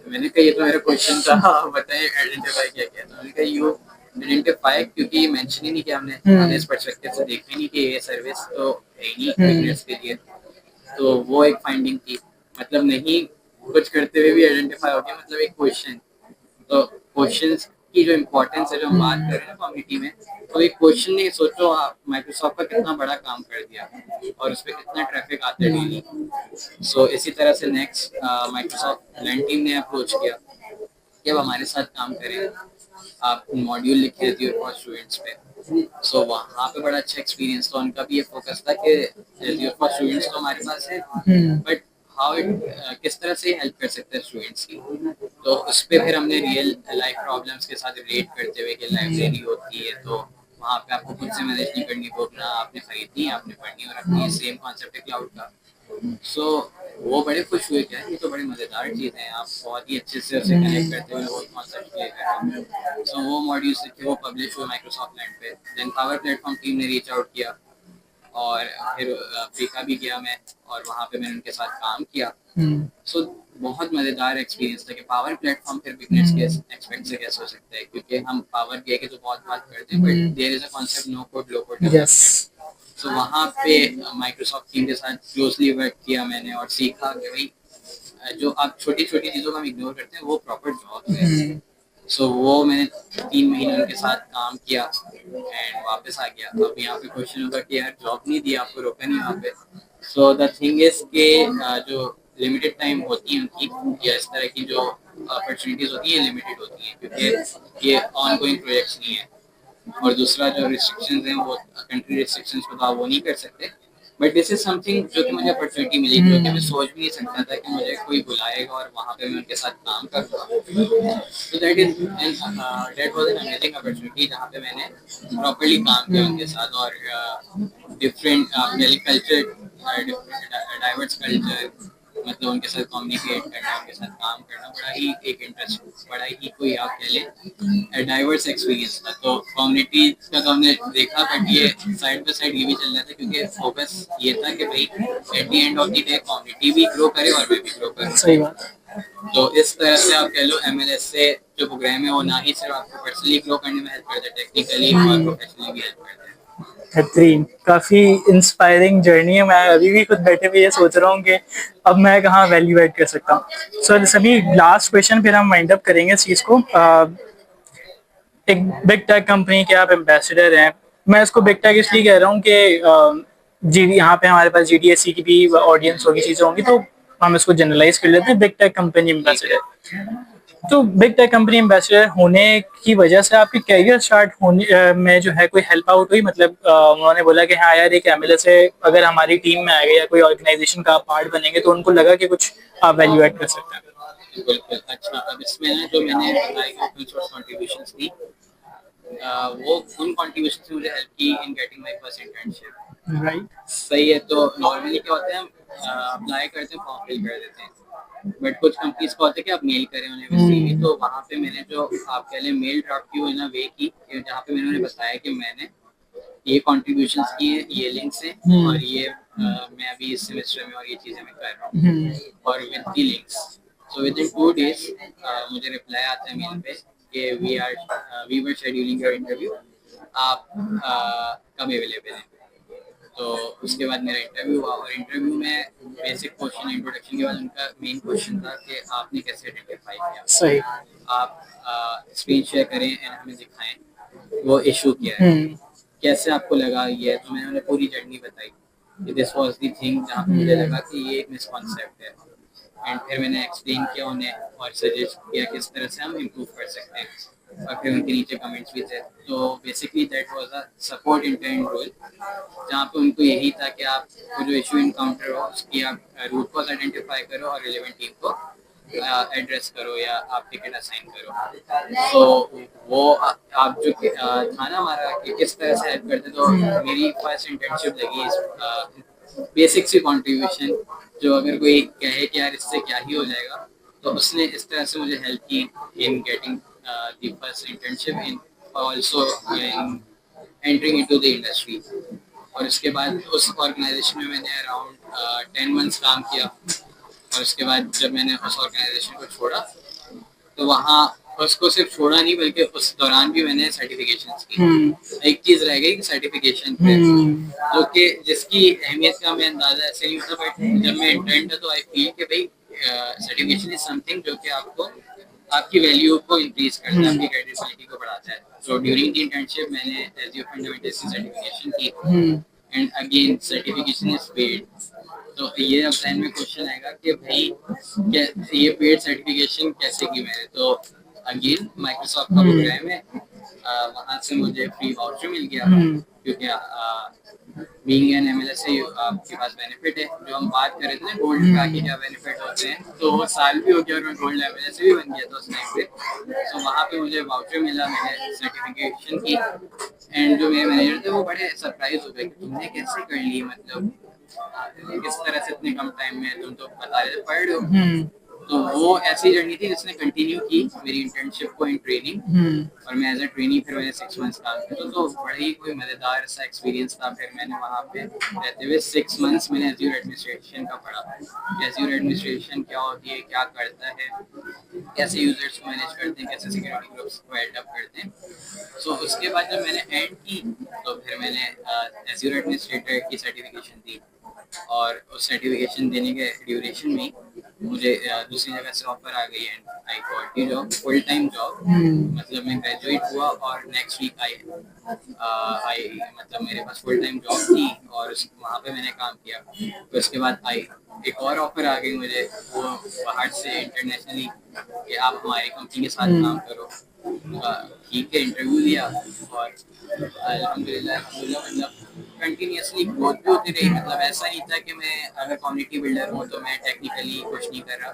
मैंने कहा ये तो मेरा क्वेश्चन था, हाँ बताइए आइडेंटिफाई क्या किया। तो उन्होंने कहा यू आइडेंटिफाई क्योंकि ये मेंशन ही नहीं किया हमने इस पर्सपेक्टिव से देखा ही नहीं कि ये सर्विस तो है ही नहीं बिगनर्स के लिए। तो वो एक फाइंडिंग थी, मतलब नहीं कुछ करते हुए भी आइडेंटिफाई हो गया, मतलब एक क्वेश्चन। तो क्वेश्चंस की जो इम्पोर्टेंस है जो हम बात कर रहे हैं कम्युनिटी में, तो एक क्वेश्चन ने सोचो आप माइक्रोसॉफ्ट का कितना बड़ा काम कर दिया और उस पर कितना ट्रैफिक आता है डेली। सो इसी तरह से नेक्स्ट माइक्रोसॉफ्ट लैंड टीम ने अप्रोच किया कि अब हमारे साथ काम करें, आप मॉड्यूल लिख के देती हो स्टूडेंट्स पे। सो वहाँ पे बड़ा अच्छा एक्सपीरियंस था, उनका भी ये फोकस था कि फॉर स्टूडेंट्स तो हमारे पास है बट हाउ इट किस तरह से हेल्प कर सकते हैं स्टूडेंट्स की। तो उस पर फिर हमने रियल लाइफ प्रॉब्लम्स के साथ रिलेट करते हुए कि लाइब्रेरी होती है तो वहाँ पे आपको खुद से मैनेज नहीं करनी, बुक ना आपने खरीदनी है, आपने पढ़नी और रखनी है, सेम कॉन्सेप्ट है क्लाउड का। सो वो बड़े खुश हुए, क्या ये तो बड़ी मज़ेदार चीज़ है, आप बहुत ही अच्छे से उसे कनेक्ट करते हुए वो कॉन्सेप्ट लेकर। सो वो मॉड्यूल्स थे वो पब्लिश हुए माइक्रोसॉफ्ट लैंड पे। देन पावर प्लेटफॉर्म टीम ने रीच आउट किया और फिर अफ्रीका भी गया मैं और वहाँ पे मैंने उनके साथ काम किया। सो बहुत मज़ेदार एक्सपीरियंस था कि पावर प्लेटफॉर्म फिर बिगनर्स के एक्सपेक्ट से कैसे हो सकता है, क्योंकि हम पावर के तो बहुत बात करते हैं but there is a concept no code low code development. तो वहाँ पे माइक्रोसॉफ्ट टीम के साथ क्लोजली वर्क किया मैंने और सीखा कि भाई जो आप छोटी छोटी चीज़ों को हम इग्नोर करते हैं वो प्रॉपर जॉब है। सो वो मैंने 3 महीने उनके साथ काम किया एंड वापस आ गया। अब यहाँ पे क्वेश्चन होगा कि यार जॉब नहीं दी आपको, रोका नहीं यहाँ पे। सो द थिंग इज के जो लिमिटेड टाइम होती है उनकी या इस तरह की जो अपॉर्चुनिटीज होती है लिमिटेड होती है क्योंकि ये ऑन गोइंग प्रोजेक्ट्स नहीं है। और दूसरा जो रिस्ट्रिक्शंस हैं वो कंट्री रिस्ट्रिक्शंस को तो आप वो नहीं कर सकते। बट दिस इज समथिंग जो कि मुझे अपॉर्चुनिटी मिली जो कि मैं सोच भी नहीं सकता था कि मुझे कोई बुलाएगा और वहाँ पे मैं उनके साथ काम करूँगा। तो that was an amazing opportunity जहाँ पे मैंने प्रॉपर्ली काम किया उनके साथ और डिफरेंट कल्चर, डाइवर्स कल्चर, मतलब उनके साथ कम्युनिकेट करना, उनके साथ काम करना बड़ा ही एक इंटरेस्ट, बड़ा ही कोई आप कह लें डाइवर्स एक्सपीरियंस था। तो कम्युनिटी का तो हमने देखा बट ये साइड बाय साइड ये भी चल रहा था क्योंकि फोकस ये था कि भाई eight the end of the day community भी ग्रो करे और मैं भी ग्रो करूँ। सही बात। तो इस तरह से आप कह लो MLS से जो प्रोग्राम है वो ना ही सिर्फ आपको पर्सनली ग्रो करने में हेल्प करता है, टेक्निकली और प्रोफेशनली भी हेल्प करता है। बेहतरीन, काफी इंस्पायरिंग जर्नी है। मैं अभी भी खुद बैठे हुए ये सोच रहा हूँ कि अब मैं कहाँ वैल्यू ऐड कर सकता हूँ। सो सभी लास्ट क्वेश्चन फिर हम वाइंड अप करेंगे इस चीज को। एक बिग टेक कंपनी के आप एम्बेसडर हैं। मैं इसको बिग टेक इसलिए कह रहा हूँ कि जी यहाँ पे हमारे पास GDSC की भी ऑडियंस होगी, चीजें होंगी, तो हम इसको जनरलाइज कर लेते हैं बिग टेक कंपनी एम्बेसडर। तो बिग टेक कंपनी एम्बेसडर होने की वजह से आपके करियर स्टार्ट होने में जो है कोई हेल्प आउट हुई? मतलब उन्होंने बोला कि हाँ यार एक MLS है, अगर हमारी टीम में आएगा या कोई ऑर्गेनाइजेशन का आप पार्ट बनेंगे तो उनको लगा कि कुछ आप वैल्यू ऐड कर सकते हैं। बिल्कुल। अच्छा, अब इसमें ना जो मैंने बताई ओपन सोर्स कंट्रीब्यूशंस थी वो उन कंट्रीब्यूशन से मुझे हेल्प की in getting my first internship. Right, सही है। तो नॉर्मली क्या होता है हम अप्लाई करते हैं, फॉर्म फिल कर देते हैं बट कुछ कंपनीज को होता है कि आप मेल करें उन्हें CV। तो वहाँ पे मैंने जो आप कह लें मेल ड्राफ्ट की इन वे की जहाँ पे मैंने उन्हें बताया कि मैंने ये कंट्रीब्यूशंस किए, ये लिंक्स हैं और ये मैं अभी इस सेमेस्टर में और ये चीज़ें मैं कर रहा हूँ और with the links. So within 2 days मुझे रिप्लाई आता है मेल पे कि we were scheduling your interview, आप कब अवेलेबल हैं। तो उसके बाद मेरा इंटरव्यू हुआ और इंटरव्यू में बेसिक क्वेश्चन इंट्रोडक्शन के बाद उनका मेन क्वेश्चन था कि आपने कैसे आइडेंटिफाई किया। सही। आप स्क्रीन शेयर करें एंड हमें दिखाएं वो इशू क्या है, कैसे आपको लगा ये। तो मैंने उन्हें पूरी जर्नी बताई। दिस वाज द थिंग जहाँ पे मुझे लगा कि ये एक मिसकॉन्सेप्ट है एंड फिर मैंने एक्सप्लेन किया उन्हें और सजेस्ट किया किस तरह से हम इम्प्रूव कर सकते हैं और फिर उनके नीचे कमेंट्स भी थे। तो basically that was a support intern role जहाँ पे उनको यही था कि आपको जो इशू इनकाउंटर हो उसकी आप रूट कॉज आइडेंटिफाई करो और रिलेवेंट टीम को एड्रेस करो या आप टिकट असाइन करो। तो वो आप जो था ना हमारा कि किस तरह से हेल्प करते, तो मेरी फर्स्ट इंटर्नशिप लगी इस बेसिक सी कंट्रीब्यूशन जो अगर कोई कहे कि यार इससे क्या ही हो जाएगा, तो उसने इस तरह से मुझे हेल्प की in getting the first internship in also in entering into the industry. और उसके बाद उस ऑर्गेनाइजेशन में मैंने अराउंड 10 months काम किया और उसके बाद जब मैंने उस ऑर्गेनाइजेशन को छोड़ा तो वहाँ उसको सिर्फ छोड़ा नहीं बल्कि उस दौरान भी मैंने सर्टिफिकेशंस की। एक चीज रह गई सर्टिफिकेशन पे जो कि जिसकी अहमियत का मैं अंदाजा ऐसे नहीं होता बट जब मैं इंटर्न था तो आई फील कि भाई सर्टिफिकेशन इज समथिंग जो कि आपको आपकी वैल्यू को इंक्रीज करता है, आपकी क्रेडिबिलिटी को बढ़ाता है। सो ड्यूरिंग द इंटर्नशिप मैंने एज़्योर फंडामेंटल्स की सर्टिफिकेशन की and again certification is paid. तो ये अब ध्यान में क्वेश्चन आएगा कि भाई क्या ये पेड सर्टिफिकेशन कैसे की मैंने। तो अगेन माइक्रोसॉफ्ट का प्रोग्राम है, वहाँ से मुझे फ्री वाउचर मिल गया क्योंकि बीइंग एन एमएलएसए आपके पास बेनिफिट है। जो हम बात कर रहे थे ना गोल्ड का कि क्या बेनिफिट होते हैं, तो वो साल भी हो गया और मैं गोल्ड एमएलएसए भी बन गया था उस टाइम पे। तो वहाँ पे मुझे वाउचर मिला, मैंने सर्टिफिकेशन की, एंड जो मेरे मैनेजर थे वो बड़े सरप्राइज हो गए कि तुमने कैसे कर ली, मतलब किस तरह से इतने कम टाइम में, तुम तो बता रहे थे पढ़ रहे हो। तो वो ऐसी जर्नी थी जिसने कंटिन्यू की मेरी इंटर्नशिप को इन ट्रेनिंग, और मैं एज ए ट्रेनी फिर मैंने 6 मंथ्स काम किया। तो बड़ा ही कोई मज़ेदार सा एक्सपीरियंस था। फिर मैंने वहाँ पे रहते हुए 6 मंथ्स मैंने एज्योर एडमिनिस्ट्रेशन का पढ़ा। एज्योर एडमिनिस्ट्रेशन क्या होती है, क्या करता है, कैसे यूजर्स को मैनेज करते हैं, कैसे सिक्योरिटी ग्रुप्स को हेल्प करते हैं। सो उसके बाद जब मैंने एंड की तो फिर मैंने एज्योर एडमिनिस्ट्रेटर की सर्टिफिकेशन दी, और उस सर्टिफिकेशन देने के ड्यूरेशन में मुझे दूसरी जगह से ऑफर आ गई and I got the job, full time job. मतलब मैं ग्रेजुएट हुआ और नेक्स्ट वीक आई मतलब मेरे पास फुल टाइम जॉब थी और वहाँ पे मैंने काम किया। तो उसके बाद आई एक और ऑफर आ गई मुझे, वो बाहर से इंटरनेशनली, कि आप हमारी कंपनी के साथ काम करो। ठीक है, इंटरव्यू दिया और अल्हम्दुलिल्लाह मतलब कंटिन्यूअसली ग्रोथ भी होती रही। मतलब ऐसा नहीं था कि मैं अगर कम्युनिटी बिल्डर हूँ तो मैं टेक्निकली कुछ नहीं कर रहा।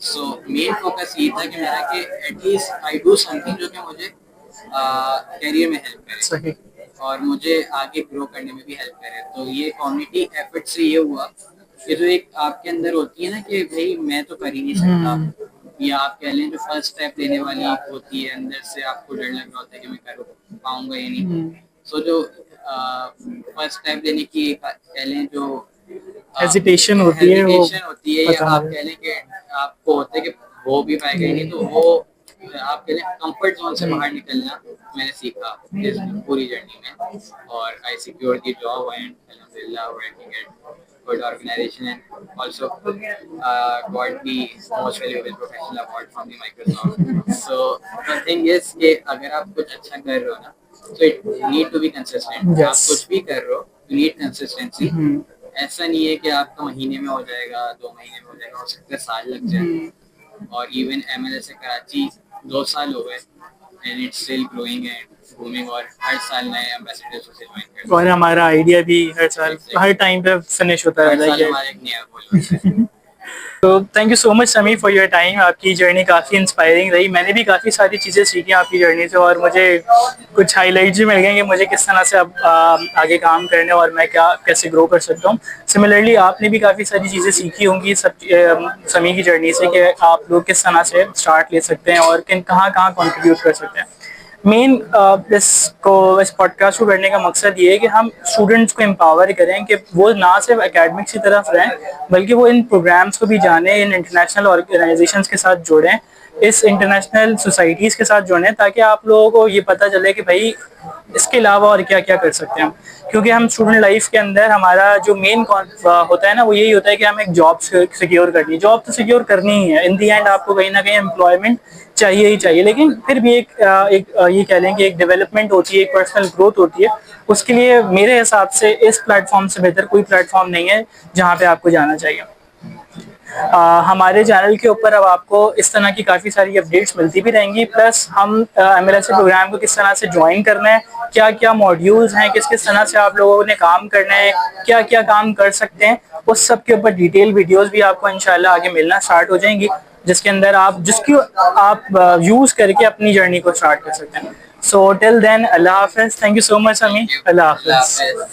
सो मेन फोकस ये था कि मेरा कि एटलीस्ट आई डू समथिंग जो कि मुझे करियर में हेल्प करे, सही। और मुझे आगे ग्रो करने में भी हेल्प करे। तो ये कम्युनिटी एफर्ट से ये हुआ कि जो एक आपके अंदर होती है ना कि भाई मैं तो कर ही नहीं सकता, या आप कह लें जो फर्स्ट स्टेप लेने वाली होती है, अंदर से आपको डर लग रहा होता है कि मैं कर पाऊंगा या नहीं। सो जो फर्स्ट स्टेप लेने की कह लें जो हेजिटेशन होती है वो हेजिटेशन होती है, या आप कह लें कि आपको होता है कि वो भी पाएगा नहीं, तो वो आप कह लें कंफर्ट जोन से बाहर निकलना मैंने सीखा इस पूरी जर्नी में। और I secure the job and अल्हम्दुलिल्लाह working at good organization, and also got the most valuable professional award from the Microsoft. So the thing is कि अगर आप कुछ अच्छा कर रहे हो ना, so it need to be consistent. Yes. आप कुछ भी कर रहे हो, you need consistency. ऐसा नहीं है कि आपका महीने में हो जाएगा, 2 महीने में हो जाएगा, हो सकता है साल लग जाए। और इवन एमएलएस कराची 2 साल हो गए and it's still growing and booming, और हर साल नए एम्बेसडर्स उसे ज्वाइन करते हैं। और हमारा आइडिया भी हर साल हर टाइम पे फिनिश होता हर रहता साल है। हमारा एक नया गोल होता है। तो थैंक यू सो मच समी फॉर योर टाइम। आपकी जर्नी काफ़ी इंस्पायरिंग रही, मैंने भी काफ़ी सारी चीज़ें सीखी आपकी जर्नी से, और मुझे कुछ हाइलाइट्स भी मिल गए कि मुझे किस तरह से अब आगे काम करने और मैं क्या कैसे ग्रो कर सकता हूँ। सिमिलरली आपने भी काफ़ी सारी चीज़ें सीखी होंगी समी की जर्नी से कि आप लोग किस तरह से स्टार्ट ले सकते हैं और किन कहाँ कहाँ कंट्रीब्यूट कर सकते हैं। मेन इस पॉडकास्ट को करने का मकसद ये है कि हम स्टूडेंट्स को एम्पावर करें कि वो ना सिर्फ एकेडमिक्स की तरफ रहें, बल्कि वो इन प्रोग्राम्स को भी जानें, इन इंटरनेशनल ऑर्गेनाइजेशंस के साथ जुड़ें, इस इंटरनेशनल सोसाइटीज़ के साथ जुड़ें, ताकि आप लोगों को ये पता चले कि भाई इसके अलावा और क्या क्या कर सकते हैं हम। क्योंकि हम स्टूडेंट लाइफ के अंदर हमारा जो मेन होता है ना, वो यही होता है कि हमें एक जॉब सिक्योर करनी है। जॉब तो सिक्योर करनी ही है, इन दी एंड आपको कहीं ना कहीं एम्प्लॉयमेंट चाहिए ही चाहिए, लेकिन फिर भी एक ये कह लें कि एक डेवलपमेंट होती है, एक पर्सनल ग्रोथ होती है। उसके लिए मेरे हिसाब से इस प्लेटफॉर्म से बेहतर कोई प्लेटफॉर्म नहीं है जहाँ पे आपको जाना चाहिए। हमारे चैनल के ऊपर अब आपको इस तरह की काफ़ी सारी अपडेट्स मिलती भी रहेंगी, प्लस हम एमएलएसए प्रोग्राम को किस तरह से ज्वाइन करना है, क्या क्या मॉड्यूल्स हैं, किस किस तरह से आप लोगों ने काम करना है, क्या क्या काम कर सकते हैं, उस सब के ऊपर डिटेल वीडियोस भी आपको इंशाल्लाह आगे मिलना स्टार्ट हो जाएंगी, जिसके अंदर जिसकी आप यूज़ करके अपनी जर्नी को स्टार्ट कर सकते हैं। सो टिल देन अल्लाह हाफिज़। थैंक यू सो मच समी। अल्लाह हाफिज़।